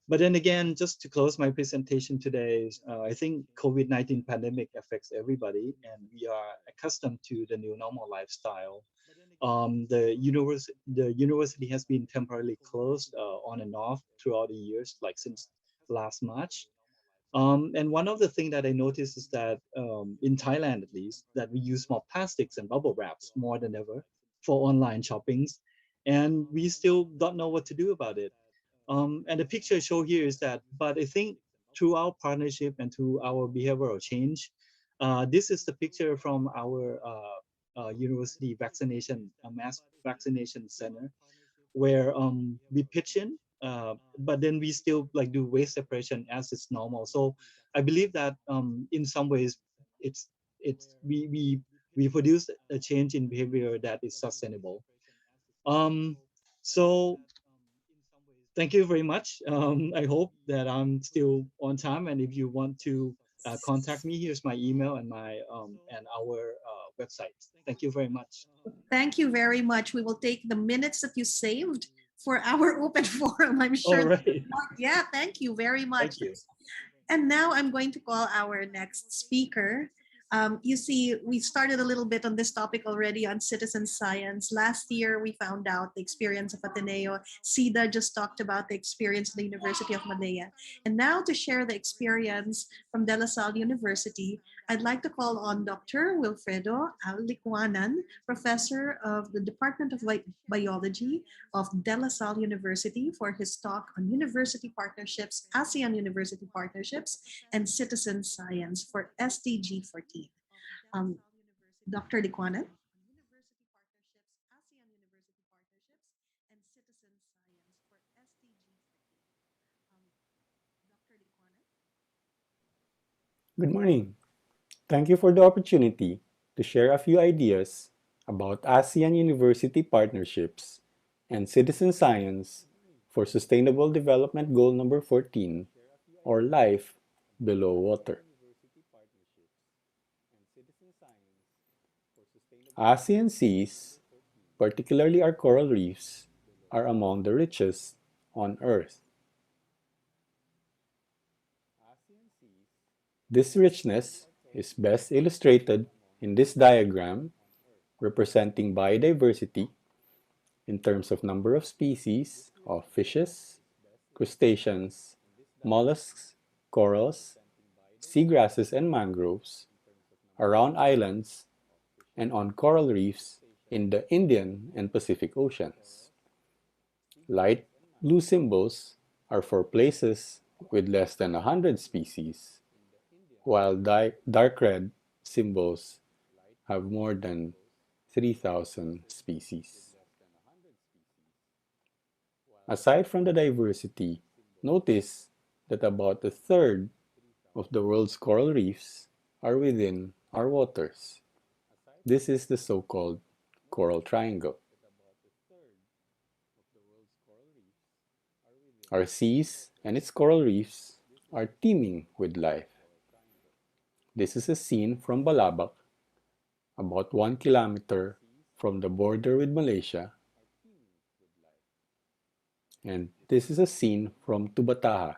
Speaker 11: But then again, just to close my presentation today, I think COVID-19 pandemic affects everybody, and we are accustomed to the new normal lifestyle. The university has been temporarily closed on and off throughout the years, like since last March. And one of the things that I noticed is that in Thailand, at least, that we use more plastics and bubble wraps more than ever for online shoppings, and we still don't know what to do about it. And the picture I show here is that, but I think through our partnership and through our behavioral change, this is the picture from our university vaccination, mass vaccination center, where we pitch in, but then we still like do waste separation as it's normal. So I believe that in some ways, it's we produce a change in behavior that is sustainable. So thank you very much. I hope that I'm still on time, and if you want to contact me, here's my email and my and our website. Thank you very much.
Speaker 1: Thank you very much. We will take the minutes that you saved for our open forum. I'm
Speaker 11: All
Speaker 1: sure.
Speaker 11: right.
Speaker 1: Yeah, thank you very much.
Speaker 11: Thank you.
Speaker 1: And now I'm going to call our next speaker. You see, we started a little bit on this topic already on citizen science. Last year, we found out the experience of Ateneo. Sida just talked about the experience of the University of Manila. And now to share the experience from De La Salle University, I'd like to call on Dr. Wilfredo Alicuanan, professor of the Department of Biology of De La Salle University, for his talk on university partnerships, ASEAN University Partnerships, and citizen science for SDG 14. Dr. Liquanan.
Speaker 12: Good morning. Thank you for the opportunity to share a few ideas about ASEAN University Partnerships and citizen science for Sustainable Development Goal number 14, or Life Below Water. ASEAN seas, particularly our coral reefs, are among the richest on Earth. This richness is best illustrated in this diagram representing biodiversity in terms of number of species of fishes, crustaceans, mollusks, corals, seagrasses and mangroves around islands and on coral reefs in the Indian and Pacific Oceans. Light blue symbols are for places with less than 100 species, while dark red symbols have more than 3,000 species. Aside from the diversity, notice that about a third of the world's coral reefs are within our waters. This is the so-called Coral Triangle. Our seas and its coral reefs are teeming with life. This is a scene from Balabac, about 1 kilometer from the border with Malaysia, and this is a scene from Tubataha,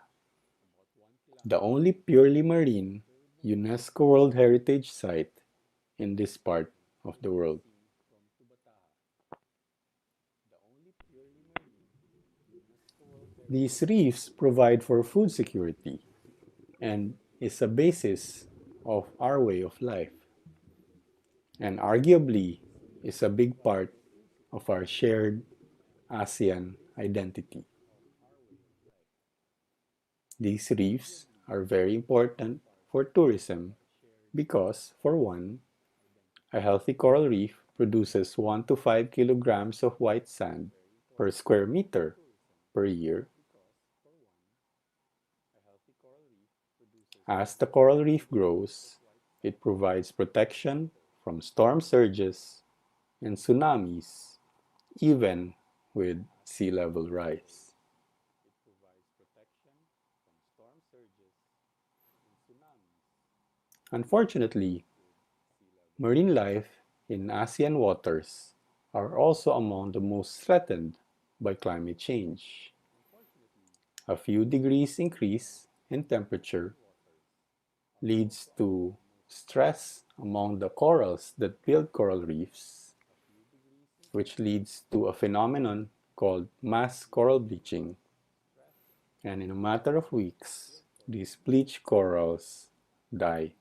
Speaker 12: the only purely marine UNESCO World Heritage Site in this part of the world. These reefs provide for food security and is a basis of our way of life, and arguably is a big part of our shared ASEAN identity. These reefs are very important for tourism because, for one, a healthy coral reef produces 1 to 5 kilograms of white sand per square meter per year. As the coral reef grows, it provides protection from storm surges and tsunamis, even with sea level rise. Unfortunately, marine life in ASEAN waters are also among the most threatened by climate change. A few degrees increase in temperature leads to stress among the corals that build coral reefs, which leads to a phenomenon called mass coral bleaching. And in a matter of weeks, these bleached corals die.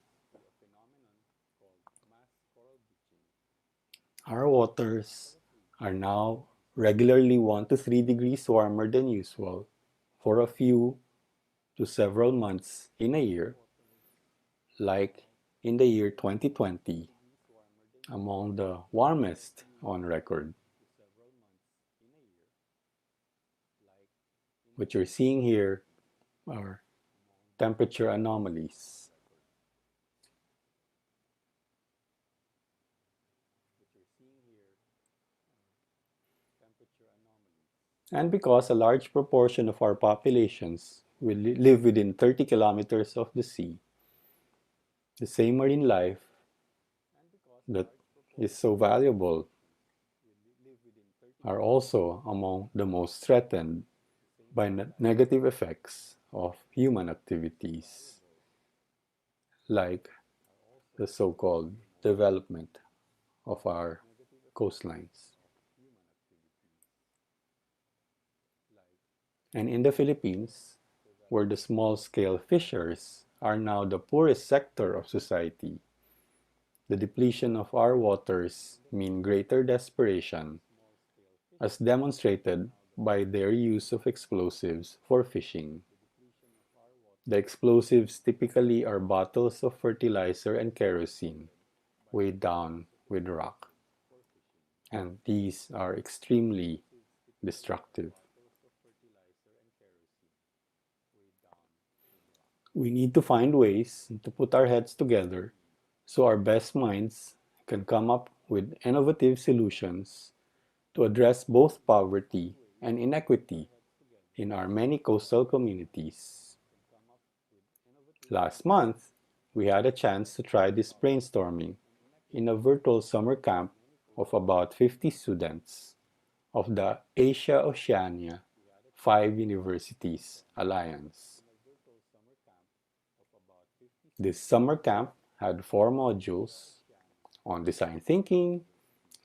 Speaker 12: Our waters are now regularly 1 to 3 degrees warmer than usual for a few to several months in a year, like in the year 2020, among the warmest on record. What you're seeing here are temperature anomalies. And because a large proportion of our populations will live within 30 kilometers of the sea, the same marine life that is so valuable are also among the most threatened by negative effects of human activities, like the so-called development of our coastlines. And in the Philippines, where the small-scale fishers are now the poorest sector of society, the depletion of our waters mean greater desperation, as demonstrated by their use of explosives for fishing. The explosives typically are bottles of fertilizer and kerosene, weighed down with rock. And these are extremely destructive. We need to find ways to put our heads together so our best minds can come up with innovative solutions to address both poverty and inequity in our many coastal communities. Last month, we had a chance to try this brainstorming in a virtual summer camp of about 50 students of the Asia-Oceania 5 Universities Alliance. This summer camp had 4 modules on design thinking,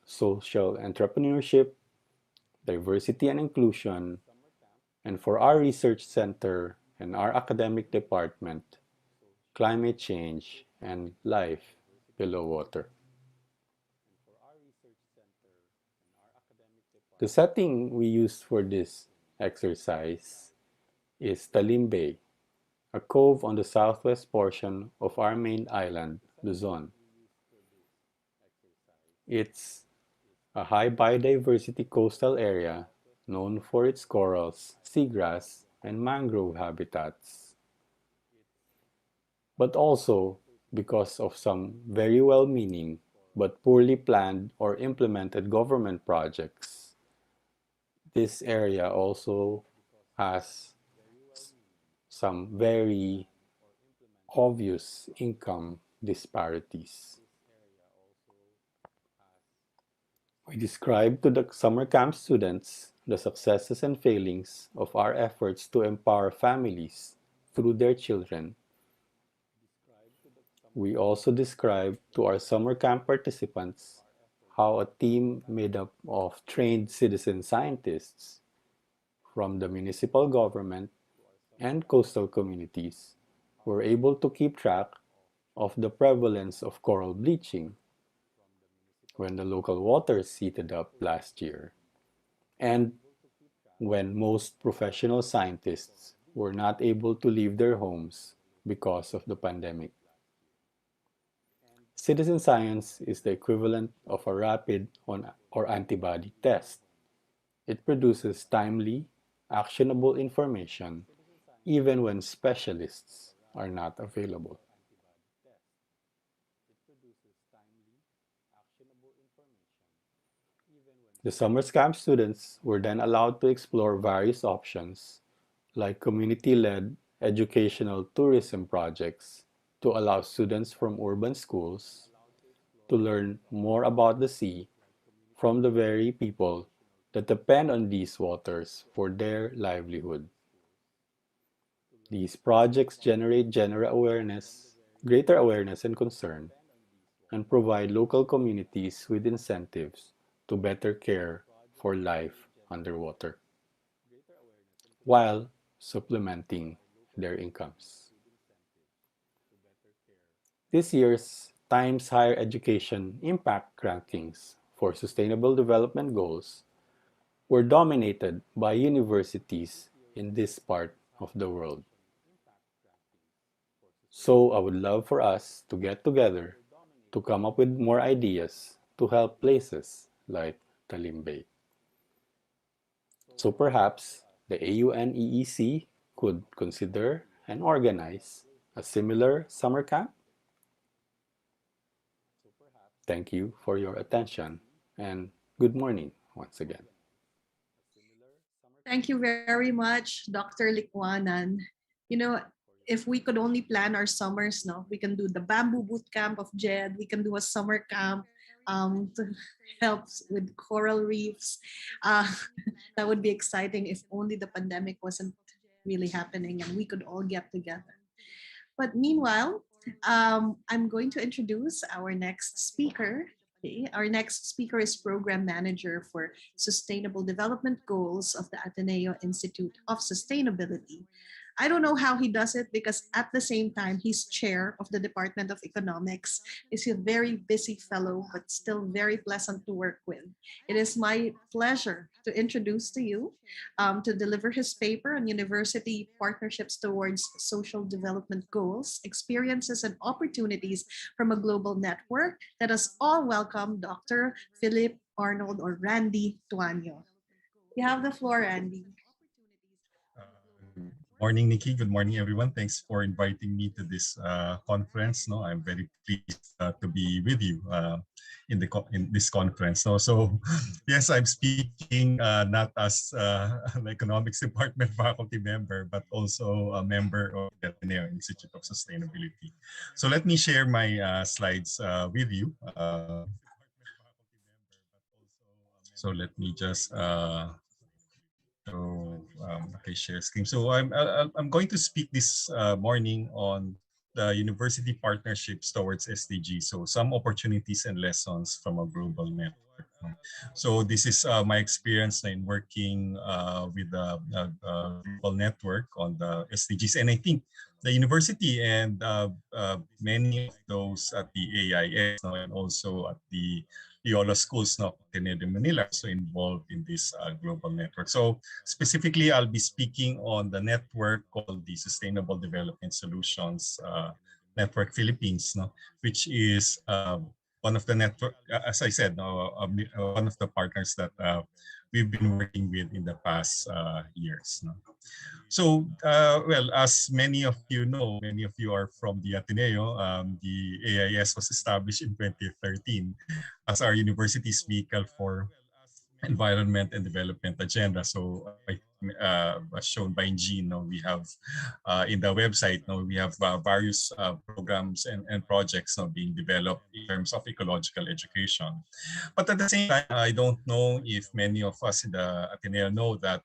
Speaker 12: social entrepreneurship, diversity and inclusion, and for our research center and our academic department, climate change and life below water. The setting we used for this exercise is Talim Bay, a cove on the southwest portion of our main island, Luzon. It's a high biodiversity coastal area known for its corals, seagrass, and mangrove habitats, but also because of some very well-meaning but poorly planned or implemented government projects. This area also has some very obvious income disparities. We describe to the summer camp students the successes and failings of our efforts to empower families through their children. We also describe to our summer camp participants how a team made up of trained citizen scientists from the municipal government and coastal communities were able to keep track of the prevalence of coral bleaching when the local waters heated up last year, and when most professional scientists were not able to leave their homes because of the pandemic. Citizen science is the equivalent of a rapid or antibody test. It produces timely, actionable information even when specialists are not available. The summer camp students were then allowed to explore various options like community-led educational tourism projects to allow students from urban schools to learn more about the sea from the very people that depend on these waters for their livelihood. These projects generate greater awareness and concern, and provide local communities with incentives to better care for life underwater, while supplementing their incomes. This year's Times Higher Education Impact Rankings for Sustainable Development Goals were dominated by universities in this part of the world. So I would love for us to get together to come up with more ideas to help places like Talim Bay. So perhaps the AUN-EEC could consider and organize a similar summer camp. Thank you for your attention and good morning once again.
Speaker 1: Thank you very much, Dr. Likwanan. You know, if we could only plan our summers, no, we can do the bamboo boot camp of JED. We can do a summer camp to help with coral reefs. Uh, that would be exciting if only the pandemic wasn't really happening and we could all get together. But meanwhile, I'm going to introduce our next speaker. Okay. Our next speaker is Program Manager for Sustainable Development Goals of the Ateneo Institute of Sustainability. I don't know how he does it because at the same time, he's chair of the Department of Economics. He's a very busy fellow, but still very pleasant to work with. It is my pleasure to introduce to you to deliver his paper on university partnerships towards social development goals, experiences, and opportunities from a global network. Let us all welcome Dr. Philip Arnold or Randy Tuanyo. You have the floor, Randy.
Speaker 13: Morning, Nikki. Good morning, everyone. Thanks for inviting me to this conference. No, I'm very pleased to be with you in this conference. No, so yes, I'm speaking not as an economics department faculty member, but also a member of the Ateneo Institute of Sustainability. So let me share my slides with you. So let me just okay, share screen. So I'm going to speak this morning on the university partnerships towards SDG. So some opportunities and lessons from a global network. So this is my experience in working with a global network on the SDGs, and I think the university and many of those at the AIS and also at the Loyola schools of Ateneo de Manila also involved in this global network. So specifically, I'll be speaking on the network called the Sustainable Development Solutions Network Philippines, no, which is one of the network, as I said, one of the partners that we've been working with in the past years. No? So, well, as many of you know, many of you are from the Ateneo. The AIS was established in 2013 as our university's vehicle for environment and development agenda. So as shown by Jean, we have in the website, we have various programs and projects now being developed in terms of ecological education. But at the same time, I don't know if many of us in the Ateneo know that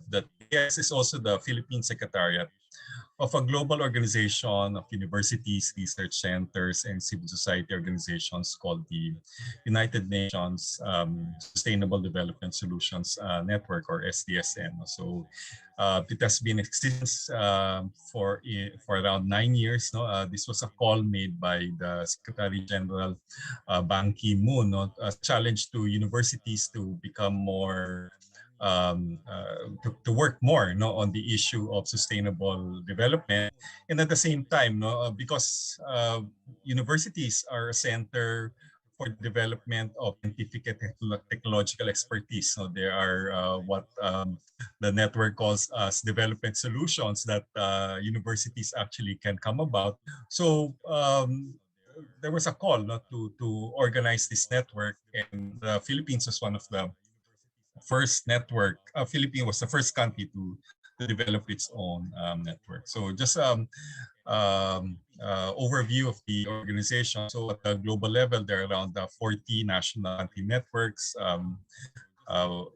Speaker 13: that TS is also the Philippine Secretariat of a global organization of universities, research centers, and civil society organizations called the United Nations Sustainable Development Solutions Network, or SDSN. So it has been in existence for around 9 years. No? This was a call made by the Secretary General Ban Ki-moon, a challenge to universities to become more to work more on the issue of sustainable development, and at the same time because universities are a center for the development of scientific and technological expertise. So there are what the network calls as development solutions that universities actually can come about. So there was a call to organize this network, and the Philippines was one of the first network. Philippines was the first country to develop its own network. So just overview of the organization. So at the global level, there are around 40 national country networks,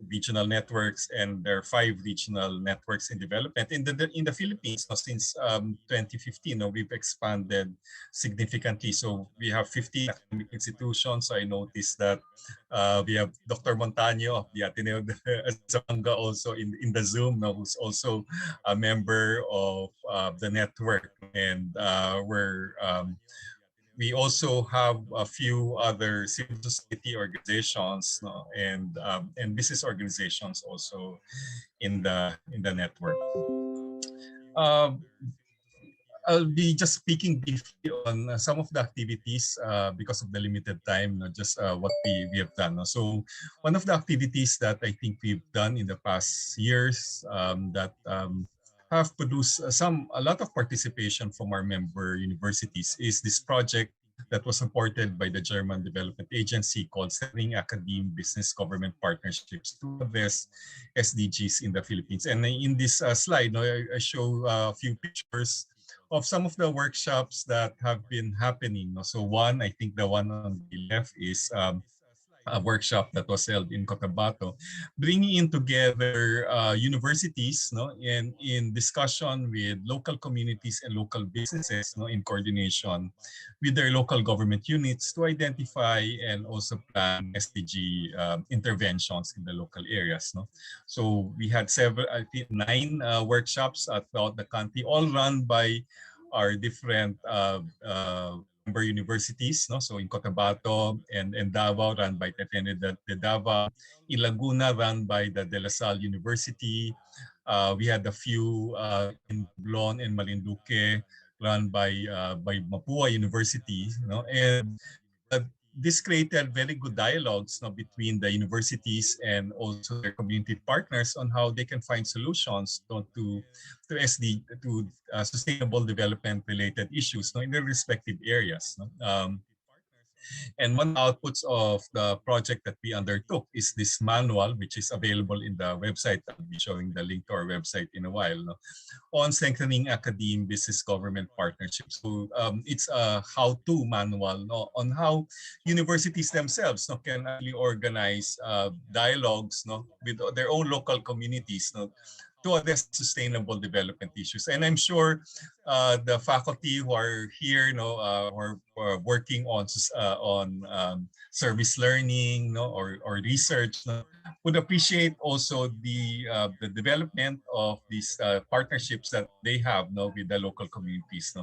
Speaker 13: regional networks, and there are 5 regional networks in development. In the Philippines, since 2015, we've expanded significantly. So we have 15 academic institutions. I noticed that we have Dr. Montaño of the Ateneo de Zamboanga also in the Zoom, who's also a member of the network. And we also have a few other civil society organizations and business organizations also in the network. I'll be just speaking briefly on some of the activities because of the limited time, just what we have done. So one of the activities that I think we've done in the past years that have produced a lot of participation from our member universities is this project that was supported by the German Development Agency called Strengthening Academe Business Government Partnerships to address SDGs in the Philippines. And in this slide, I show a few pictures of some of the workshops that have been happening. So one, I think the one on the left is a workshop that was held in Cotabato, bringing in together universities and in discussion with local communities and local businesses in coordination with their local government units to identify and also plan SDG interventions in the local areas. So we had I think 9 workshops throughout the country, all run by our different member universities. So in Cotabato and Davao, run by Ateneo de Davao. In Laguna, run by the De La Salle University. We had a few in Blon and Malinduque, run by Mapua University. And this created very good dialogues between the universities and also their community partners on how they can find solutions to sustainable development related issues in their respective areas. And one of the outputs of the project that we undertook is this manual, which is available in the website. I'll be showing the link to our website in a while, on strengthening academe business government partnerships. So it's a how-to manual on how universities themselves can actually organize dialogues with their own local communities to address sustainable development issues. And I'm sure the faculty who are here, who are working on service learning or research, would appreciate also the development of these partnerships that they have with the local communities.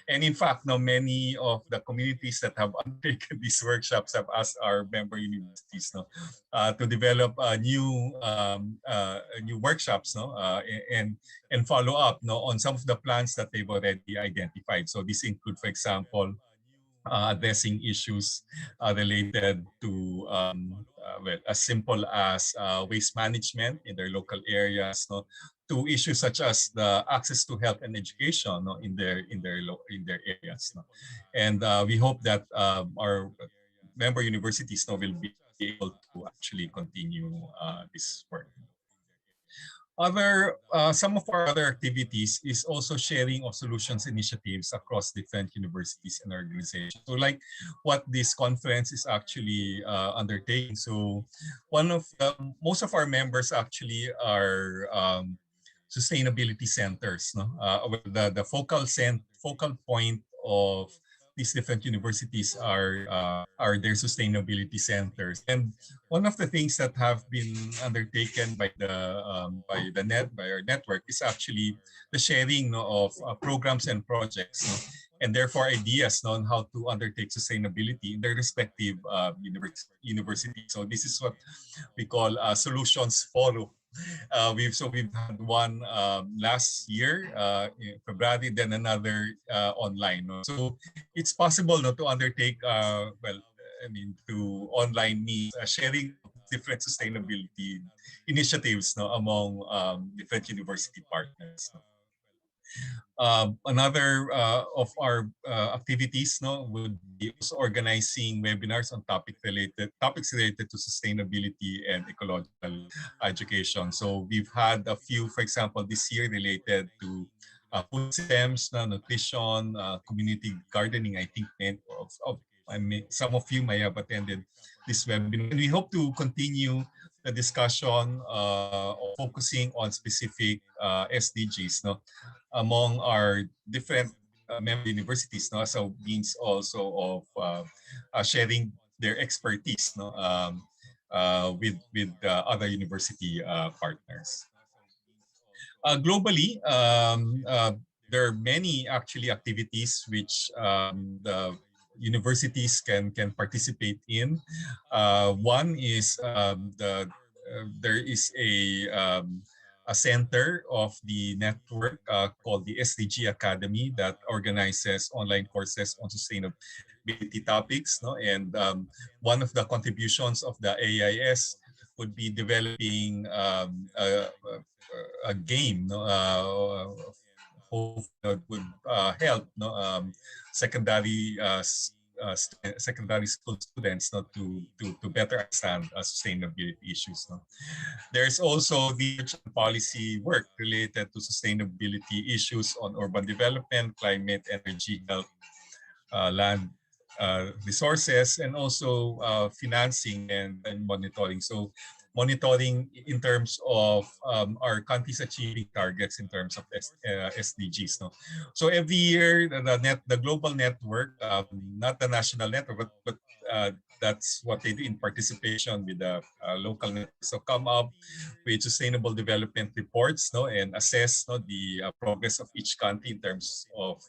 Speaker 13: And in fact, many of the communities that have undertaken these workshops have asked our member universities to develop new workshops and follow up on some of the plans that they've already identified. So this include, for example, addressing issues related to as simple as waste management in their local areas, to issues such as the access to health and education in their areas. And we hope that our member universities will be be able to actually continue this work. Some of our other activities is also sharing of solutions initiatives across different universities and organizations. So like what this conference is actually undertaking. So most of our members actually are sustainability centers. No? The focal point of these different universities are their sustainability centers. And one of the things that have been undertaken by our network is actually the sharing, no, of programs and projects, no, and therefore ideas, no, on how to undertake sustainability in their respective universities. So this is what we call solutions forum. We've had one last year in February, then another online. No? So it's possible, no, to undertake through online means sharing different sustainability initiatives, no, among different university partners. No? Another of our activities, no, would be also organizing webinars on topics related to sustainability and ecological education. So we've had a few, for example, this year related to food systems, nutrition, community gardening. I think some of you may have attended this webinar. And we hope to continue the discussion focusing on specific SDGs, no, among our different member universities, no, so means also of sharing their expertise, no, with other university partners. Globally, there are many actually activities which the universities can participate in. One is there is a center of the network called the SDG Academy that organizes online courses on sustainability topics. No? And one of the contributions of the AIS would be developing a game, no, that would help, no, secondary school students, no, to better understand sustainability issues. No. There's also research and policy work related to sustainability issues on urban development, climate, energy, health, land resources, and also financing and monitoring. So monitoring in terms of our countries achieving targets in terms of SDGs. No? So every year, the global network, not the national network, but that's what they do in participation with the local network. So come up with sustainable development reports, no, and assess, no, the progress of each country in terms of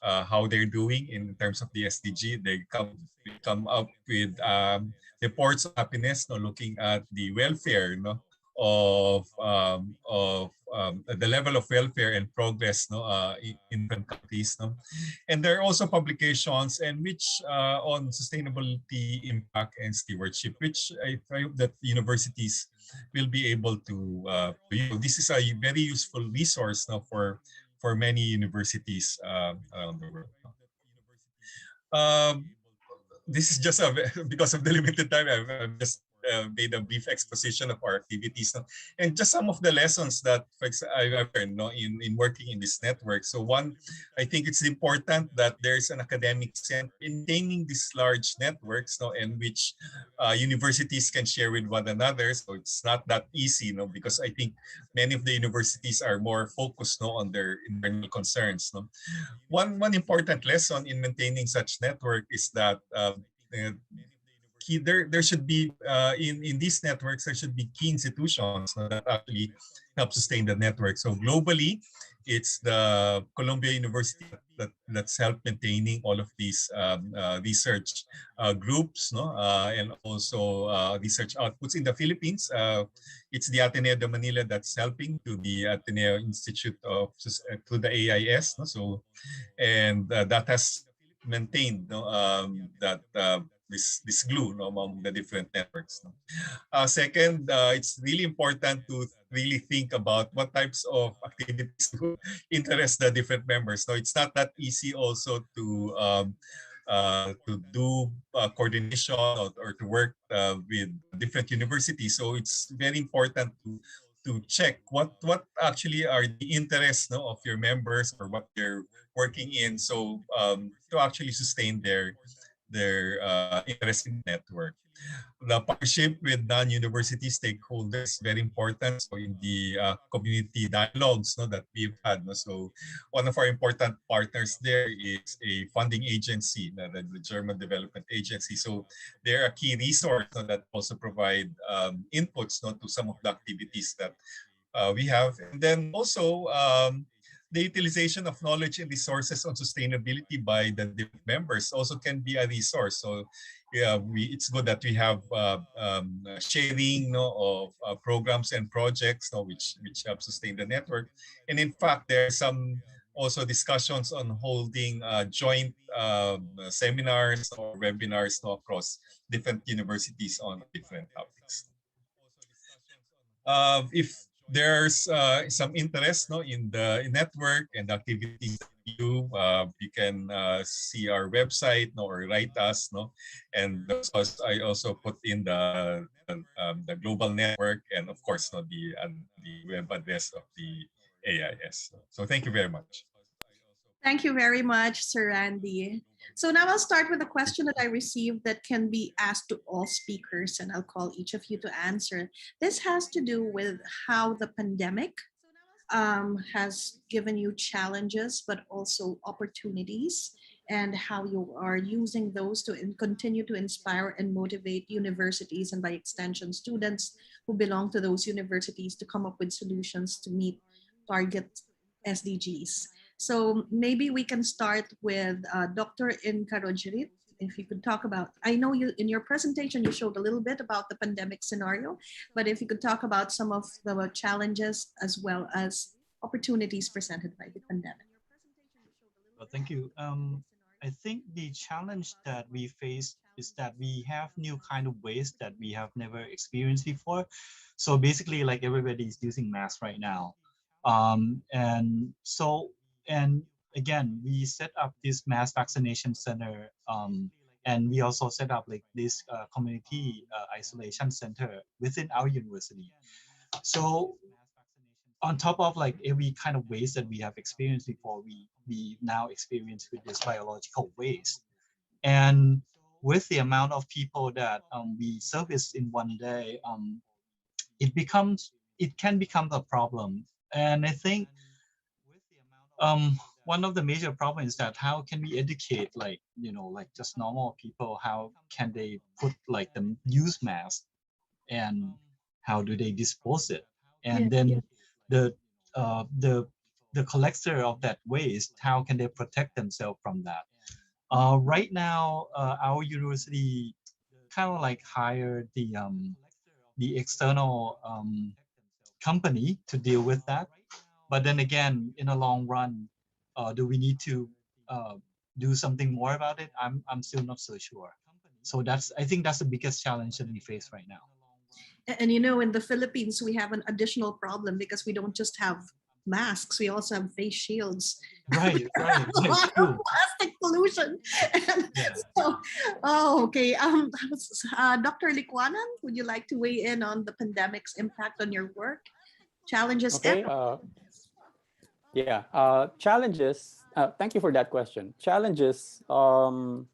Speaker 13: how they're doing in terms of the SDG. They come up with reports of happiness, no, looking at the welfare, no, of the level of welfare and progress, no, in different countries. No? And there are also publications and which on sustainability, impact, and stewardship, which I hope that universities will be able to use. This is a very useful resource now for many universities around the world. This is just because of the limited time, I've just made a brief exposition of our activities, no? And just some of the lessons that I've learned, no, in working in this network. So one, I think it's important that there's an academic sense in maintaining these large networks, no, and which universities can share with one another. So it's not that easy, no, because I think many of the universities are more focused, no, on their internal concerns. No? One important lesson in maintaining such network is that there should be in these networks there should be key institutions that actually help sustain the network. So globally, it's the Columbia University that's helped maintaining all of these research groups, no, and also research outputs in the Philippines. It's the Ateneo de Manila that's helping to the Ateneo Institute of to the AIS. No? So, and that has maintained, no, that this glue, no, among the different networks. No? Second, it's really important to really think about what types of activities interest the different members. So it's not that easy also to to do coordination or to work with different universities. So it's very important to check what actually are the interests, no, of your members or what they're working in. So to actually sustain their interest in the network. The partnership with non-university stakeholders very important. So in the community dialogues, no, that we've had, no, so one of our important partners there is a funding agency, no, the German Development Agency. So they're a key resource, no, that also provide inputs, no, to some of the activities that we have. And then also the utilization of knowledge and resources on sustainability by the different members also can be a resource. So yeah, it's good that we have sharing, no, of programs and projects, no, which help sustain the network. And in fact, there are some also discussions on holding joint seminars or webinars, no, across different universities on different topics. If there's some interest, no, in the network and activities that we do, you can see our website, no, or write us, no, and I also put in the global network and of course, no, the web address of the AIS. So thank you very much.
Speaker 1: Thank you very much, Sir Randy. So now I'll start with a question that I received that can be asked to all speakers, and I'll call each of you to answer. This has to do with how the pandemic has given you challenges, but also opportunities, and how you are using those to continue to inspire and motivate universities, and by extension, students who belong to those universities to come up with solutions to meet target SDGs. So maybe we can start with Dr. Inkarojrit. If you could talk about, I know you in your presentation you showed a little bit about the pandemic scenario, but if you could talk about some of the challenges as well as opportunities presented by the pandemic.
Speaker 14: Well, thank you. I think the challenge that we face is that we have new kind of ways that we have never experienced before. So basically, like everybody is using masks right now. And again, we set up this mass vaccination center, and we also set up like this community isolation center within our university. So on top of like every kind of waste that we have experienced before, we now experience with this biological waste. And with the amount of people that we service in one day, it can become a problem. And I think one of the major problems is that how can we educate, like, you know, like just normal people, how can they put like the use mask, and how do they dispose it, and then the collector of that waste, how can they protect themselves from that? Right now, our university kind of like hired the external company to deal with that. But then again, in the long run, do we need to do something more about it? I'm still not so sure. So I think that's the biggest challenge that we face right now.
Speaker 1: And you know, in the Philippines, we have an additional problem because we don't just have masks, we also have face shields.
Speaker 14: Right.
Speaker 1: Plastic pollution. So, okay. Dr. Likwanan, would you like to weigh in on the pandemic's impact on your work? Challenges.
Speaker 12: Okay. Challenges. Thank you for that question. Challenges. For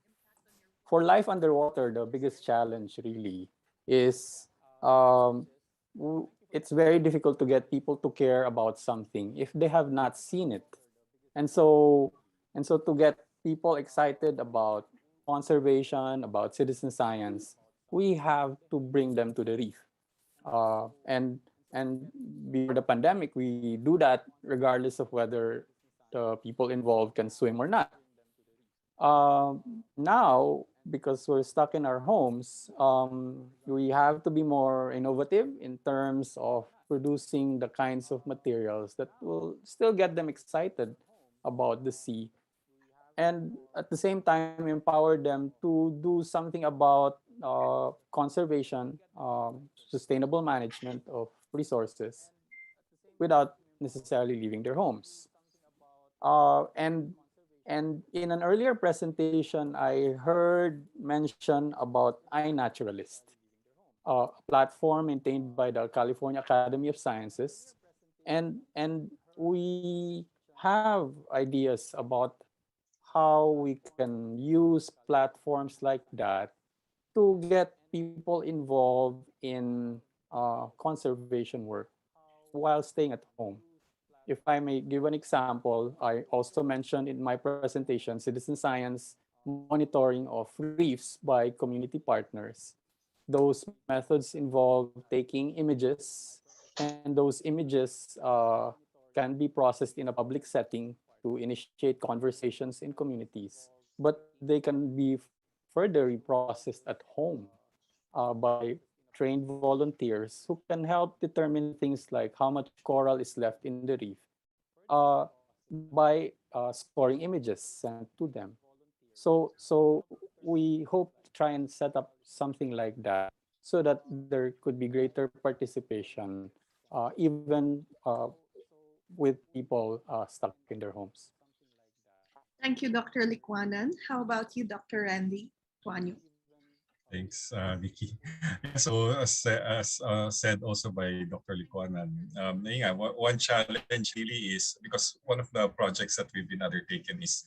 Speaker 12: life underwater, the biggest challenge really is it's very difficult to get people to care about something if they have not seen it. And so to get people excited about conservation, about citizen science, we have to bring them to the reef. And before the pandemic, we do that regardless of whether the people involved can swim or not. Now, because we're stuck in our homes, we have to be more innovative in terms of producing the kinds of materials that will still get them excited about the sea, and at the same time empower them to do something about conservation, sustainable management of resources without necessarily leaving their homes. And And in an earlier presentation, I heard mention about iNaturalist, a platform maintained by the California Academy of Sciences. And we have ideas about how we can use platforms like that to get people involved in conservation work while staying at home. If I may give an example, I also mentioned in my presentation citizen science monitoring of reefs by community partners. Those methods involve taking images, and those images can be processed in a public setting to initiate conversations in communities. But they can be further processed at home by trained volunteers who can help determine things like how much coral is left in the reef by scoring images sent to them. So we hope to try and set up something like that so that there could be greater participation, even with people stuck in their homes.
Speaker 1: Thank you, Dr. Likwanan. How about you, Dr. Randy Tuanyo?
Speaker 13: Thanks, Vicky. Yeah, so as said also by Dr. Likuanan, yeah, one challenge really is because one of the projects that we've been undertaken is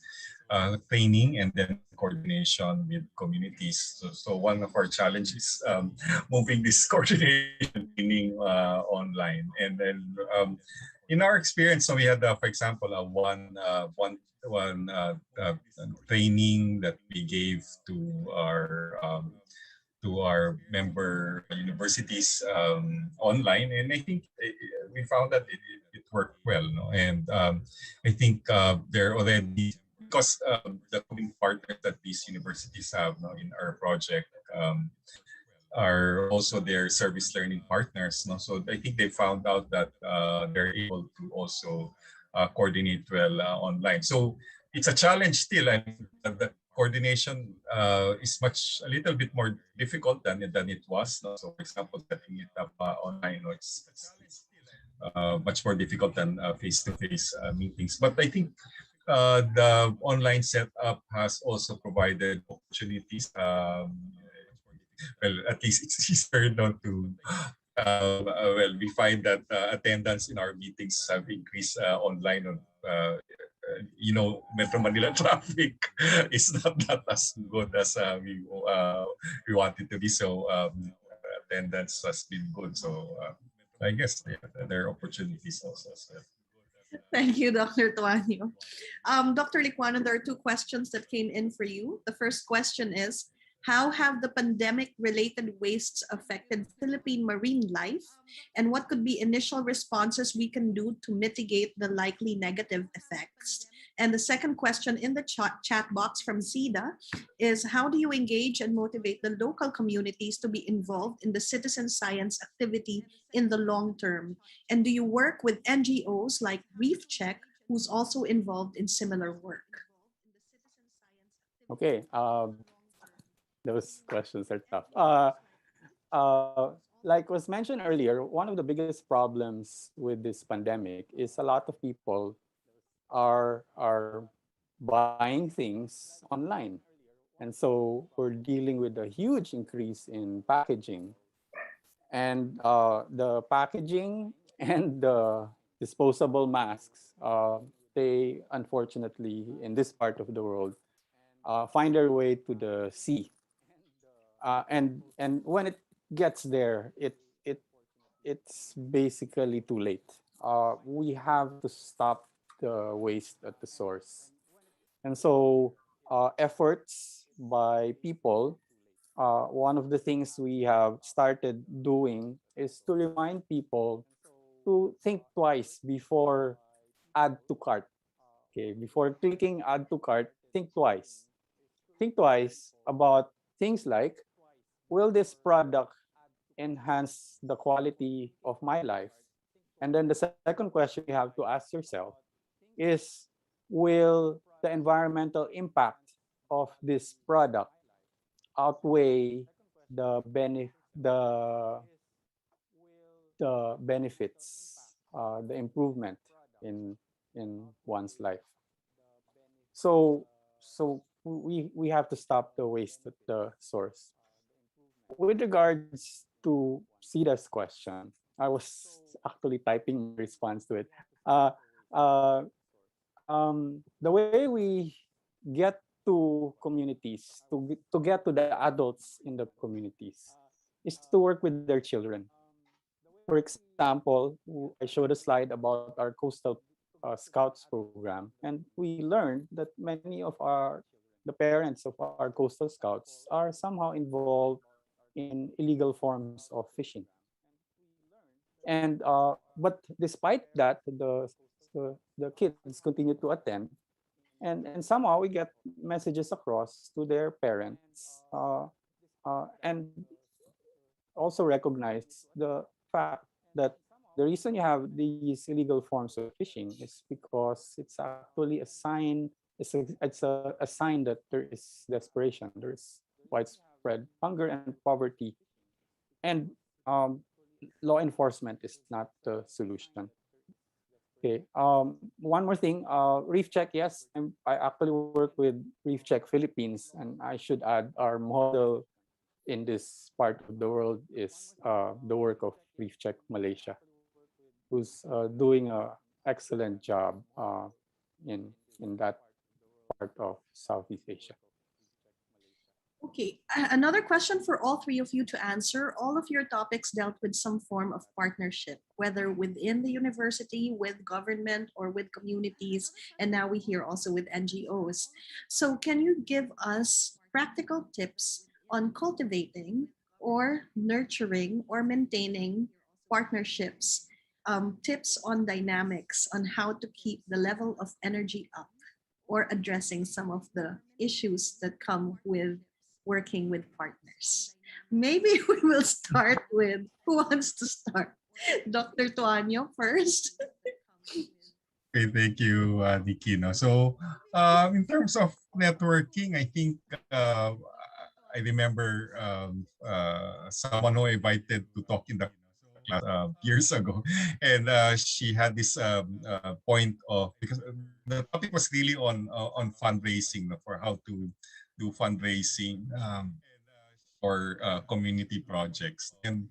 Speaker 13: training and then coordination with communities. So one of our challenges moving this coordination training online. And then in our experience, so we had, for example, one training that we gave to our member universities online, and I think we found that it worked well. No? And I think they're already because the community partners that these universities have no, in our project are also their service learning partners. No? So I think they found out that they're able to also coordinate well online. So it's a challenge still, and the coordination is a little bit more difficult than it was. No? So for example, setting it up online, no, it's much more difficult than face-to-face meetings. But I think the online setup has also provided opportunities. Well, at least it's easier not to. Well, we find that attendance in our meetings have increased online. Metro Manila traffic is not as good as we want it to be. So attendance has been good. So I guess there are opportunities also as well.
Speaker 1: Thank you, Dr. Tuanyo. Dr. Likwanan, there are two questions that came in for you. The first question is, how have the pandemic-related wastes affected Philippine marine life? And what could be initial responses we can do to mitigate the likely negative effects? And the second question in the chat box from Zida is, how do you engage and motivate the local communities to be involved in the citizen science activity in the long term? And do you work with NGOs like Reef Check, who's also involved in similar work?
Speaker 12: Okay, those questions are tough. Like was mentioned earlier, one of the biggest problems with this pandemic is a lot of people are buying things online. And so we're dealing with a huge increase in packaging. And the packaging and the disposable masks, they unfortunately, in this part of the world, find their way to the sea. And when it gets there, it's basically too late. We have to stop the waste at the source. And so efforts by people, one of the things we have started doing is to remind people to think twice before add to cart. Okay, before clicking add to cart, think twice. Think twice about things like, will this product enhance the quality of my life? And then the second question you have to ask yourself is, will the environmental impact of this product outweigh the benefits, the improvement in one's life? So we have to stop the waste at the source. With regards to Sita's question, I was actually typing my response to it. Uh, uh, the way we get to communities, to get to the adults in the communities, is to work with their children. For example, I showed a slide about our coastal scouts program, and we learned that many of the parents of our coastal scouts are somehow involved in illegal forms of fishing. And but despite that, the kids continue to attend, and somehow we get messages across to their parents, and also recognize the fact that the reason you have these illegal forms of fishing is because it's actually a sign. It's a sign that there is desperation, there is widespread hunger and poverty, and law enforcement is not the solution. Okay. One more thing. Reef Check. Yes, I actually work with Reef Check Philippines, and I should add our model in this part of the world is the work of Reef Check Malaysia, who's doing a excellent job in that part of Southeast Asia.
Speaker 1: Okay, another question for all three of you to answer. All of your topics dealt with some form of partnership, whether within the university, with government, or with communities. And now we hear also with NGOs. So can you give us practical tips on cultivating or nurturing or maintaining partnerships? Tips on dynamics on how to keep the level of energy up or addressing some of the issues that come with working with partners. Maybe we will start with who wants to start? Dr. Tuanyo first.
Speaker 13: Okay, thank you, Nikki. No? So, in terms of networking, I think I remember someone who I invited to talk in the class years ago, and she had this point of, because the topic was really on fundraising, no, for how to do fundraising. For community projects, and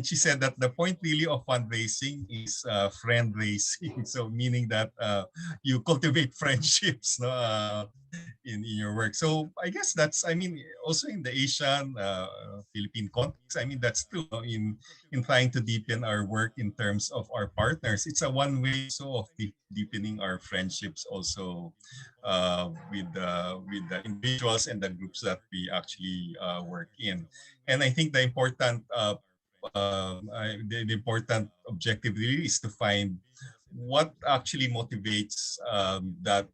Speaker 13: she said that the point really of fundraising is friend raising, so meaning that you cultivate friendships, no, in your work. So I guess that's, I mean, also in the Asian Philippine context, I mean, that's true, no, in trying to deepen our work in terms of our partners. It's a one way also of deepening our friendships also with the individuals and the groups that we actually work in. And I think the important the important objective really is to find what actually motivates that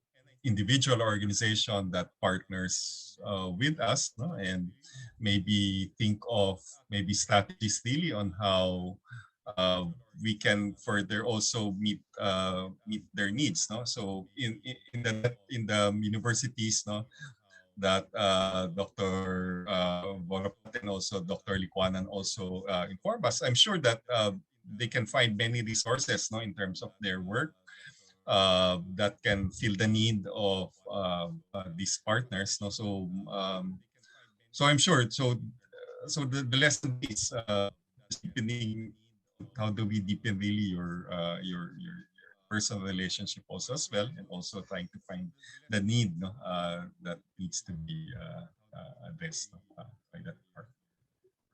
Speaker 13: individual organization that partners with us, no? And maybe think of maybe strategies really on how we can further also meet their needs, no? So in the universities, no, that Dr. Borapat and also Dr. Liquanan also inform us, I'm sure that they can find many resources, no, in terms of their work that can fill the need of these partners, no? So so I'm sure, so the lesson is just deepening. How do we deepen really your personal relationship also as well, and also trying to find the need, no, that needs to be addressed, no, by that part.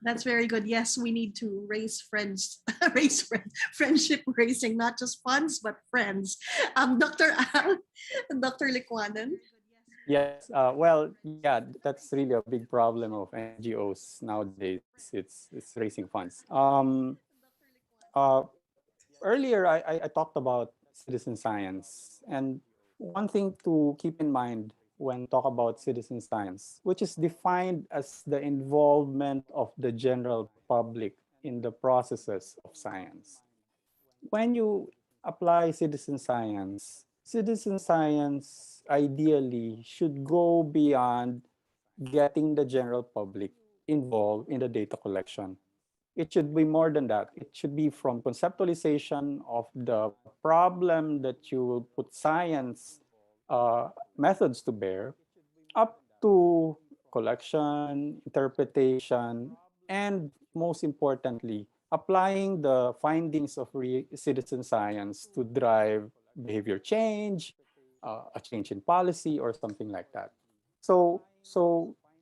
Speaker 1: That's very good. Yes, we need to raise friends, raise friends, friendship raising, not just funds, but friends. Dr. Al, Dr. Liquanan.
Speaker 12: Yes. Well, yeah, that's really a big problem of NGOs nowadays. It's raising funds. Uh, Earlier, I talked about citizen science, and one thing to keep in mind when talk about citizen science, which is defined as the involvement of the general public in the processes of science. When you apply citizen science ideally should go beyond getting the general public involved in the data collection. It should be more than that. It should be from conceptualization of the problem that you will put science methods to bear, up to collection, interpretation, and most importantly, applying the findings of citizen science to drive behavior change, a change in policy, or something like that. So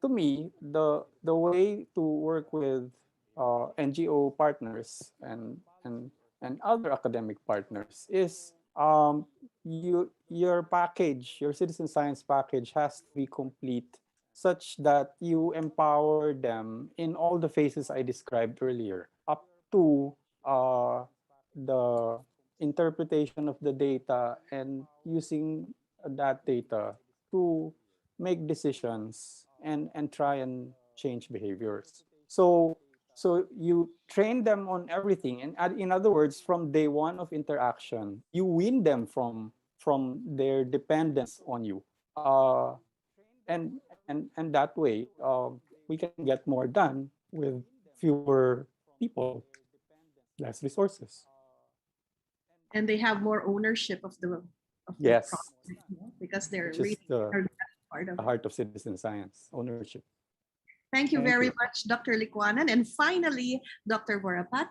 Speaker 12: to me, the way to work with NGO partners and other academic partners is your package, your citizen science package has to be complete such that you empower them in all the phases I described earlier, up to uh, the interpretation of the data and using that data to make decisions and try and change behaviors. So you train them on everything, and in other words, from day one of interaction, you win them from their dependence on you, and that way we can get more done with fewer people, less resources.
Speaker 1: And they have more ownership of the
Speaker 12: Yes,
Speaker 1: project, because they're
Speaker 12: which is
Speaker 1: really part of
Speaker 12: the
Speaker 1: it.
Speaker 12: heart of citizen science, ownership.
Speaker 1: Thank you
Speaker 12: Thank
Speaker 1: very
Speaker 12: you.
Speaker 1: much, Dr. Likwanan. And finally, Dr. Borapat.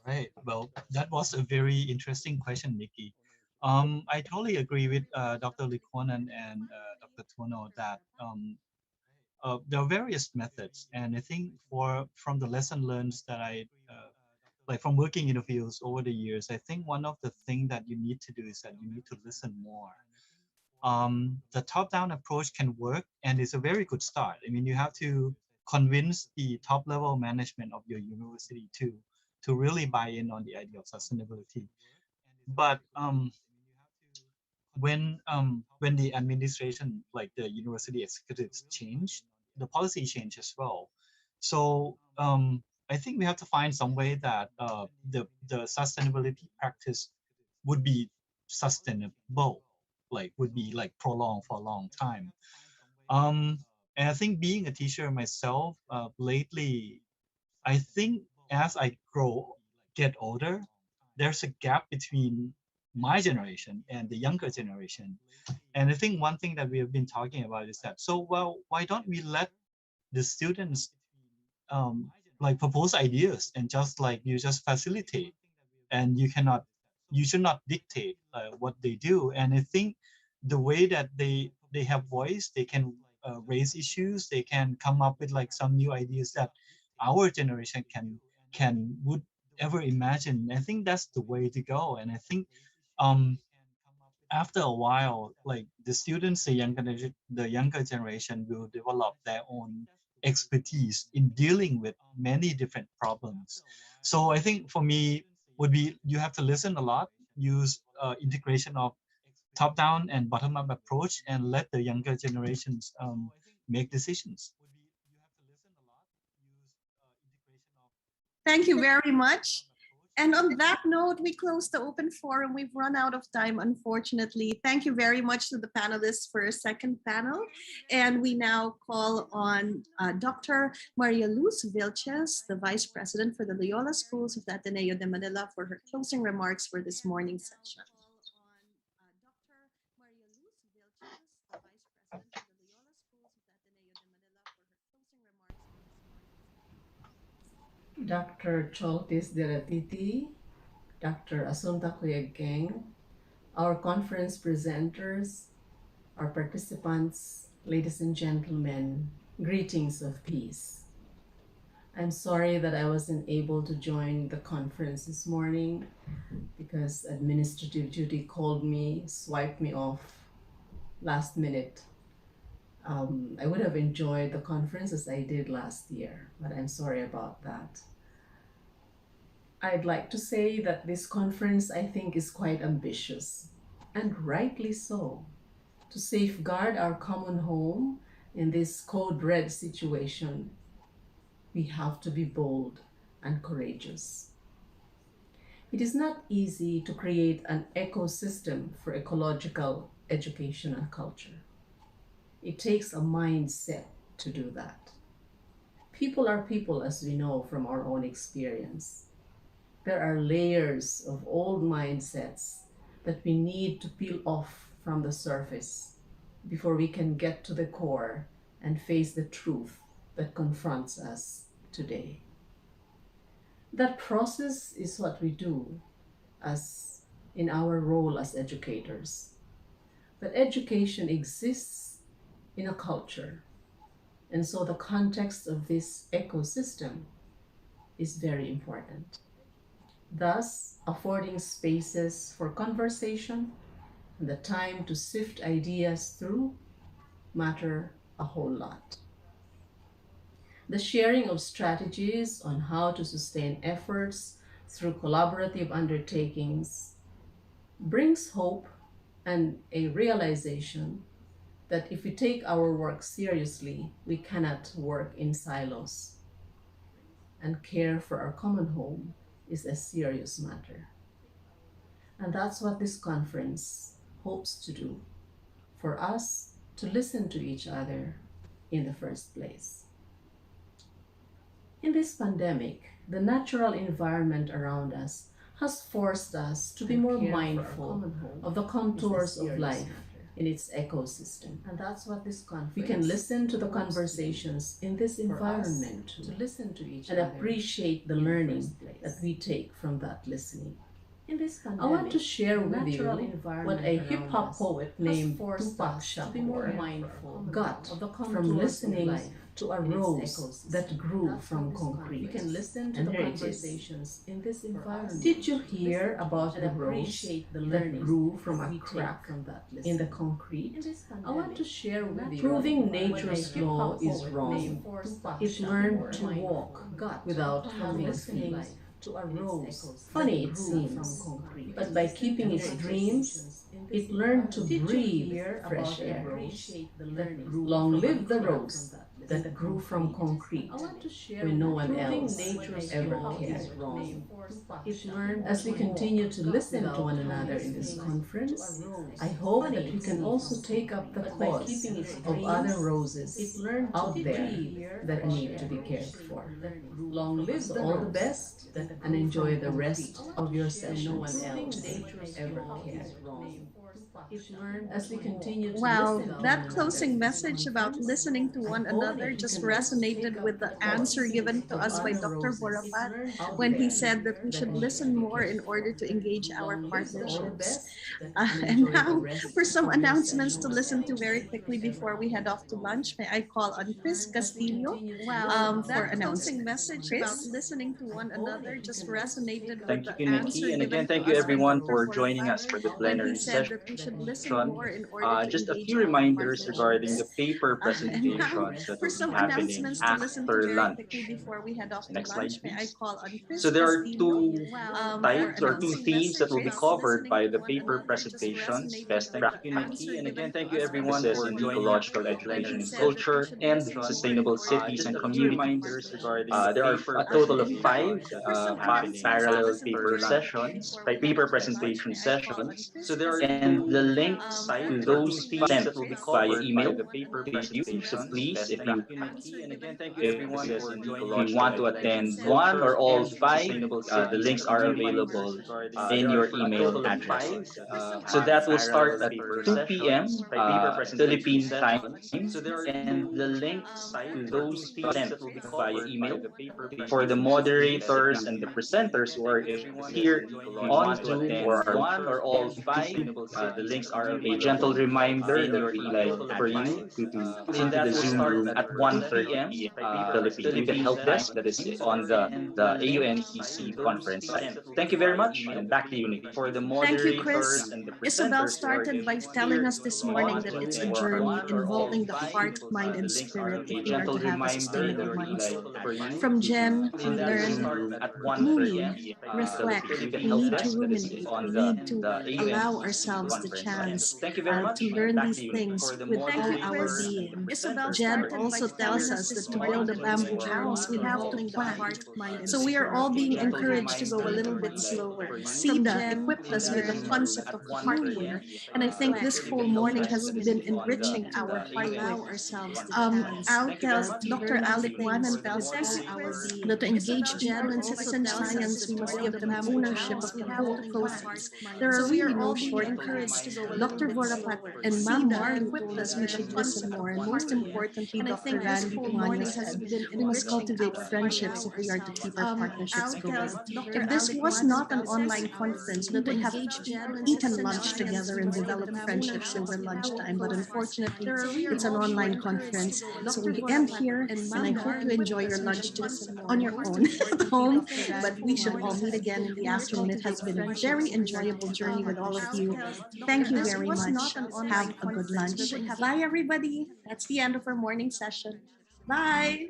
Speaker 14: Right. Well, that was a very interesting question, Nikki. I totally agree with Dr. Likonen and Dr. Tono that there are various methods, and I think from the lesson learned that I like from working in the fields over the years, I think one of the things that you need to do is that you need to listen more. The top-down approach can work, and it's a very good start. I mean, you have to convince the top-level management of your university to really buy in on the idea of sustainability. But when the administration, like the university executives, change, the policy change as well. So I think we have to find some way that the sustainability practice would be sustainable, like would be like prolonged for a long time. And I think being a teacher myself, lately, I think as I get older, there's a gap between my generation and the younger generation. And I think one thing that we have been talking about is that, so, well, why don't we let the students like propose ideas and just like you just facilitate, and you should not dictate what they do. And I think the way that they have voice, they can raise issues, they can come up with like some new ideas that our generation would ever imagine. I think that's the way to go. And I think um, after a while, like the students, the younger generation will develop their own expertise in dealing with many different problems. So I think for me would be you have to listen a lot, use integration of top-down and bottom-up approach, and let the younger generations make decisions.
Speaker 1: Thank you very much. And on that note, we close the open forum. We've run out of time, unfortunately. Thank you very much to the panelists for a second panel. And we now call on Dr. Maria Luz Vilches, the Vice President for the Loyola Schools of the Ateneo de Manila, for her closing remarks for this morning's session.
Speaker 15: Dr. Choltis Deratiti, Dr. Asunta Kuyageng, our conference presenters, our participants, ladies and gentlemen, greetings of peace. I'm sorry that I wasn't able to join the conference this morning because administrative duty called me, swiped me off last minute. I would have enjoyed the conference as I did last year, but I'm sorry about that. I'd like to say that this conference, I think, is quite ambitious, and rightly so. To safeguard our common home in this code red situation, we have to be bold and courageous. It is not easy to create an ecosystem for ecological education and culture. It takes a mindset to do that. People are people, as we know from our own experience. There are layers of old mindsets that we need to peel off from the surface before we can get to the core and face the truth that confronts us today. That process is what we do as in our role as educators. But education exists in a culture, and so the context of this ecosystem is very important. Thus, affording spaces for conversation and the time to sift ideas through matter a whole lot. The sharing of strategies on how to sustain efforts through collaborative undertakings brings hope and a realization that if we take our work seriously, we cannot work in silos. And care for our common home is a serious matter. And that's what this conference hopes to do, for us to listen to each other in the first place. In this pandemic, the natural environment around us has forced us to be more mindful of the contours of life in its ecosystem. And that's what this conference. We can listen to the conversations in this environment to listen to each other and appreciate the learning that we take from that listening. In this pandemic, I want to share with you what a hip-hop poet named Tupac Shakur got from listening to a rose that grew from concrete. We can listen to the conversations in this environment. Did you hear about the rose that grew from a crack in the concrete? I want to share with you. Proving nature's law is wrong. It learned to walk without having feet. To a rose. Funny it seems, but by keeping its dreams, it learned to breathe fresh air. Long live the rose that grew from concrete when no one else ever cared. As we continue to listen to one another in this conference, I hope that we can also take up the cause of other roses out there that need to be cared for. Long live the all the best and enjoy the rest of your session. No one else ever cared. As we continue to
Speaker 1: Wow, that closing message about listening to one another just resonated with the answer given to us by Dr. Borapat when he said that we should listen more in order to engage our partnerships. And now for some announcements to listen to very quickly before we head off to lunch, may I call on Chris Castillo for announcing message about listening to one another just resonated with
Speaker 5: Thank
Speaker 1: the
Speaker 5: you,
Speaker 1: answer
Speaker 5: Nikki. And
Speaker 1: given
Speaker 5: again,
Speaker 1: to
Speaker 5: thank you
Speaker 1: us by
Speaker 5: everyone
Speaker 1: Dr.
Speaker 5: for joining
Speaker 1: Borapat
Speaker 5: us for the
Speaker 1: when he
Speaker 5: plenary
Speaker 1: said
Speaker 5: session.
Speaker 1: that we should listen more in order to
Speaker 5: Just a
Speaker 1: engage
Speaker 5: few
Speaker 1: our
Speaker 5: reminders regarding the
Speaker 1: partnerships.
Speaker 5: paper
Speaker 1: And now
Speaker 5: presentations that
Speaker 1: for
Speaker 5: will be
Speaker 1: some
Speaker 5: happening
Speaker 1: announcements to listen to
Speaker 5: after
Speaker 1: very quickly
Speaker 5: lunch.
Speaker 1: before we head off to
Speaker 5: Next slide,
Speaker 1: lunch, may I
Speaker 5: please.
Speaker 1: call on
Speaker 5: So
Speaker 1: Chris
Speaker 5: there are
Speaker 1: Castillo
Speaker 5: two
Speaker 1: for
Speaker 5: types or two
Speaker 1: announcing
Speaker 5: themes that will be
Speaker 1: messages.
Speaker 5: covered
Speaker 1: Listening
Speaker 5: by
Speaker 1: to
Speaker 5: the
Speaker 1: one
Speaker 5: paper
Speaker 1: another just
Speaker 5: presentations,
Speaker 1: resonated
Speaker 5: best and
Speaker 1: with the
Speaker 5: practices.
Speaker 1: answer
Speaker 5: And
Speaker 1: given
Speaker 5: again,
Speaker 1: to
Speaker 5: thank you
Speaker 1: us by
Speaker 5: everyone
Speaker 1: Dr.
Speaker 5: for
Speaker 1: Borapat
Speaker 5: ecological
Speaker 1: when
Speaker 5: education
Speaker 1: he
Speaker 5: and
Speaker 1: said that we
Speaker 5: culture
Speaker 1: should
Speaker 5: and
Speaker 1: listen more in
Speaker 5: sustainable
Speaker 1: order to
Speaker 5: cities and
Speaker 1: engage our
Speaker 5: communities.
Speaker 1: partnerships.
Speaker 5: There are a total of
Speaker 1: And
Speaker 5: five
Speaker 1: now for some announcements to
Speaker 5: parallel
Speaker 1: listen to
Speaker 5: paper
Speaker 1: very quickly
Speaker 5: sessions,
Speaker 1: before we head
Speaker 5: paper
Speaker 1: off to lunch,
Speaker 5: presentation
Speaker 1: may I call on
Speaker 5: sessions,
Speaker 1: Chris
Speaker 5: and the
Speaker 1: Castillo
Speaker 5: links
Speaker 1: for
Speaker 5: to those
Speaker 1: announcing
Speaker 5: sent
Speaker 1: messages.
Speaker 5: via
Speaker 1: Listening to
Speaker 5: email.
Speaker 1: one another
Speaker 5: Please
Speaker 1: just
Speaker 5: use. So please,
Speaker 1: resonated with the answer given to us by Dr.
Speaker 5: if
Speaker 1: Borapat
Speaker 5: you want to
Speaker 1: when he
Speaker 5: attend
Speaker 1: said that
Speaker 5: one
Speaker 1: we
Speaker 5: or
Speaker 1: should
Speaker 5: all
Speaker 1: listen
Speaker 5: five,
Speaker 1: more in
Speaker 5: the
Speaker 1: order
Speaker 5: links
Speaker 1: to
Speaker 5: are
Speaker 1: engage our
Speaker 5: available
Speaker 1: partnerships.
Speaker 5: in your email addresses. So that will start at 2 p.m. Philippine time, and the links to those sent via email for the moderators and the presenters who are here on Zoom or are one or all five. The links are a gentle reminder that we'd like for you to tune into the Zoom room at 1 p.m. Philippine with the help desk that is on the AUN-EEC conference site. Thank you very much, and back to you, Nick. For the
Speaker 1: Thank you,
Speaker 5: moderators
Speaker 1: Chris.
Speaker 5: and the
Speaker 1: Isabel
Speaker 5: presenters who are
Speaker 1: started by telling
Speaker 5: here
Speaker 1: us this morning
Speaker 5: on
Speaker 1: that
Speaker 5: Zoom
Speaker 1: it's a
Speaker 5: or are
Speaker 1: journey
Speaker 5: one or all
Speaker 1: involving the
Speaker 5: five,
Speaker 1: heart, mind,
Speaker 5: the
Speaker 1: and
Speaker 5: links are
Speaker 1: spirit if
Speaker 5: a
Speaker 1: we are
Speaker 5: gentle
Speaker 1: to have a
Speaker 5: reminder
Speaker 1: sustainable
Speaker 5: that we'd like
Speaker 1: mindset.
Speaker 5: for you
Speaker 1: From
Speaker 5: to
Speaker 1: Jen,
Speaker 5: tune
Speaker 1: we
Speaker 5: into the
Speaker 1: learned
Speaker 5: Zoom room at 1
Speaker 1: meaning,
Speaker 5: p.m.
Speaker 1: reflect.
Speaker 5: Philippine with the
Speaker 1: We
Speaker 5: help
Speaker 1: need to
Speaker 5: desk that is
Speaker 1: ruminate.
Speaker 5: on
Speaker 1: We need to
Speaker 5: the
Speaker 1: allow
Speaker 5: AUN-EEC
Speaker 1: ourselves the
Speaker 5: conference site.
Speaker 1: chance
Speaker 5: Thank you very
Speaker 1: to
Speaker 5: much, and
Speaker 1: learn
Speaker 5: back
Speaker 1: these
Speaker 5: to you, Nick.
Speaker 1: things
Speaker 5: For the
Speaker 1: with all our
Speaker 5: moderators and the
Speaker 1: being.
Speaker 5: presenters who
Speaker 1: Jen
Speaker 5: are
Speaker 1: also tells us that to build a bamboo house, we have to plant. So we are all being encouraged to go a little bit slower. SIDA equipped us with the concept of hardware, and I think this full morning has been enriching our hardware. Al tells, Dr. Alec Wanan tells us that to engage deeper in citizen science, we must give them ownership of the whole process. There are really no shortcuts. Dr. Vorapat and Ma'am Marley told us we should listen more. And most importantly, Dr. Randy Tuanya said we must cultivate friendships if we are to keep our partnerships going. If this was not an online conference, we would have eaten lunch together and developed friendships over lunchtime. But unfortunately, it's an online conference. So we end here, and I hope you enjoy your lunch just on your own at home. But we should all meet again in the afternoon. It has been a very enjoyable journey with all of you. Thank you very much. Have a good lunch. Bye, everybody. That's the end of our morning session. Bye.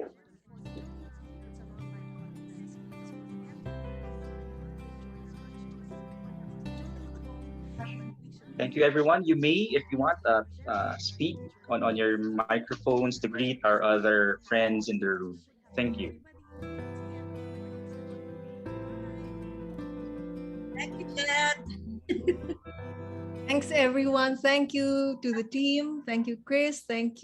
Speaker 5: Thank you, everyone. You may, if you want, speak on your microphones to greet our other friends in the room. Thank you.
Speaker 1: Thank you, Dad.
Speaker 2: Thanks, everyone. Thank you to the team. Thank you, Chris. Thank you.